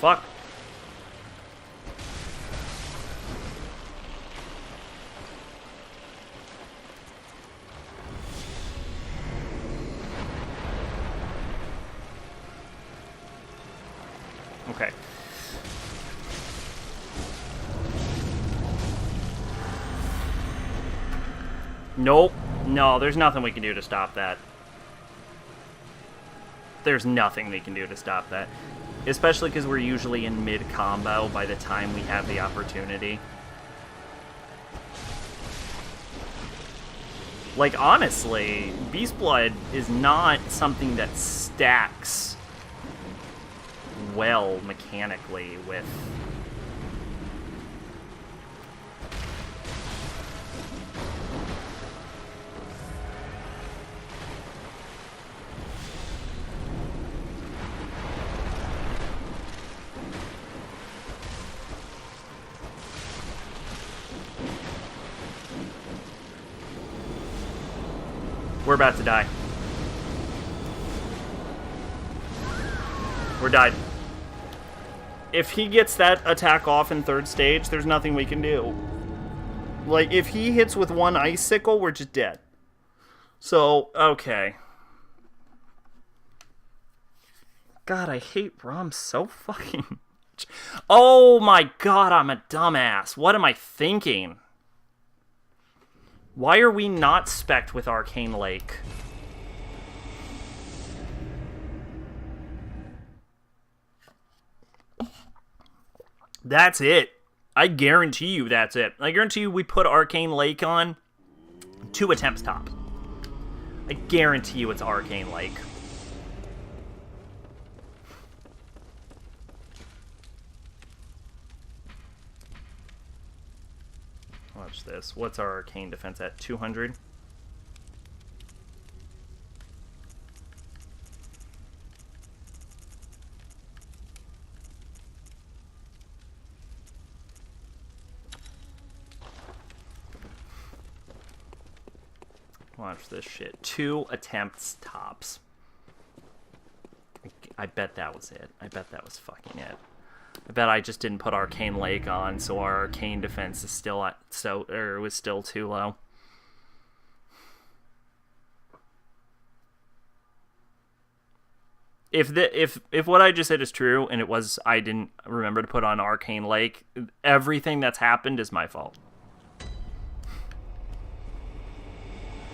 Fuck. Okay. Nope. No, there's nothing we can do to stop that. There's nothing we can do to stop that. Especially because we're usually in mid-combo by the time we have the opportunity. Like, honestly, Beast Blood is not something that stacks well mechanically with... We're about to die. We're died. If he gets that attack off in 3rd stage, there's nothing we can do. Like, if he hits with 1 icicle, we're just dead. So, okay. God, I hate Rom so fucking much. Oh my god, I'm a dumbass. What am I thinking? Why are we not spec'd with Arcane Lake? That's it. I guarantee you that's it. I guarantee you we put Arcane Lake on 2 attempts top. I guarantee you it's Arcane Lake. Watch this. What's our arcane defense at? 200? Watch this shit. 2 attempts tops. I bet that was it. I bet that was fucking it. I bet I just didn't put Arcane Lake on, so our arcane defense is still at was still too low. If what I just said is true, and it was I didn't remember to put on Arcane Lake, everything that's happened is my fault.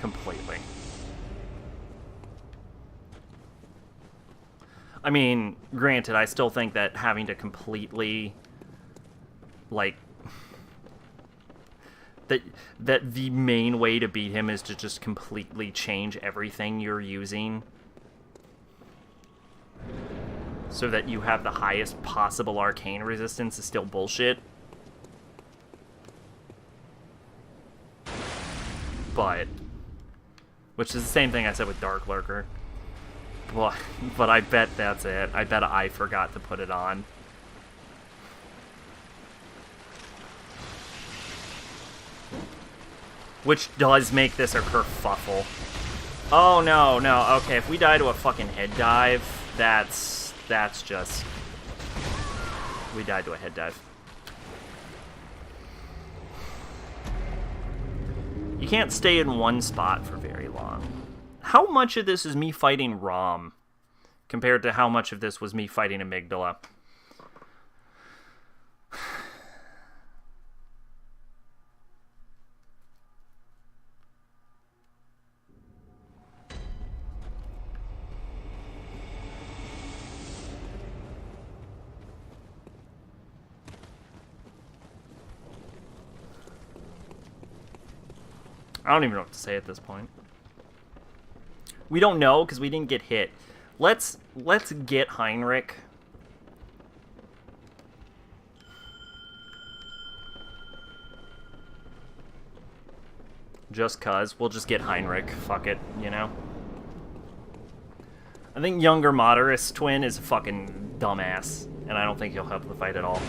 Completely. I mean, granted, I still think that having to completely, like, that the main way to beat him is to just completely change everything you're using so that you have the highest possible arcane resistance is still bullshit. But, which is the same thing I said with Dark Lurker. But I bet that's it. I bet I forgot to put it on. Which does make this a kerfuffle. Oh, no, no. Okay, if we die to a fucking head dive, that's just... We died to a head dive. You can't stay in one spot for very long. How much of this is me fighting Rom compared to how much of this was me fighting Amygdala? I don't even know what to say at this point. We don't know because we didn't get hit. Let's get Heinrich. Just cuz. We'll just get Heinrich. Fuck it, you know? I think younger Moderus twin is a fucking dumbass, and I don't think he'll help the fight at all.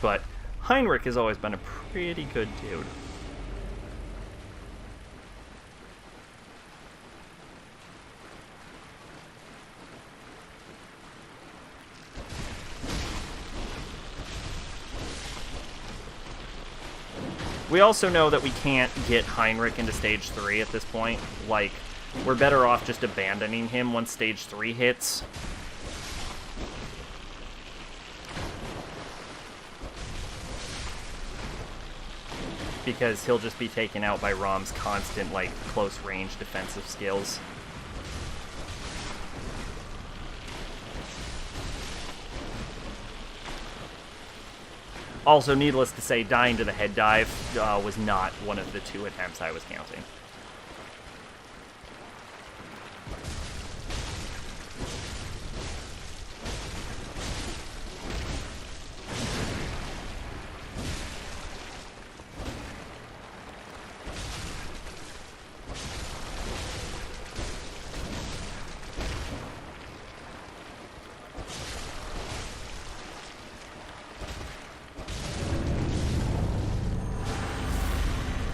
But Heinrich has always been a pretty good dude. We also know that we can't get Heinrich into stage 3 at this point. Like, we're better off just abandoning him once stage 3 hits. Because he'll just be taken out by Rom's constant, like, close-range defensive skills. Also, needless to say, dying to the head dive was not one of the 2 attempts I was counting.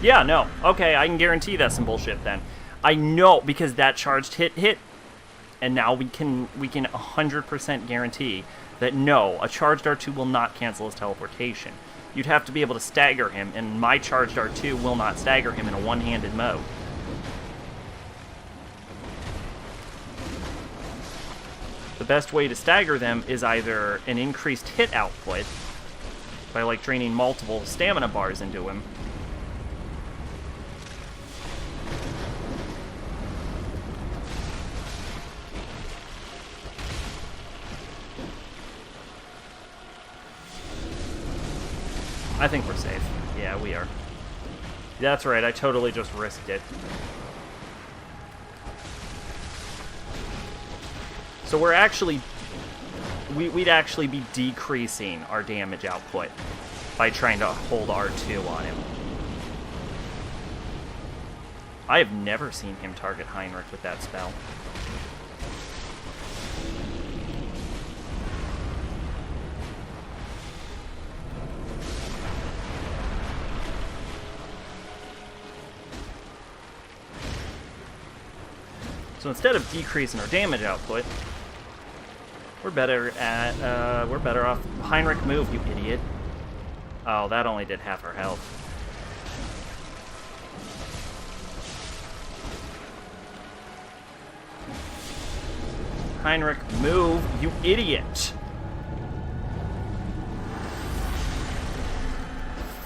Yeah, no. Okay, I can guarantee that's some bullshit then. I know, because that charged hit. And now we can 100% guarantee that no, a charged R2 will not cancel his teleportation. You'd have to be able to stagger him, and my charged R2 will not stagger him in a one-handed mode. The best way to stagger them is either an increased hit output, by like draining multiple stamina bars into him, I think we're safe. Yeah, we are. That's right, I totally just risked it. So we're actually... We'd actually be decreasing our damage output by trying to hold R2 on him. I have never seen him target Heinrich with that spell. So instead of decreasing our damage output, we're better off. Heinrich, move, you idiot. Oh, that only did half our health. Heinrich, move, you idiot.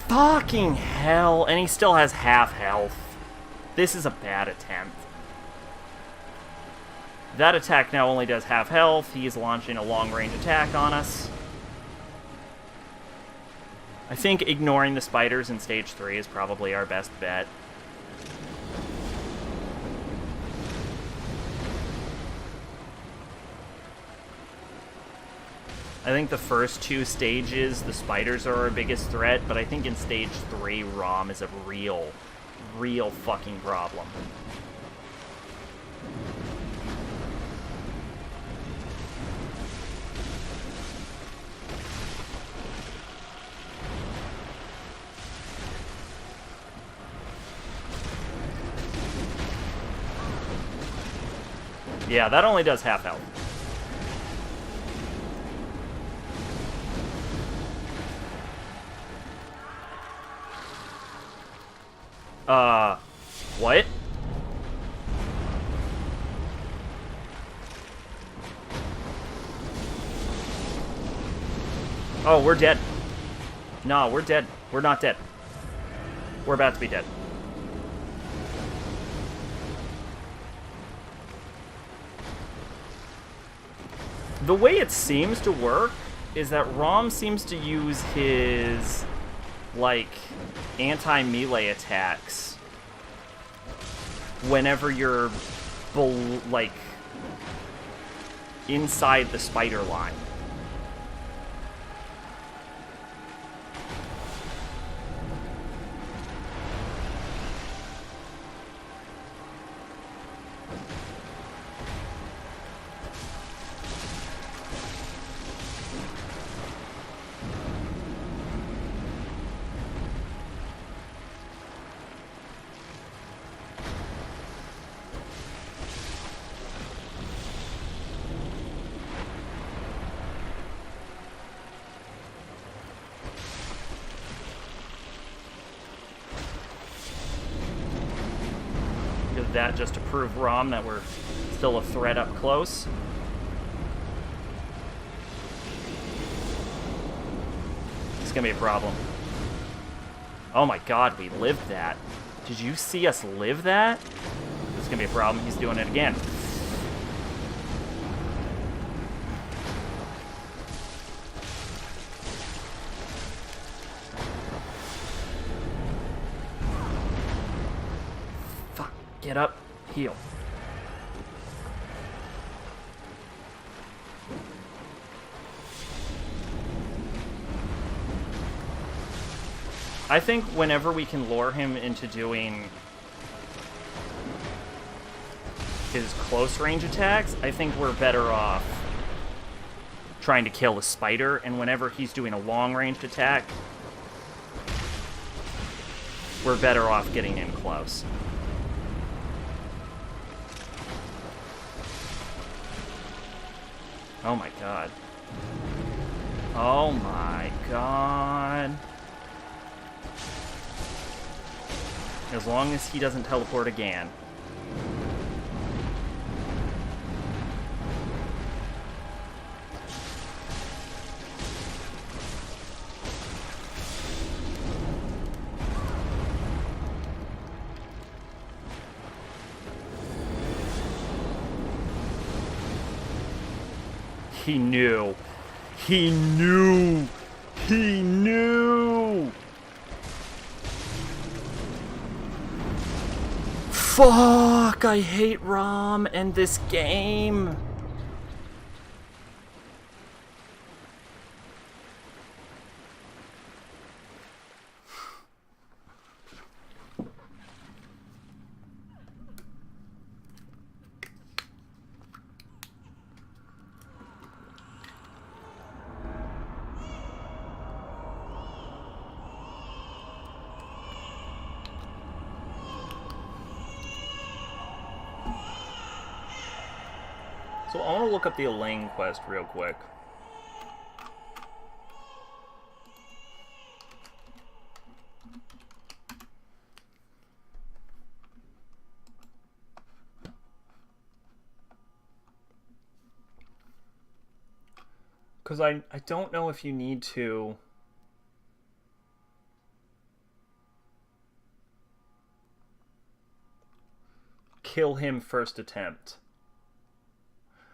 Fucking hell, and he still has half health. This is a bad attempt. That attack now only does half health. He is launching a long-range attack on us. I think ignoring the spiders in stage 3 is probably our best bet. I think the first 2 stages, the spiders are our biggest threat, but I think in stage 3, ROM is a real fucking problem. Yeah, that only does half health. What? Oh, we're dead. No, we're dead. We're not dead. We're about to be dead. The way it seems to work is that Rom seems to use his, like, anti-melee attacks whenever you're, like, inside the spider line. That just to prove Rom that we're still a threat up close. It's gonna be a problem. Oh my god, we lived that. Did you see us live that? This is gonna be a problem. He's doing it again. Get up, heal. I think whenever we can lure him into doing his close range attacks, I think we're better off trying to kill the spider, and whenever he's doing a long ranged attack, we're better off getting in close. Oh my god. Oh my god. As long as he doesn't teleport again. He knew. He knew. He knew. Fuck, I hate ROM and this game. So I want to look up the Elaine quest real quick. Because I don't know if you need to... kill him first attempt.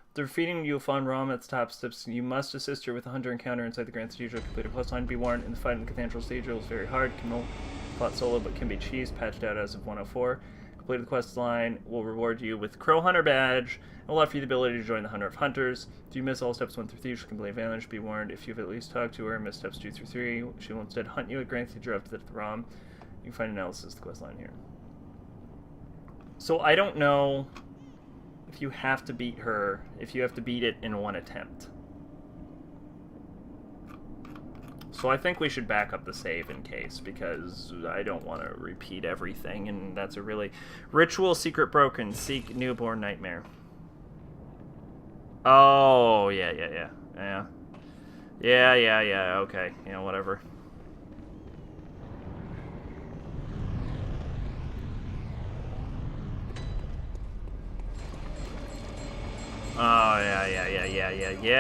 After defeating you will find Rom at the top steps. You must assist her with a hunter encounter inside the Grand Cathedral. Complete a quest line. Be warned, in the fight in the Cathedral Cathedral is very hard. Can fought solo but can be cheesed. Patched out as of 104. Complete the quest line will reward you with Crow Hunter badge and will offer you the ability to join the Hunter of Hunters. If you miss all steps 1 through 3, she can play advantage. Be warned, if you've at least talked to her and missed steps 2 through 3, she will instead hunt you at Grand Cathedral after the Rom. You can find analysis of the quest line here. So I don't know if you have to beat her, if you have to beat it in one attempt. So I think we should back up the save in case, because I don't want to repeat everything, and that's a really... Ritual secret broken. Seek newborn nightmare. Oh, yeah. Yeah, okay. Yeah, whatever. Oh,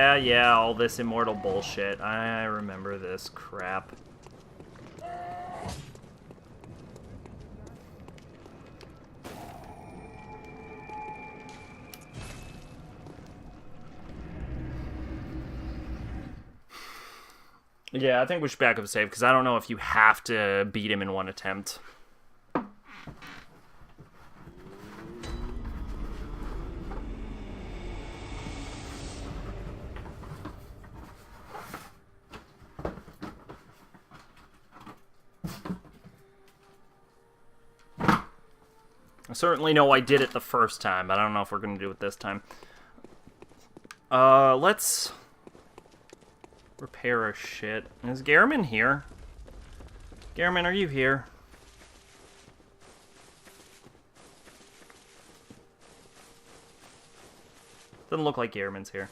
yeah, all this immortal bullshit. I remember this crap. Yeah, I think we should back up a save, because I don't know if you have to beat him in one attempt. I certainly know I did it the first time, but I don't know if we're going to do it this time. Let's repair our shit. Is Garamond here? Garamond, are you here? Doesn't look like Garamond's here.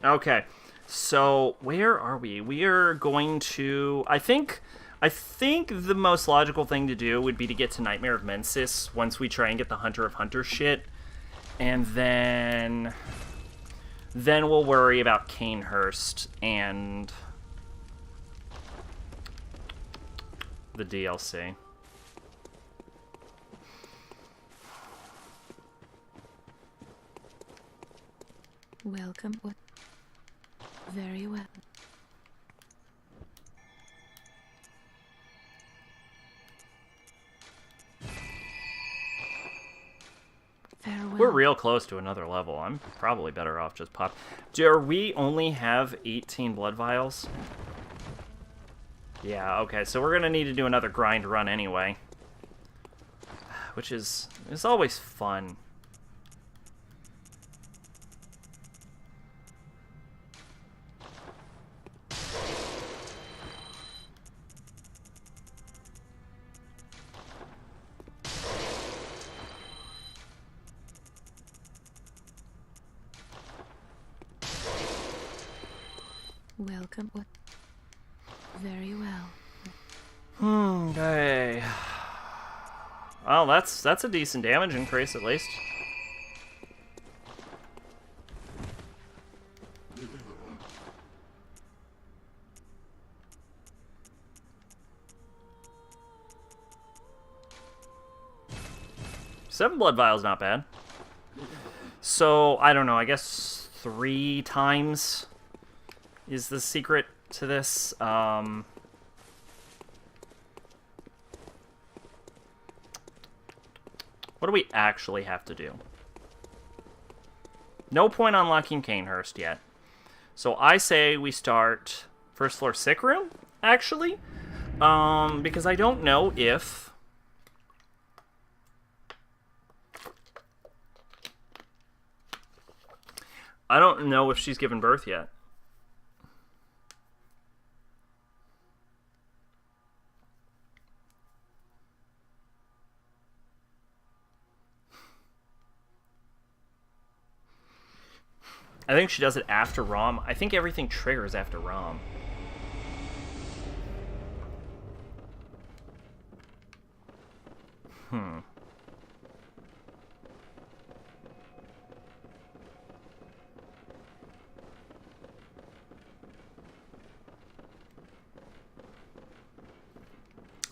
Okay. So, where are we? We are going to... I think the most logical thing to do would be to get to Nightmare of Mensis once we try and get the Hunter of Hunters shit. And then we'll worry about Canehurst and the DLC. Welcome. What? Very well. Farewell. We're real close to another level. I'm probably better off just pop. Do we only have 18 blood vials? Yeah, okay, so we're gonna need to do another grind run anyway. Which is always fun. Welcome. What? Very well. Okay. Well, that's a decent damage increase at least. Seven blood vials, not bad. So, I don't know, I guess 3 times is the secret to this. What do we actually have to do? No point unlocking Canehurst yet. So I say we start first floor sick room, actually. Because I don't know if... I don't know if she's given birth yet. I think she does it after ROM. I think everything triggers after ROM.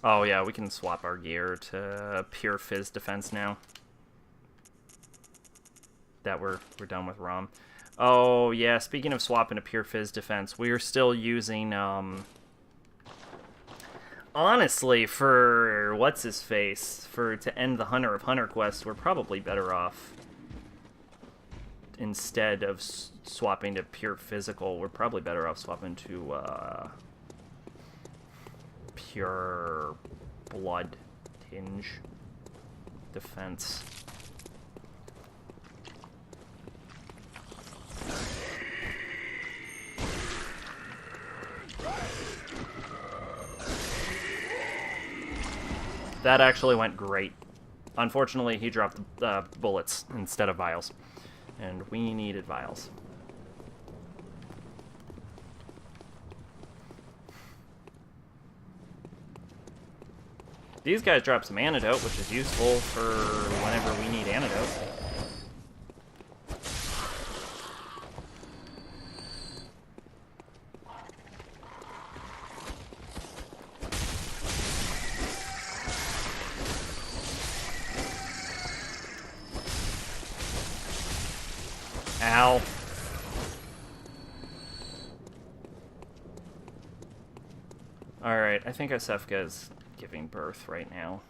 Oh yeah, we can swap our gear to pure Fizz defense now. That we're done with ROM. Oh yeah, speaking of swapping to pure Fizz defense, we are still using honestly, for what's his face, to end the Hunter of Hunter quest, we're probably better off instead of swapping to pure physical. We're probably better off swapping to pure blood tinge defense. That actually went great. Unfortunately, he dropped bullets instead of vials. And we needed vials. These guys drop some antidote, which is useful for whenever we need antidote. Ow. Alright, I think Asefka is giving birth right now.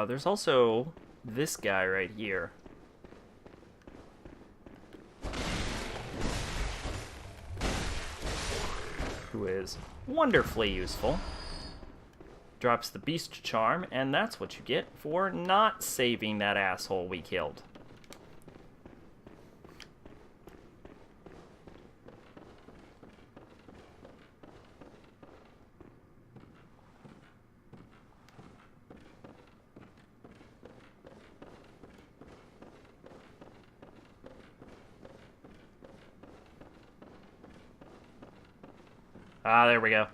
There's also this guy right here. Who is wonderfully useful. Drops the Beast Charm, and that's what you get for not saving that asshole we killed. Ah, there we go.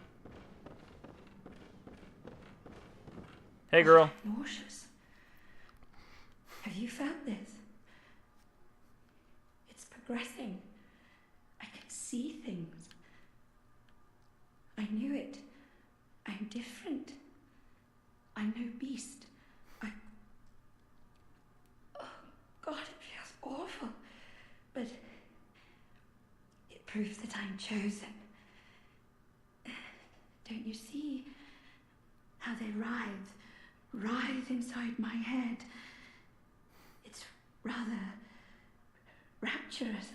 Hey, girl. I'm nauseous. Have you felt this? It's progressing. I can see things. I knew it. I'm different. I'm no beast. Oh, God, it feels awful. But it proves that I'm chosen. Don't you see how they writhe inside my head? It's rather rapturous.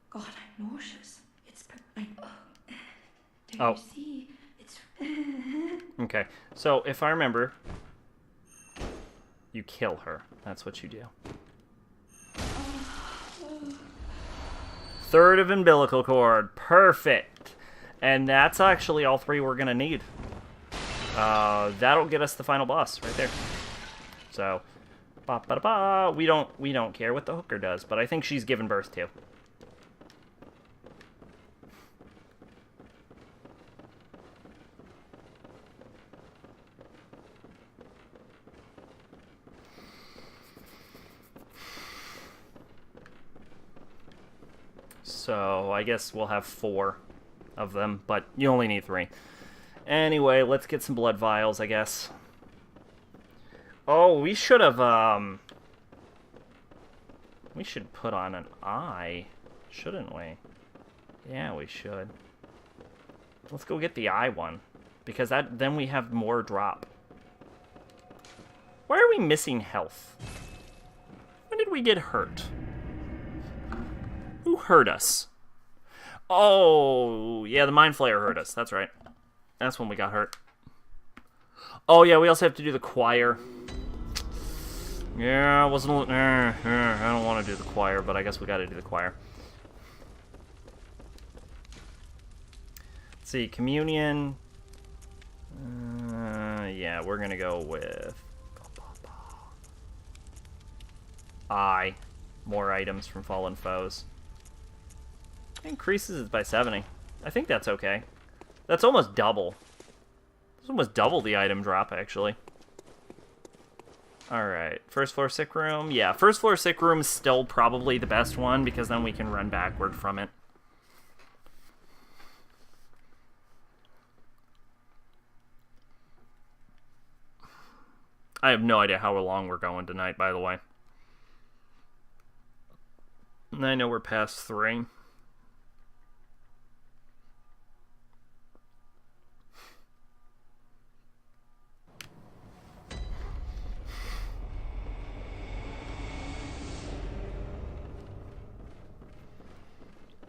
God, I'm nauseous. Don't you see Okay, so if I remember, you kill her. That's what you do. Third of umbilical cord. Perfect. And that's actually all 3 we're going to need. That'll get us the final boss right there. So, ba-ba-da-ba. We don't care what the hooker does, but I think she's given birth to. So, I guess we'll have 4 of them, but you only need 3. Anyway, let's get some blood vials, I guess. Oh, we should have, we should put on an eye, shouldn't we? Yeah, we should. Let's go get the eye one, because then we have more drop. Why are we missing health? When did we get hurt? Who hurt us? Oh, yeah, the Mind Flayer hurt us. That's right. That's when we got hurt. Oh, yeah, we also have to do the choir. Yeah, I wasn't... I don't want to do the choir, but I guess we got to do the choir. Let's see, communion. Yeah, we're going to go with... eye. More items from fallen foes. Increases it by 70. I think that's okay. That's almost double. It's almost double the item drop, actually. Alright, first floor sick room. Yeah, first floor sick room is still probably the best one, because then we can run backward from it. I have no idea how long we're going tonight, by the way. And I know we're past 3.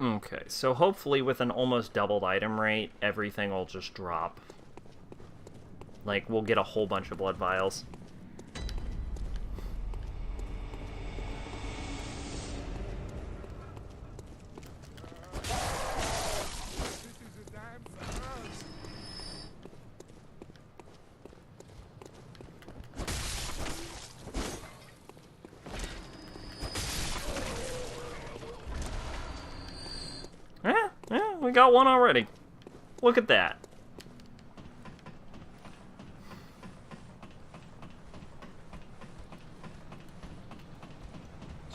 Okay, so hopefully with an almost doubled item rate, everything will just drop. Like, we'll get a whole bunch of blood vials. We got one already. Look at that.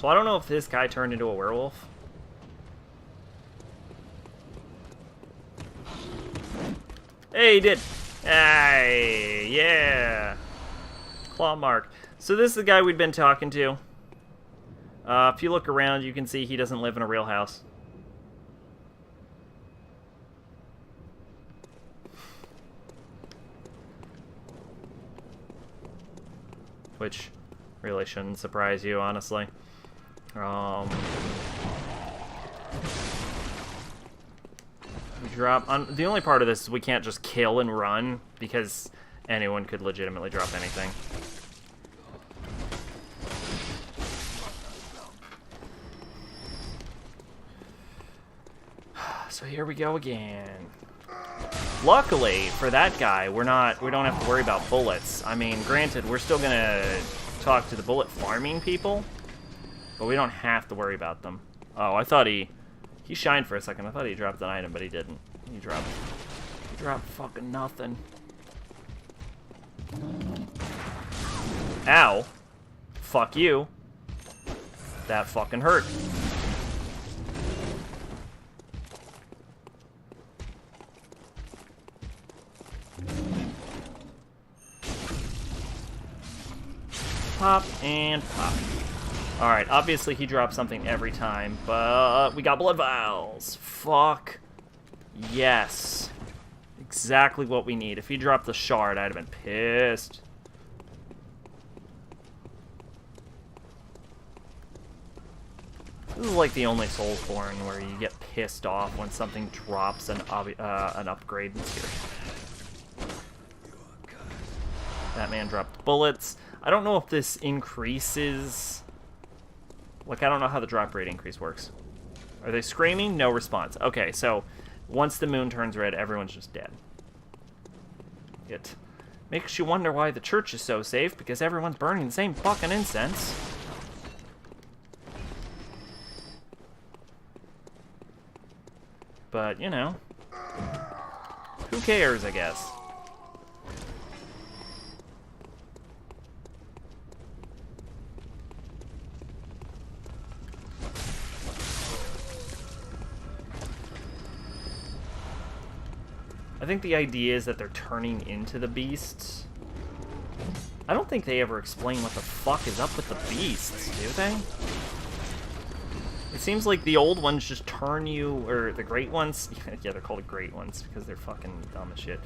So I don't know if this guy turned into a werewolf. Hey, he did. Hey, yeah. Claw mark. So this is the guy we'd been talking to. If you look around, you can see he doesn't live in a real house. Which really shouldn't surprise you, honestly. We drop on the only part of this is we can't just kill and run because anyone could legitimately drop anything. So here we go again. Luckily for that guy, we don't have to worry about bullets. I mean, granted, we're still gonna talk to the bullet farming people, but we don't have to worry about them. Oh, I thought he shined for a second. I thought he dropped an item, but he didn't. He dropped fucking nothing. Ow. Fuck you. That fucking hurt. Pop and pop. Alright, obviously he drops something every time, but we got blood vials. Fuck. Yes. Exactly what we need. If he dropped the shard, I'd have been pissed. This is like the only Soulsborne where you get pissed off when something drops an upgrade in here. That man dropped bullets. I don't know if this increases... Like, I don't know how the drop rate increase works. Are they screaming? No response. Okay, so once the moon turns red, everyone's just dead. It makes you wonder why the church is so safe, because everyone's burning the same fucking incense. But, you know, who cares, I guess. I think the idea is that they're turning into the beasts. I don't think they ever explain what the fuck is up with the beasts, do they? It seems like the old ones just turn you, or the great ones, yeah, they're called the great ones because they're fucking dumb as shit.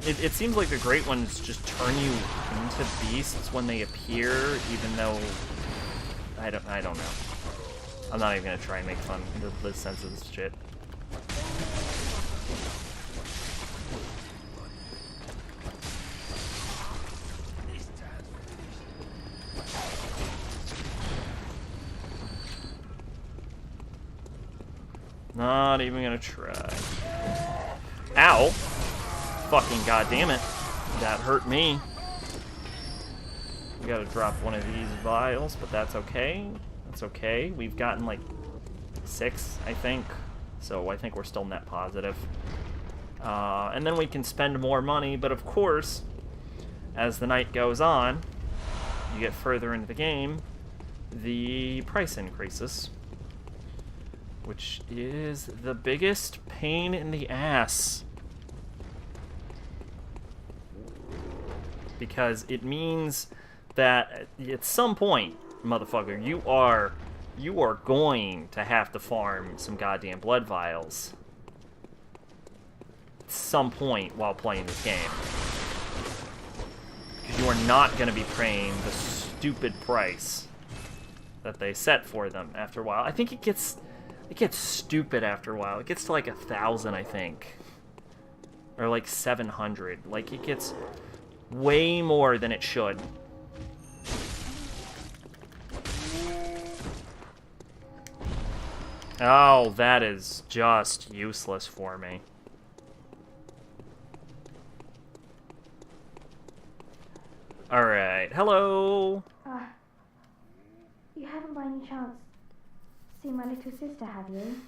It seems like the great ones just turn you into beasts when they appear, even though, I don't know. I'm not even gonna try and make fun of the sense of this shit. Not even gonna try. Ow! Fucking goddamn it. That hurt me. We gotta drop one of these vials, but that's okay. That's okay. We've gotten like 6, I think. So I think we're still net positive. And then we can spend more money, but of course, as the night goes on, you get further into the game, the price increases. Which is the biggest pain in the ass. Because it means that at some point, motherfucker, you are going to have to farm some goddamn blood vials. At some point while playing this game. Because you are not going to be paying the stupid price that they set for them after a while. I think it gets stupid after a while. It gets to like 1,000, I think. Or like 700. Like, it gets way more than it should. Oh, that is just useless for me. Alright, hello! You haven't by any chance seen my little sister, have you?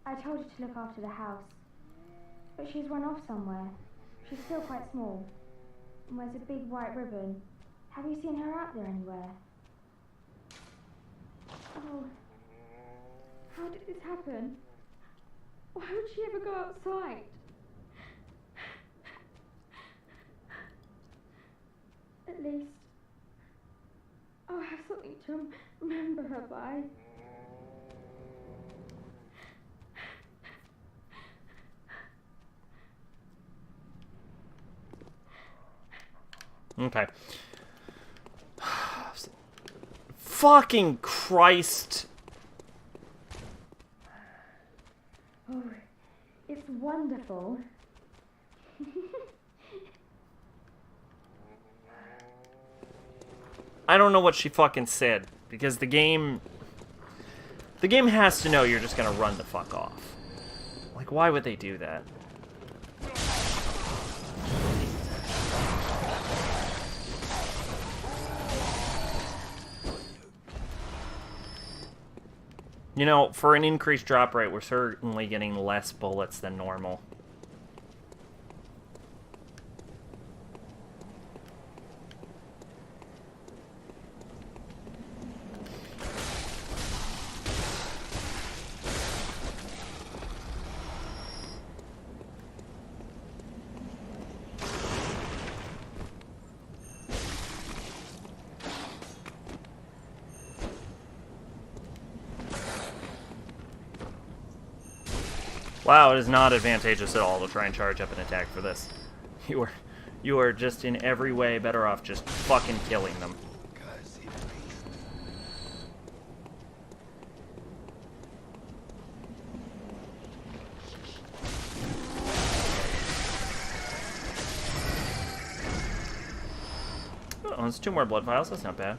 I told her to look after the house, but she's run off somewhere. She's still quite small, and wears a big white ribbon. Have you seen her out there anywhere? Oh, how did this happen? Why would she ever go outside? At least I'll have something to remember her by. Okay. Fucking Christ. Oh, it's wonderful. I don't know what she fucking said, because the game has to know you're just gonna run the fuck off. Like, why would they do that? You know, for an increased drop rate, we're certainly getting less bullets than normal. Wow, it is not advantageous at all to try and charge up an attack for this. You are just in every way better off just fucking killing them. it's 2 more blood vials. That's not bad.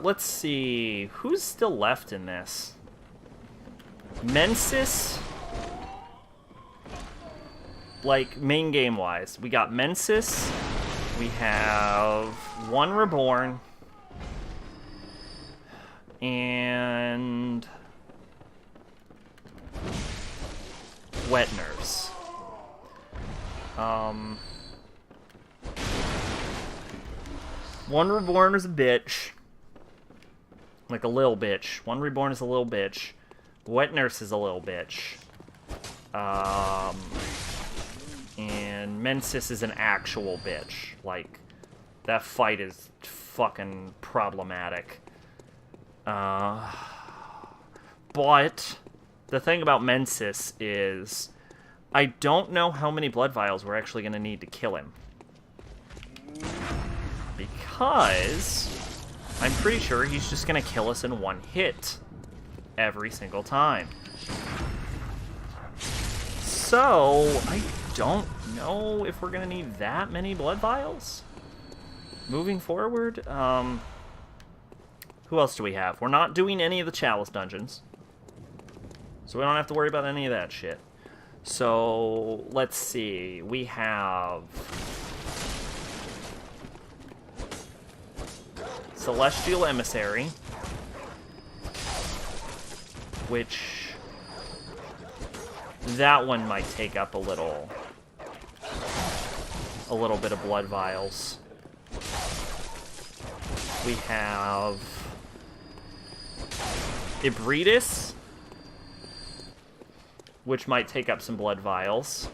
Let's see. Who's still left in this? Mensis? Like, main game-wise. We got Mensis. We have 1 Reborn. And... Wet Nurse. One Reborn is a bitch. Like a little bitch. 1 Reborn is a little bitch. Wet Nurse is a little bitch. And Mensis is an actual bitch. Like, that fight is fucking problematic. But the thing about Mensis is I don't know how many blood vials we're actually going to need to kill him. Because I'm pretty sure he's just going to kill us in 1 hit every single time. So, I don't know if we're going to need that many blood vials moving forward. Who else do we have? We're not doing any of the Chalice dungeons, so we don't have to worry about any of that shit. So, let's see. We have Celestial Emissary, which that one might take up a little bit of blood vials. We have Ibridis, which might take up some blood vials.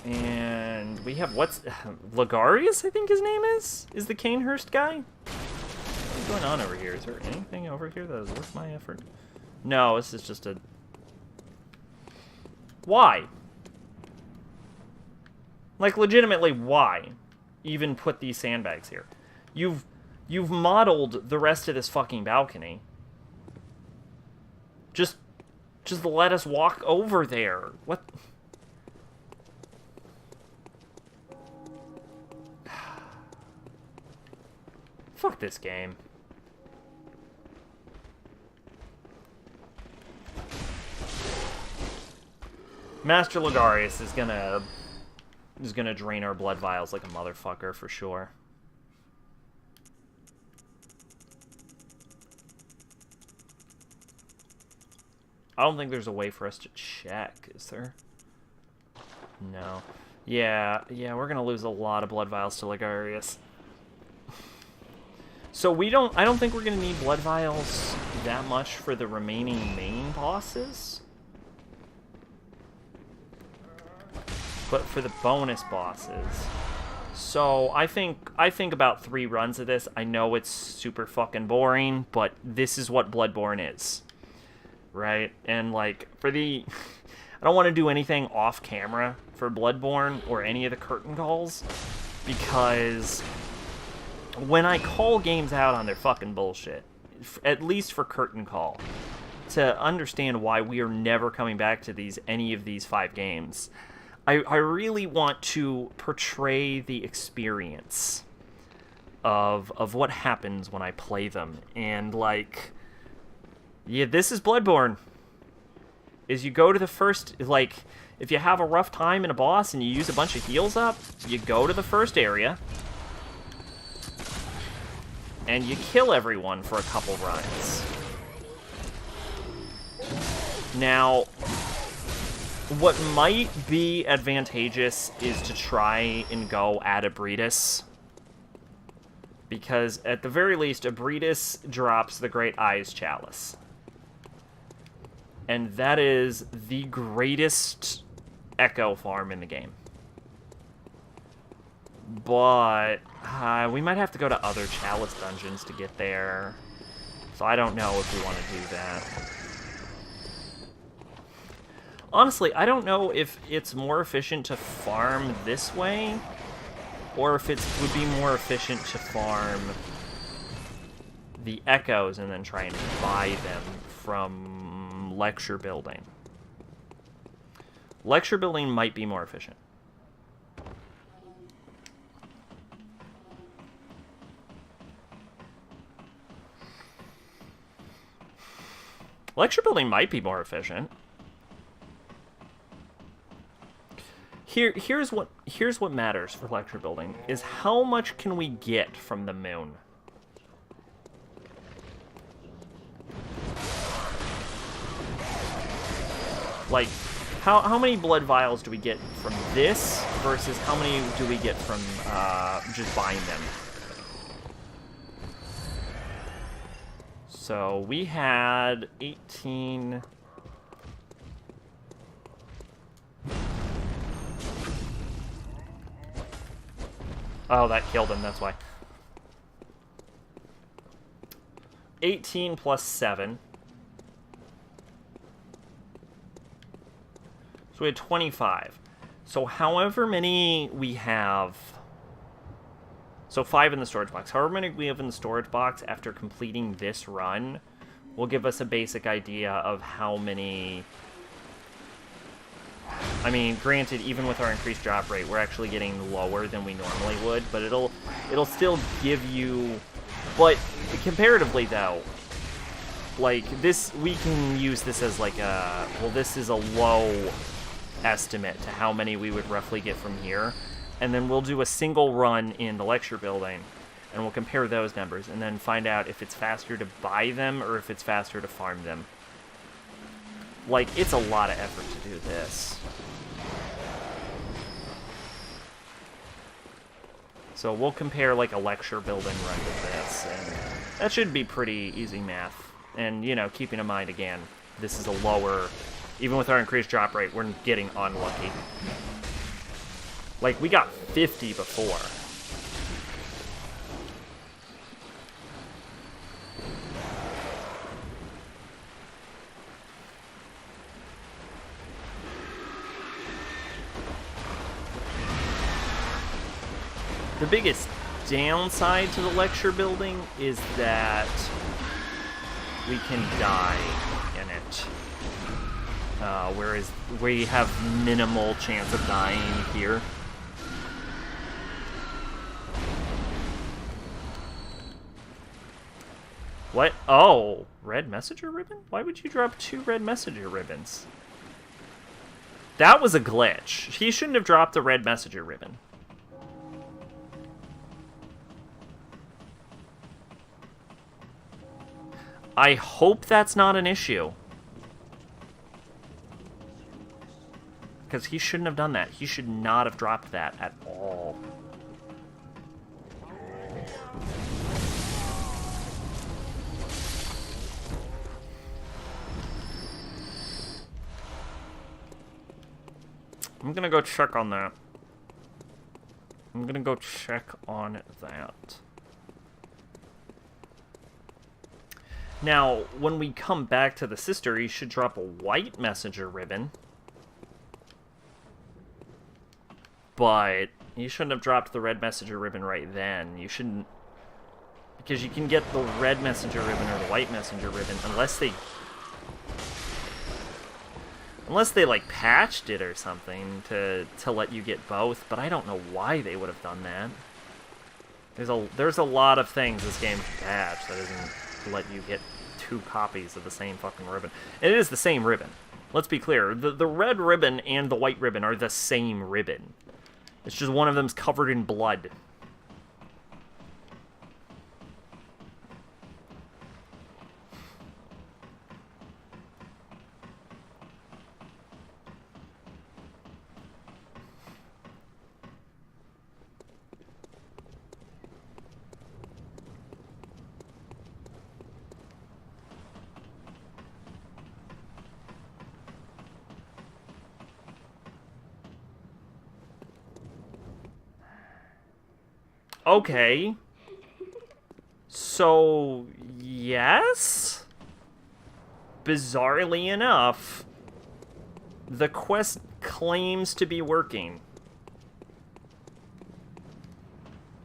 And we have, Lagarius, I think his name is the Canehurst guy? What's going on over here? Is there anything over here that is worth my effort? No, this is just a... Why? Like, legitimately, why even put these sandbags here? You've modeled the rest of this fucking balcony. Just let us walk over there. What? Fuck this game. Master Lagarius is gonna drain our blood vials like a motherfucker for sure. I don't think there's a way for us to check, is there? No. Yeah, we're gonna lose a lot of blood vials to Lagarius. So I don't think we're gonna need blood vials that much for the remaining main bosses. But for the bonus bosses. So I think about 3 runs of this. I know it's super fucking boring, but this is what Bloodborne is. Right? And like for the I don't want to do anything off camera for Bloodborne or any of the curtain calls, because when I call games out on their fucking bullshit, at least for curtain call, to understand why we are never coming back to any of these 5 games, I really want to portray the experience of what happens when I play them. And like, yeah, this is Bloodborne. Is you go to the first, like, if you have a rough time in a boss and you use a bunch of heals up, you go to the first area and you kill everyone for a couple runs. Now, what might be advantageous is to try and go at Ibridis, because at the very least, Ibridis drops the Great Eyes Chalice. And that is the greatest echo farm in the game. But we might have to go to other Chalice dungeons to get there. So I don't know if we want to do that. Honestly, I don't know if it's more efficient to farm this way, or if it would be more efficient to farm the echoes and then try and buy them from Lecture Building. Lecture Building might be more efficient. Lecture building might be more efficient. Here's what matters for lecture building, is how much can we get from the moon? Like, how many blood vials do we get from this versus how many do we get from just buying them? So we had 18... Oh, that killed him, that's why. 18 plus 7. So we had 25. So however many we have... So 5 in the storage box. However many we have in the storage box after completing this run will give us a basic idea of how many... I mean, granted, even with our increased drop rate, we're actually getting lower than we normally would, but it'll still give you... But comparatively, though, like, this, we can use this as like a... Well, this is a low estimate to how many we would roughly get from here. And then we'll do a single run in the lecture building, and we'll compare those numbers, and then find out if it's faster to buy them or if it's faster to farm them. Like, it's a lot of effort to do this. So we'll compare, like, a lecture building run to this, and that should be pretty easy math. And, you know, keeping in mind, again, this is a lower... Even with our increased drop rate, we're getting unlucky. Like, we got 50 before. The biggest downside to the lecture building is that we can die in it. Whereas we have minimal chance of dying here. What? Oh, red messenger ribbon? Why would you drop 2 red messenger ribbons? That was a glitch. He shouldn't have dropped the red messenger ribbon. I hope that's not an issue. Because he shouldn't have done that. He should not have dropped that at all. I'm gonna go check on that. I'm gonna go check on that. Now, when we come back to the sister, he should drop a white messenger ribbon. But you shouldn't have dropped the red messenger ribbon right then. You shouldn't... Because you can get the red messenger ribbon or the white messenger ribbon unless they... Unless they, like, patched it or something to let you get both. But I don't know why they would have done that. There's a lot of things this game can patch that doesn't let you get 2 copies of the same fucking ribbon. And it is the same ribbon. Let's be clear. The red ribbon and the white ribbon are the same ribbon. It's just one of them's covered in blood. Okay. So, yes? Bizarrely enough, the quest claims to be working.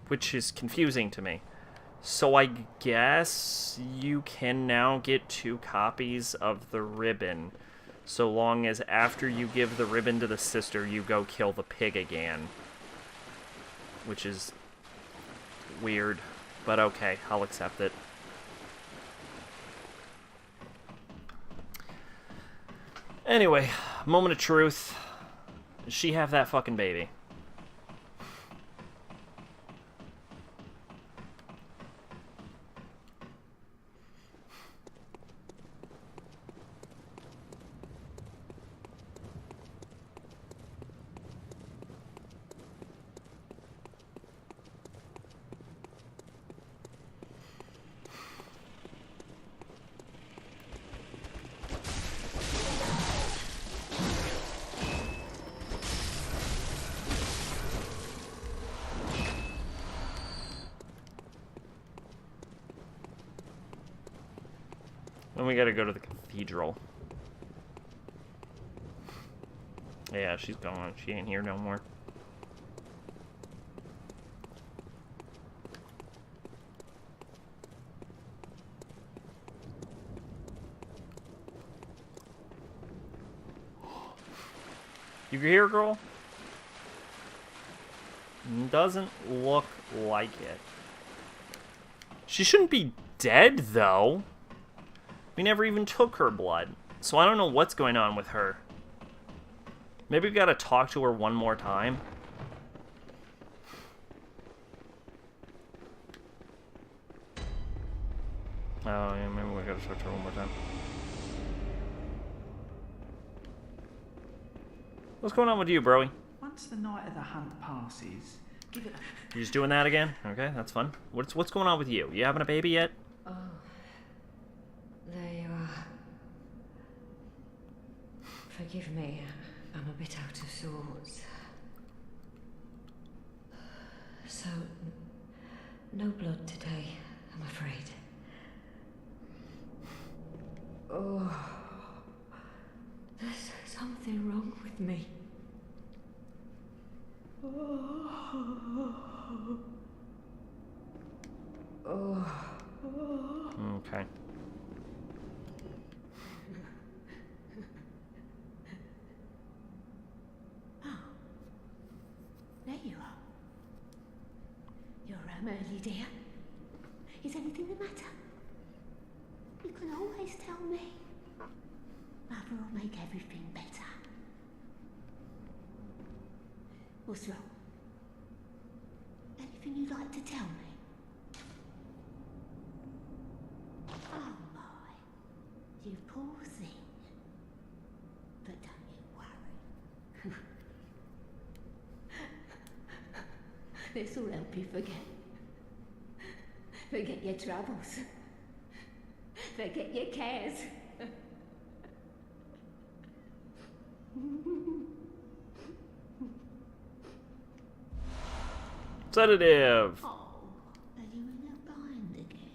Which is confusing to me. So I guess you can now get 2 copies of the ribbon, so long as after you give the ribbon to the sister, you go kill the pig again. Which is... weird, but okay, I'll accept it. Anyway, moment of truth. Does she have that fucking baby? Then we gotta go to the cathedral. Yeah, she's gone. She ain't here no more. You here, girl? Doesn't look like it. She shouldn't be dead, though. We never even took her blood, so I don't know what's going on with her. Maybe we gotta talk to her one more time. Oh, yeah, maybe we gotta talk to her one more time. What's going on with you, broy? Once the night of the hunt passes, give it a... You just doing that again? Okay, that's fun. What's going on with you? You having a baby yet? Oh, there you are. Forgive me, I'm a bit out of sorts. So, no blood today, I'm afraid. Oh, there's something wrong with me. Okay. There you are. You're early, dear. Is anything the matter? You can always tell me. Mother will make everything better. What's wrong? Anything you'd like to tell me? Oh my, you poor thing. But don't you worry. This'll help you forget. Forget your troubles. Forget your cares. Sedative. Oh, are you in a bind again?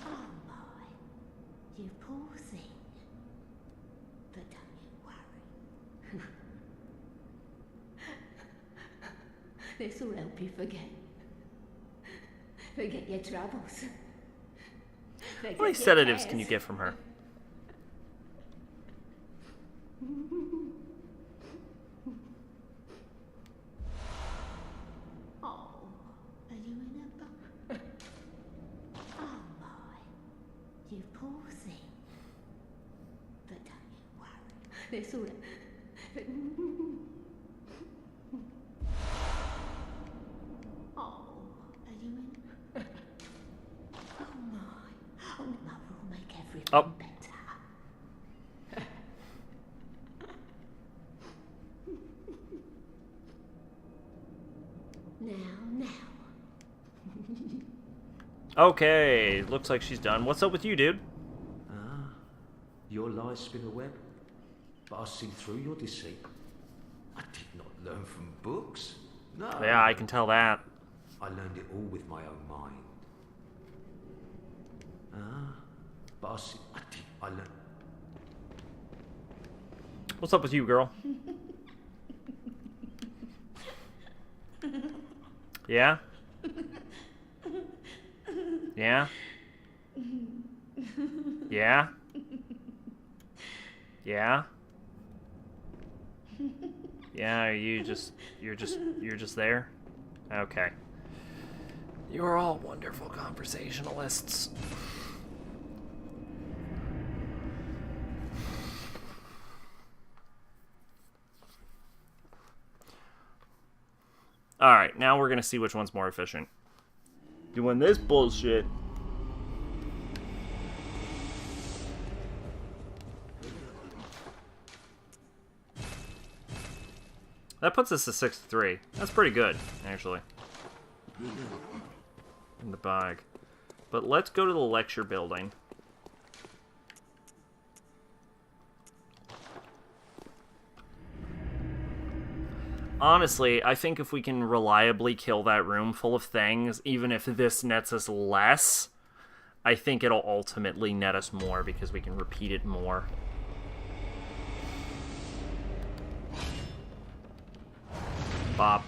Oh my, you poor thing. But don't you worry. This'll help you forget. Forget your troubles. Forget How many your sedatives cares. can you get from her? Oh, are you in a bind? Oh my, you poor thing. But don't you worry. This'll... Oh, are you in... Oh my. Oh, Mother will make everything Oh. better. Now. Okay, looks like she's done. What's up with you, dude? Ah, your lies spin a web, but I see through your deceit. I did not learn from books. No. Yeah, I can tell that. I learned it all with my own mind. Ah, but I learned. What's up with you, girl? Yeah? Yeah? Yeah? Yeah? Yeah, you're just there? Okay. You're all wonderful conversationalists. Alright, now we're gonna see which one's more efficient. Doing this bullshit. That puts us to 6-3. That's pretty good, actually. In the bag. But let's go to the lecture building. Honestly, I think if we can reliably kill that room full of things, even if this nets us less, I think it'll ultimately net us more because we can repeat it more. Bop.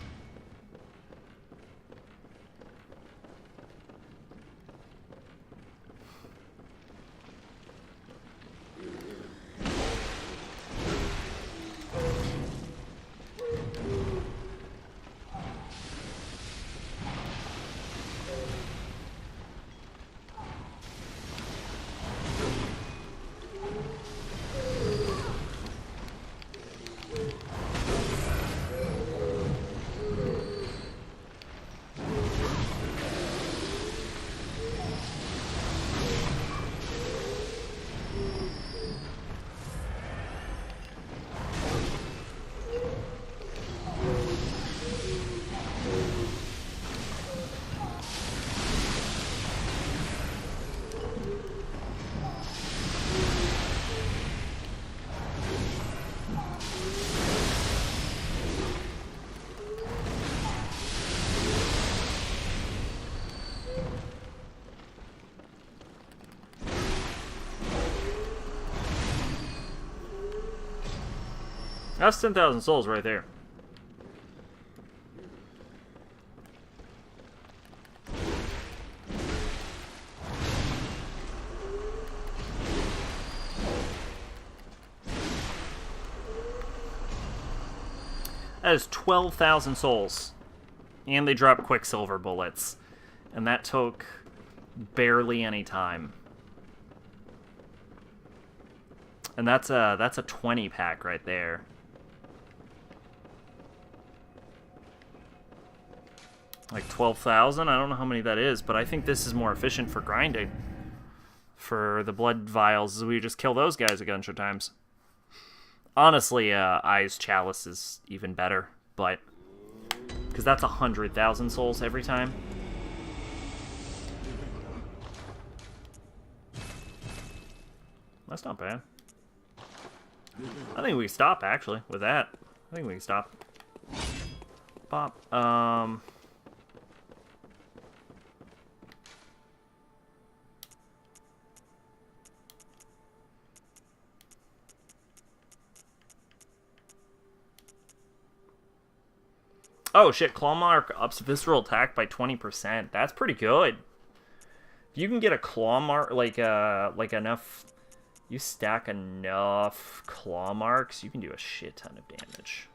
That's 10,000 souls right there. That is 12,000 souls. And they drop Quicksilver bullets. And that took barely any time. And that's a 20 pack right there. Like 12,000? I don't know how many that is, but I think this is more efficient for grinding. For the blood vials, we just kill those guys a bunch of times. Honestly, Eyes Chalice is even better, but... because that's 100,000 souls every time. That's not bad. I think we can stop, actually, with that. I think we can stop. Pop. Oh shit, Clawmark ups visceral attack by 20%. That's pretty good. If you can get a Clawmark, like enough... you stack enough claw marks, you can do a shit ton of damage.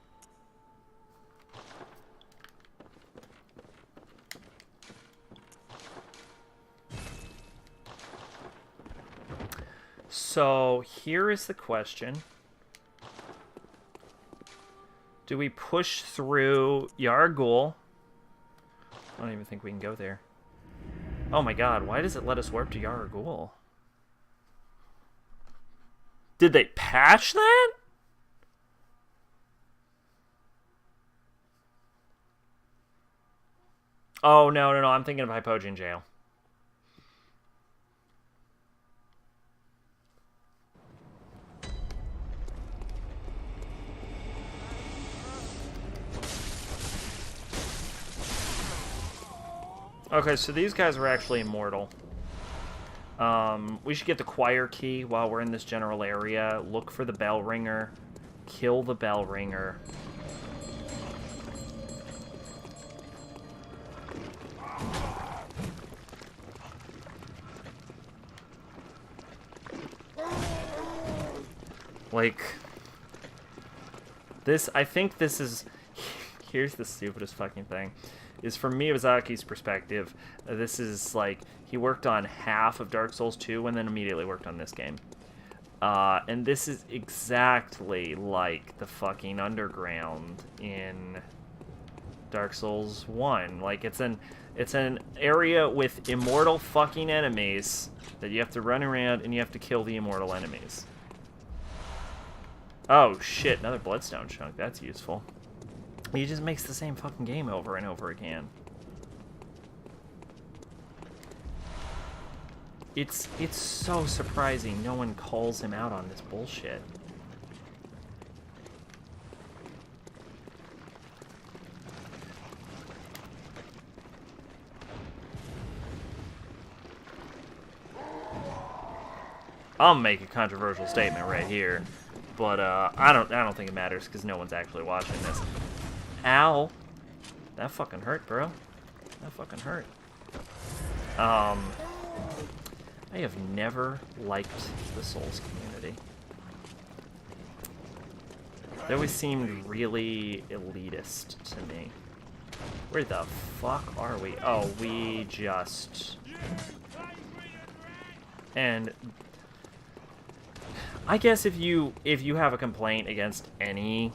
So, here is the question. Do we push through Yargul? I don't even think we can go there. Oh my god, why does it let us warp to Yargul? Did they patch that? Oh, no, I'm thinking of Hypogean Jail. Okay, so these guys are actually immortal. We should get the choir key while we're in this general area. Look for the bell ringer. Kill the bell ringer. Like, this, I think this is, here's the stupidest fucking thing, is from Miyazaki's perspective, this is like, he worked on half of Dark Souls 2 and then immediately worked on this game. And this is exactly like the fucking underground in Dark Souls 1. Like, it's an area with immortal fucking enemies that you have to run around and you have to kill the immortal enemies. Oh shit, another bloodstone chunk. That's useful. He just makes the same fucking game over and over again. It's so surprising no one calls him out on this bullshit. I'll make a controversial statement right here, but I don't think it matters because no one's actually watching this. Ow, that fucking hurt, bro. That fucking hurt. I have never liked the Souls community. They always seemed really elitist to me. Where the fuck are we? Oh, we just... And I guess if you have a complaint against any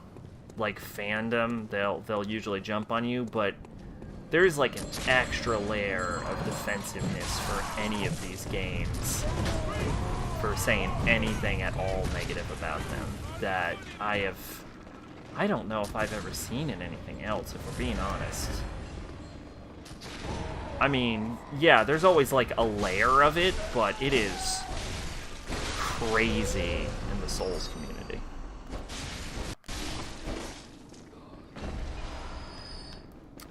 like fandom, they'll usually jump on you, but there's like an extra layer of defensiveness for any of these games for saying anything at all negative about them that I don't know if I've ever seen in anything else, if we're being honest. I mean, yeah, there's always like a layer of it, but it is crazy in the Souls community.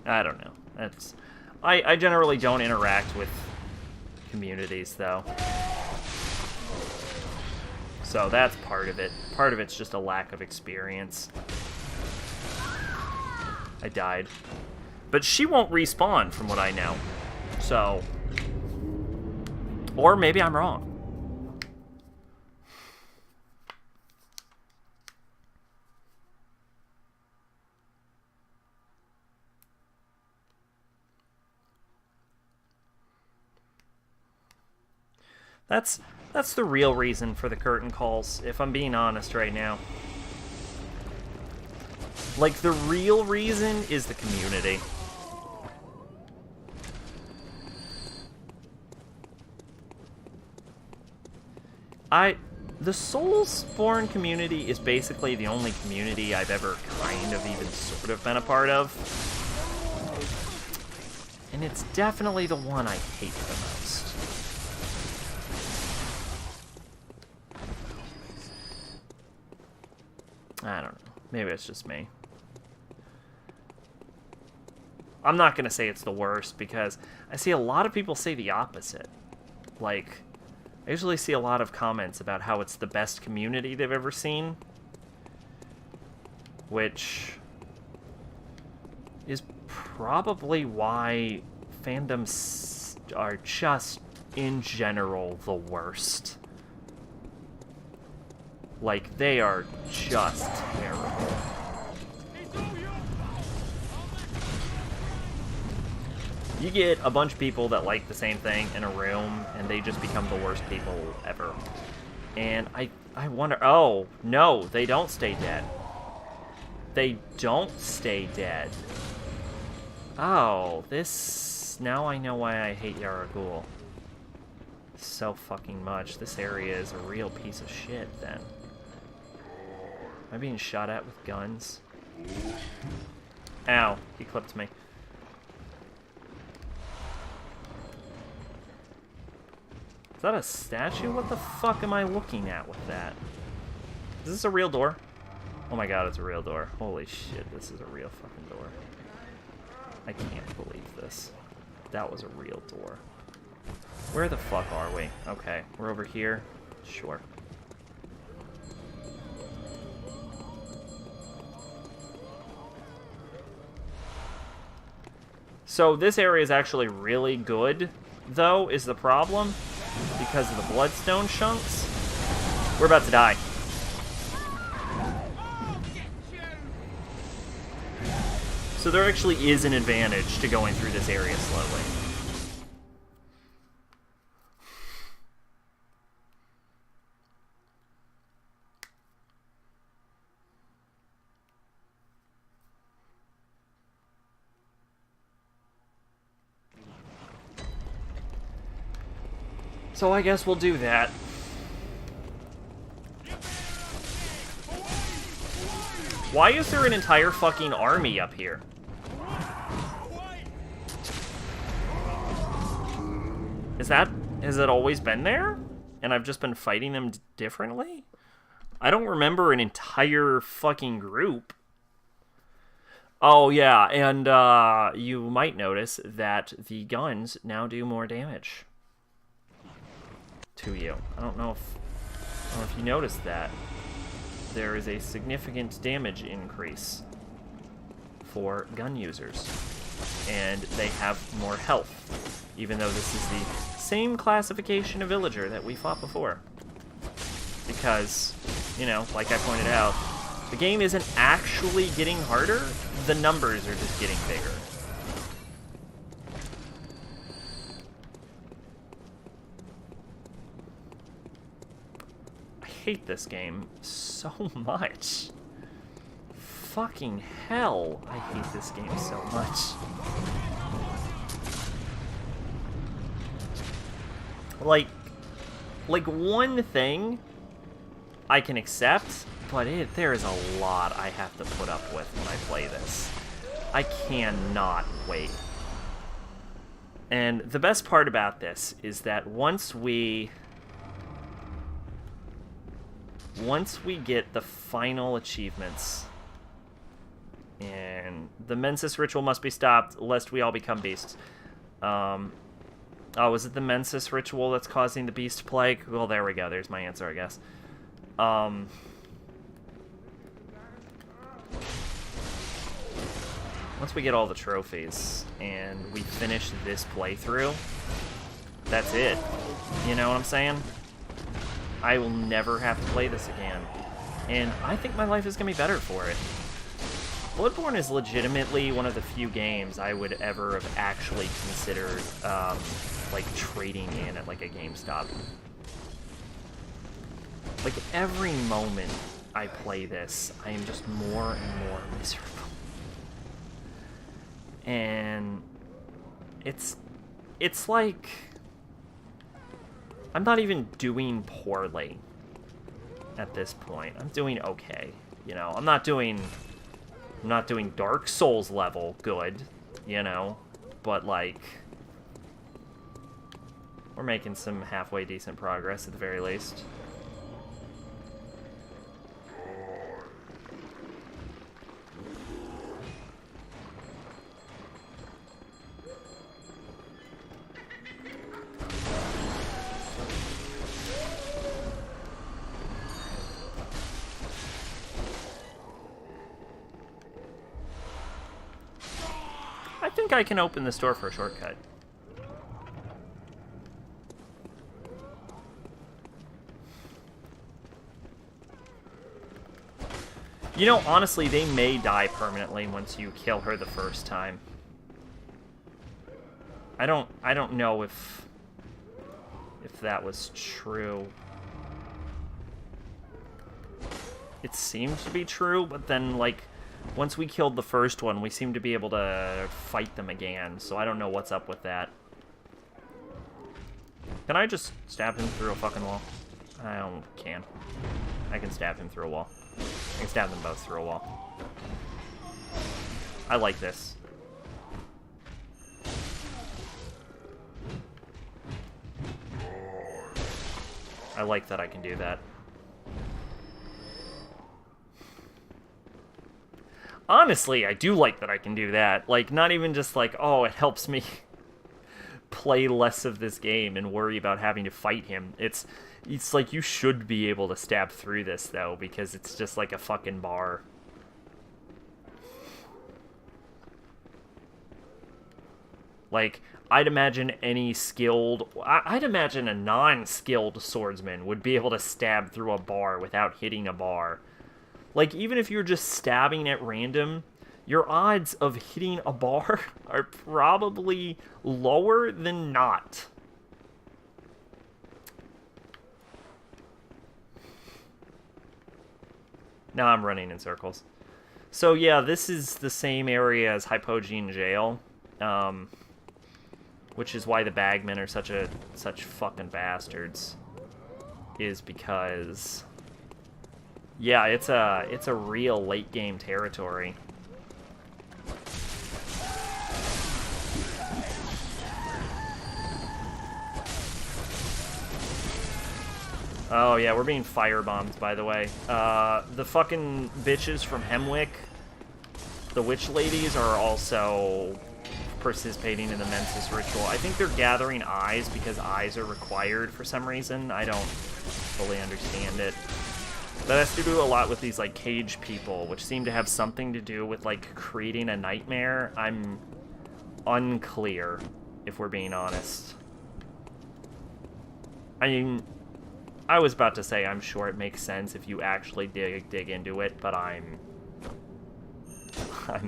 I don't know. I generally don't interact with communities, though. So that's part of it. Part of it's just a lack of experience. I died. But she won't respawn, from what I know. So... Or maybe I'm wrong. That's the real reason for the curtain calls, if I'm being honest right now. Like, the real reason is the community. The Soulsborne community is basically the only community I've ever kind of even sort of been a part of. And it's definitely the one I hate the most. I don't know. Maybe it's just me. I'm not going to say it's the worst because I see a lot of people say the opposite. Like, I usually see a lot of comments about how it's the best community they've ever seen. Which is probably why fandoms are just, in general, the worst. Like, they are just terrible. You get a bunch of people that like the same thing in a room, and they just become the worst people ever. And I wonder... Oh, no, they don't stay dead. They don't stay dead. Oh, this... Now I know why I hate Yaragul so fucking much. This area is a real piece of shit, then. Am I being shot at with guns? Ow, he clipped me. Is that a statue? What the fuck am I looking at with that? Is this a real door? Oh my god, it's a real door. Holy shit, this is a real fucking door. I can't believe this. That was a real door. Where the fuck are we? Okay, we're over here. Sure. So this area is actually really good, though, is the problem. Because of the bloodstone chunks. We're about to die. So there actually is an advantage to going through this area slowly. So I guess we'll do that. Why is there an entire fucking army up here? Has it always been there? And I've just been fighting them differently? I don't remember an entire fucking group. Oh, yeah, and you might notice that the guns now do more damage to you. I don't know if you noticed that. There is a significant damage increase for gun users, and they have more health, even though this is the same classification of villager that we fought before. Because, you know, like I pointed out, the game isn't actually getting harder, the numbers are just getting bigger. I hate this game so much. Fucking hell, I hate this game so much. Like one thing I can accept, but there is a lot I have to put up with when I play this. I cannot wait. And the best part about this is that once we get the final achievements, and the Mensis ritual must be stopped, lest we all become beasts. Oh, is it the Mensis ritual that's causing the beast plague? Well, there we go. There's my answer, I guess. Once we get all the trophies and we finish this playthrough, that's it. You know what I'm saying? I will never have to play this again. And I think my life is going to be better for it. Bloodborne is legitimately one of the few games I would ever have actually considered, like, trading in at, like, a GameStop. Like, every moment I play this, I am just more and more miserable. And it's like, I'm not even doing poorly at this point. I'm doing okay, you know. I'm not doing Dark Souls level good, you know, but like, we're making some halfway decent progress at the very least. I think I can open this door for a shortcut. You know, honestly, they may die permanently once you kill her the first time. I don't know if that was true. It seems to be true, but then, like, once we killed the first one, we seem to be able to fight them again, so I don't know what's up with that. Can I just stab him through a fucking wall? I can. I can stab him through a wall. I can stab them both through a wall. I like this. I like that I can do that. Honestly, I do like that I can do that. Like, not even just like, oh, it helps me play less of this game and worry about having to fight him. It's like you should be able to stab through this, though, because it's just like a fucking bar. Like, I'd imagine I'd imagine a non-skilled swordsman would be able to stab through a bar without hitting a bar. Like, even if you're just stabbing at random, your odds of hitting a bar are probably lower than not. Now I'm running in circles. So yeah, this is the same area as Hypogean Jail. which is why the bagmen are such fucking bastards, is because, yeah, it's a real late game territory. Oh yeah, we're being firebombed, by the way. The fucking bitches from Hemwick, the witch ladies, are also participating in the Mensis ritual. I think they're gathering eyes because eyes are required for some reason. I don't fully understand it. That has to do a lot with these, like, cage people, which seem to have something to do with, like, creating a nightmare. I'm unclear, if we're being honest. I mean, I was about to say I'm sure it makes sense if you actually dig into it, but I'm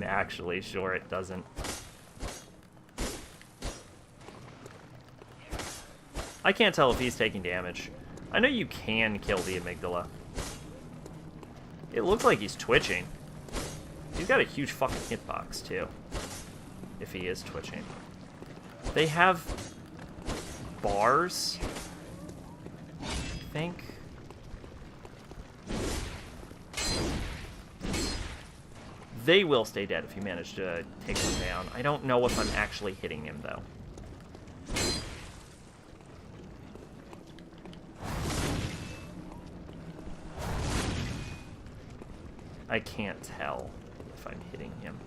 actually sure it doesn't. I can't tell if he's taking damage. I know you can kill the amygdala. It looks like he's twitching. He's got a huge fucking hitbox, too. If he is twitching. They have bars, I think. They will stay dead if you manage to take them down. I don't know if I'm actually hitting him, though. I can't tell if I'm hitting him.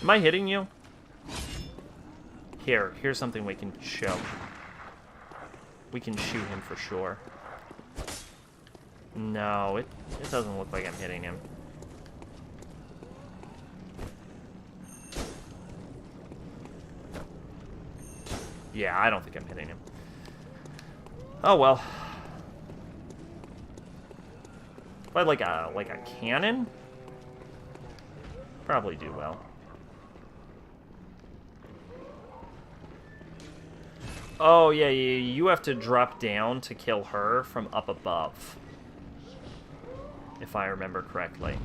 Am I hitting you? Here's something we can show. We can shoot him for sure. No, it doesn't look like I'm hitting him. Yeah, I don't think I'm hitting him. Oh well. If I had like a cannon, probably do well. Oh yeah, you have to drop down to kill her from up above, if I remember correctly.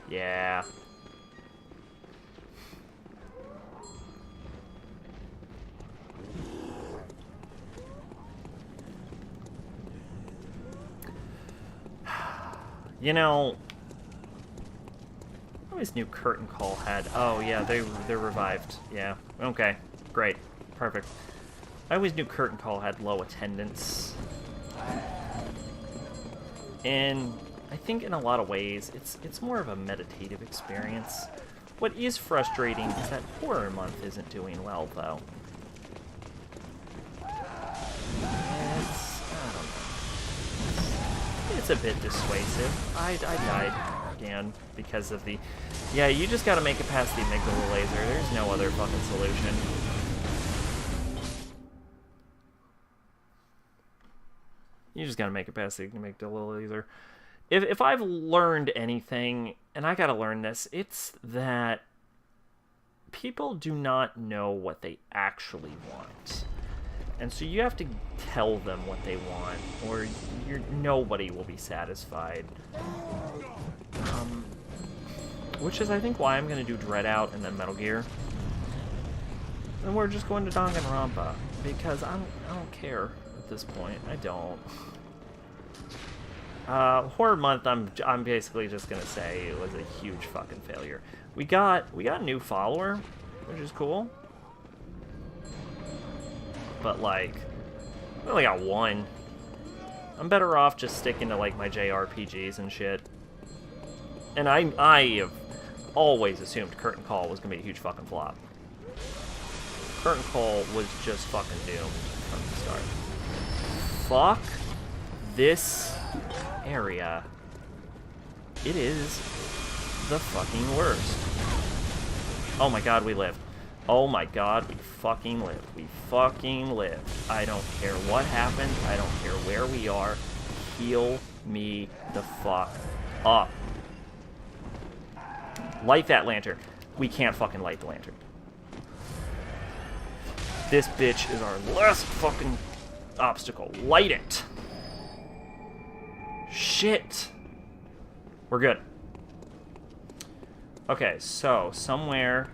Yeah. You know, I always knew Curtain Call had... Oh, yeah, they're revived. Yeah, okay, great, perfect. I always knew Curtain Call had low attendance. And I think in a lot of ways, it's more of a meditative experience. What is frustrating is that Horror Month isn't doing well, though. It's a bit dissuasive. I died again because of the... Yeah, you just gotta make it past the amygdala laser. There's no other fucking solution. You just gotta make it past the amygdala laser. If I've learned anything, and I gotta learn this, it's that people do not know what they actually want. And so you have to tell them what they want, or nobody will be satisfied. Which is, I think, why I'm going to do Dread Out and then Metal Gear. And we're just going to Danganronpa, because I don't care at this point. I don't. Horror Month, I'm basically just going to say it was a huge fucking failure. We got a new follower, which is cool. But, like, I only got one. I'm better off just sticking to, like, my JRPGs and shit. And I have always assumed Curtain Call was gonna be a huge fucking flop. Curtain Call was just fucking doomed from the start. Fuck this area. It is the fucking worst. Oh my god, we lived. Oh my god, we fucking lived. We fucking lived. I don't care what happened. I don't care where we are. Heal me the fuck up. Light that lantern. we can't fucking light the lantern. This bitch is our last fucking obstacle. Light it. Shit. We're good. Okay, so somewhere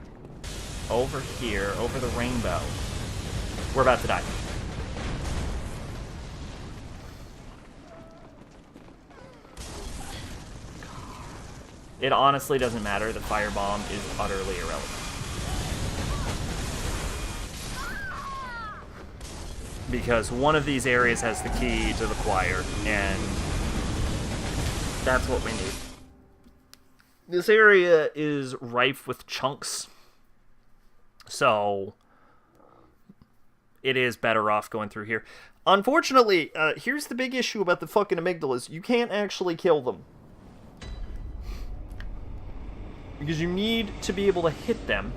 over here, over the rainbow, we're about to die. It honestly doesn't matter. The firebomb is utterly irrelevant. Because one of these areas has the key to the choir, and that's what we need. This area is rife with chunks, so it is better off going through here. Unfortunately, here's the big issue about the fucking amygdalas. You can't actually kill them. Because you need to be able to hit them,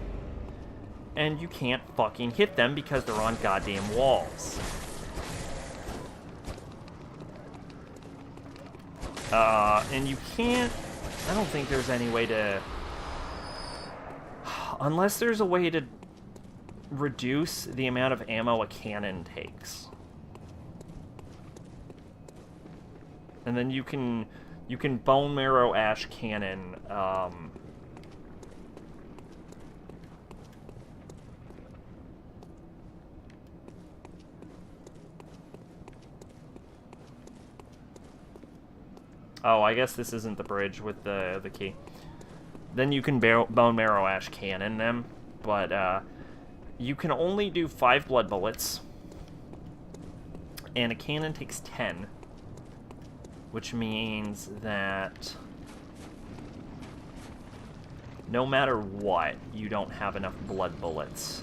and you can't fucking hit them because they're on goddamn walls. And you can't... I don't think there's any way to... Unless there's a way to reduce the amount of ammo a cannon takes. And then you can bone marrow ash cannon, Oh, I guess this isn't the bridge with the key. Then you can bone marrow ash cannon them, but you can only do 5 blood bullets, and a cannon takes 10, which means that no matter what, you don't have enough blood bullets.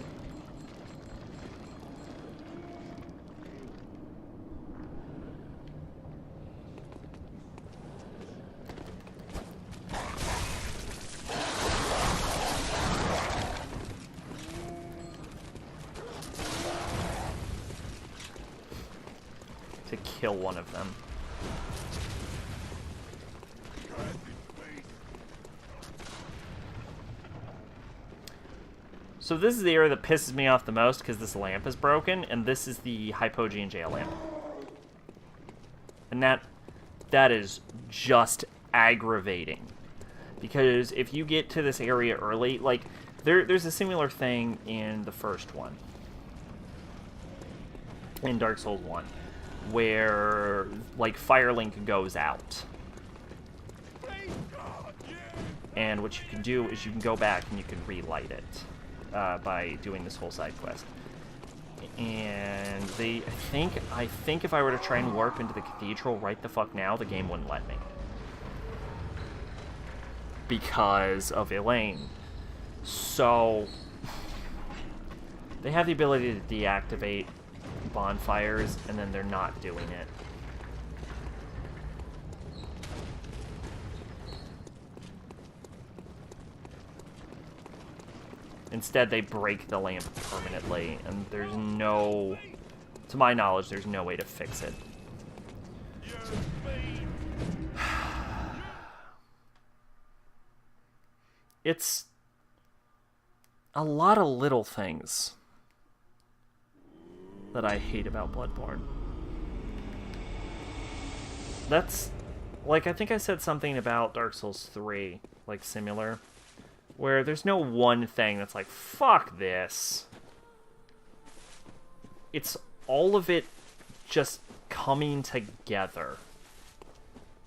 To kill one of them. So this is the area that pisses me off the most because this lamp is broken, and this is the Hypogean jail lamp. And that is just aggravating. Because if you get to this area early, like, there's a similar thing in the first one. In Dark Souls 1. Where, like, Firelink goes out. And what you can do is you can go back and you can relight it by doing this whole side quest. And I think if I were to try and warp into the cathedral right the fuck now, the game wouldn't let me. Because of Elaine. So, they have the ability to deactivate bonfires, and then they're not doing it. Instead, they break the lamp permanently, and there's no... To my knowledge, there's no way to fix it. It's a lot of little things that I hate about Bloodborne. That's, like, I think I said something about Dark Souls 3, like, similar, where there's no one thing that's like, fuck this. It's all of it just coming together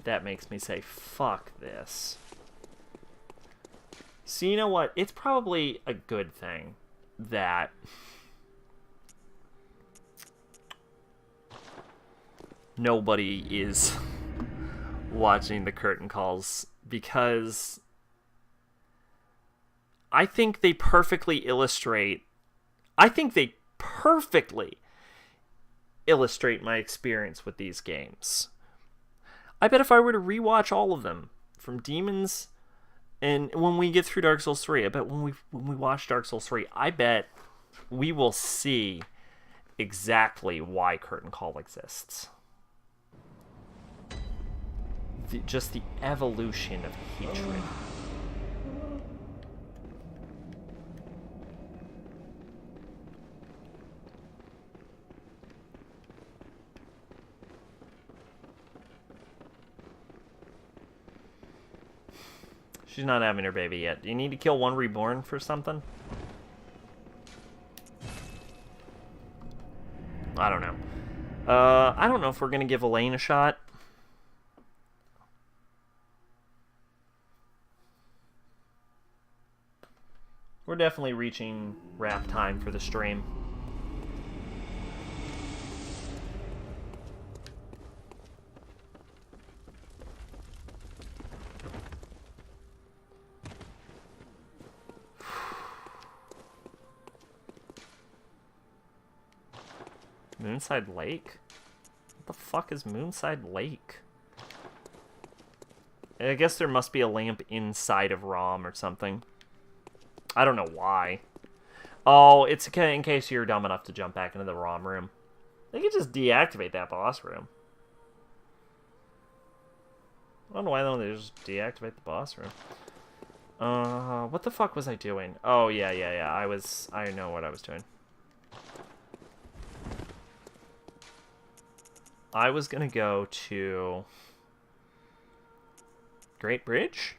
that makes me say, fuck this. So you know what? It's probably a good thing that nobody is watching the curtain calls, because I think they perfectly illustrate my experience with these games. I bet if I were to rewatch all of them from Demons, and when we get through Dark Souls 3, I bet when we watch Dark Souls 3, I bet we will see exactly why Curtain Call exists. Just the evolution of hatred. She's not having her baby yet. Do you need to kill one reborn for something? I don't know. I don't know if we're going to give Elaine a shot. We're definitely reaching wrap time for the stream. Moonside Lake? What the fuck is Moonside Lake? I guess there must be a lamp inside of ROM or something. I don't know why. Oh, it's in case you're dumb enough to jump back into the ROM room. They could just deactivate that boss room. I don't know why they just deactivate the boss room. What the fuck was I doing? Oh, yeah. I know what I was doing. I was gonna go to Great Bridge?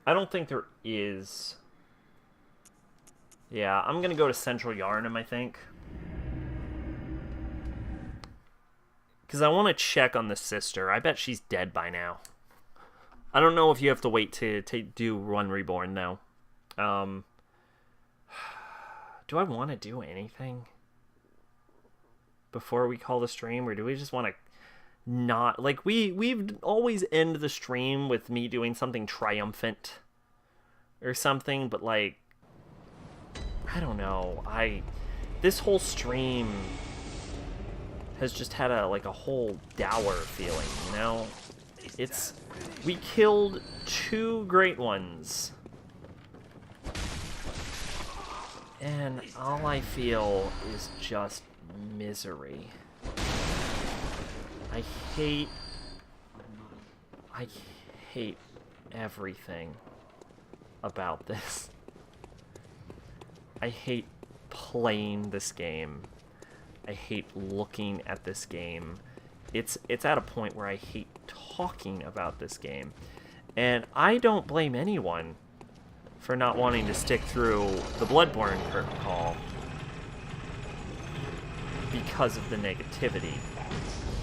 I don't think there is. Yeah, I'm gonna go to Central Yarnum, I think. Because I want to check on the sister. I bet she's dead by now. I don't know if you have to wait to do One Reborn, though. Do I want to do anything before we call the stream, or do we just want to not... Like, we've always end the stream with me doing something triumphant or something, but, like, I don't know. This whole stream has just had a whole dour feeling, you know? We killed 2 great ones. And all I feel is just misery. I hate everything about this. I hate playing this game. I hate looking at this game. It's at a point where I hate talking about this game. And I don't blame anyone for not wanting to stick through the Bloodborne curtain call because of the negativity.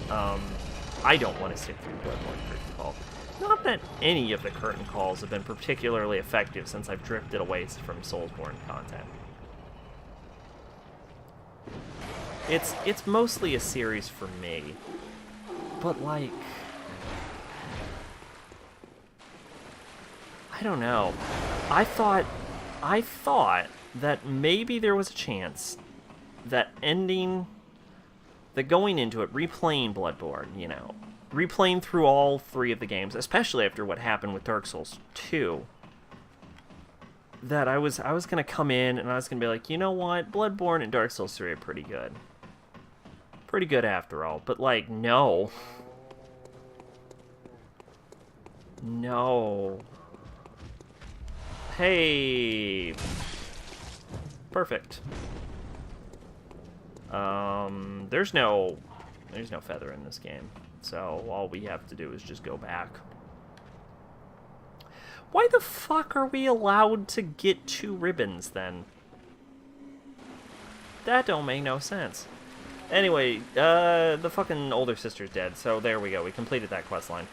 I don't want to stick through the Bloodborne curtain call. Not that any of the curtain calls have been particularly effective since I've drifted away from Soulsborne content. It's mostly a series for me. But, like, I don't know. I thought that maybe there was a chance that going into it, replaying Bloodborne, you know, replaying through all 3 of the games, especially after what happened with Dark Souls 2, that I was going to come in and I was going to be like, you know what, Bloodborne and Dark Souls 3 are pretty good. Pretty good after all, but, like, no. No. Hey. Perfect. There's no feather in this game. So all we have to do is just go back. Why the fuck are we allowed to get 2 ribbons then? That don't make no sense. Anyway, the fucking older sister's dead, so there we go. We completed that quest line.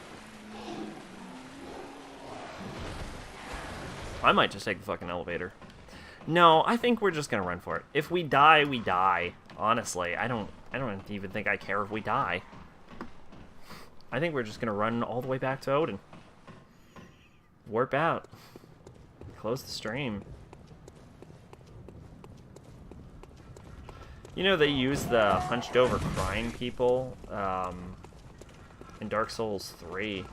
I might just take the fucking elevator. No, I think we're just gonna run for it. If we die, we die. Honestly, I don't even think I care if we die. I think we're just gonna run all the way back to Odin. Warp out. Close the stream. You know, they use the hunched over crying people in Dark Souls 3.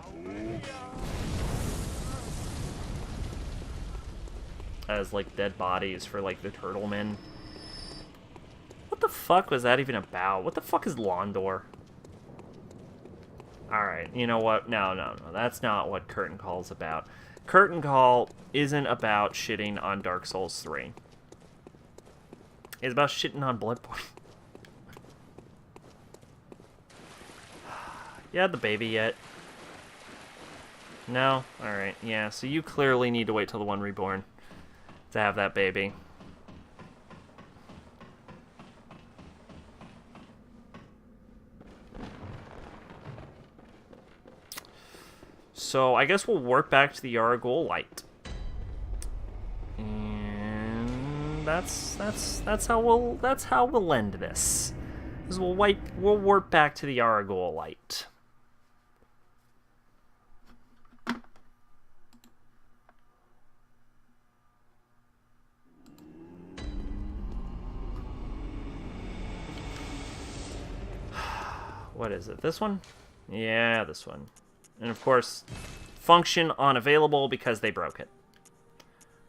As, like, dead bodies for, like, the turtle men. What the fuck was that even about? What the fuck is Londor? Alright, you know what? No. That's not what Curtain Call's about. Curtain Call isn't about shitting on Dark Souls 3. It's about shitting on Bloodborne. You had the baby yet? No? Alright, yeah, so you clearly need to wait till the one reborn to have that baby. So I guess we'll warp back to the Yargul light. And that's how we'll end this. Is we'll warp back to the Yargul light. What is it? This one? Yeah, this one. And of course, function unavailable because they broke it.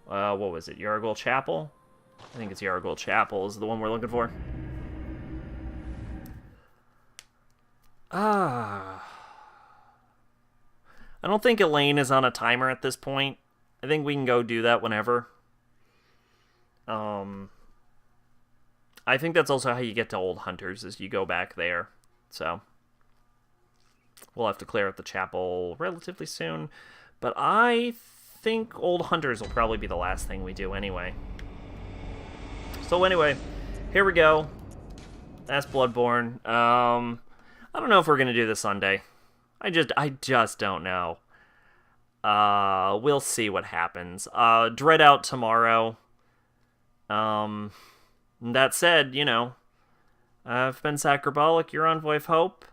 What was it? Yargul Chapel? I think it's Yargul Chapel is the one we're looking for. I don't think Elaine is on a timer at this point. I think we can go do that whenever. I think that's also how you get to Old Hunters, is you go back there. So we'll have to clear up the chapel relatively soon. But I think Old Hunters will probably be the last thing we do anyway. So anyway, here we go. That's Bloodborne. I don't know if we're gonna do this Sunday. I just don't know. We'll see what happens. Dread out tomorrow. That said, you know, I've been Sacrabalic, your Envoy of Hope.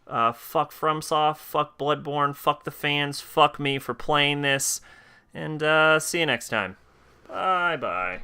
Fuck FromSoft, fuck Bloodborne, fuck the fans, fuck me for playing this, and see you next time. Bye-bye.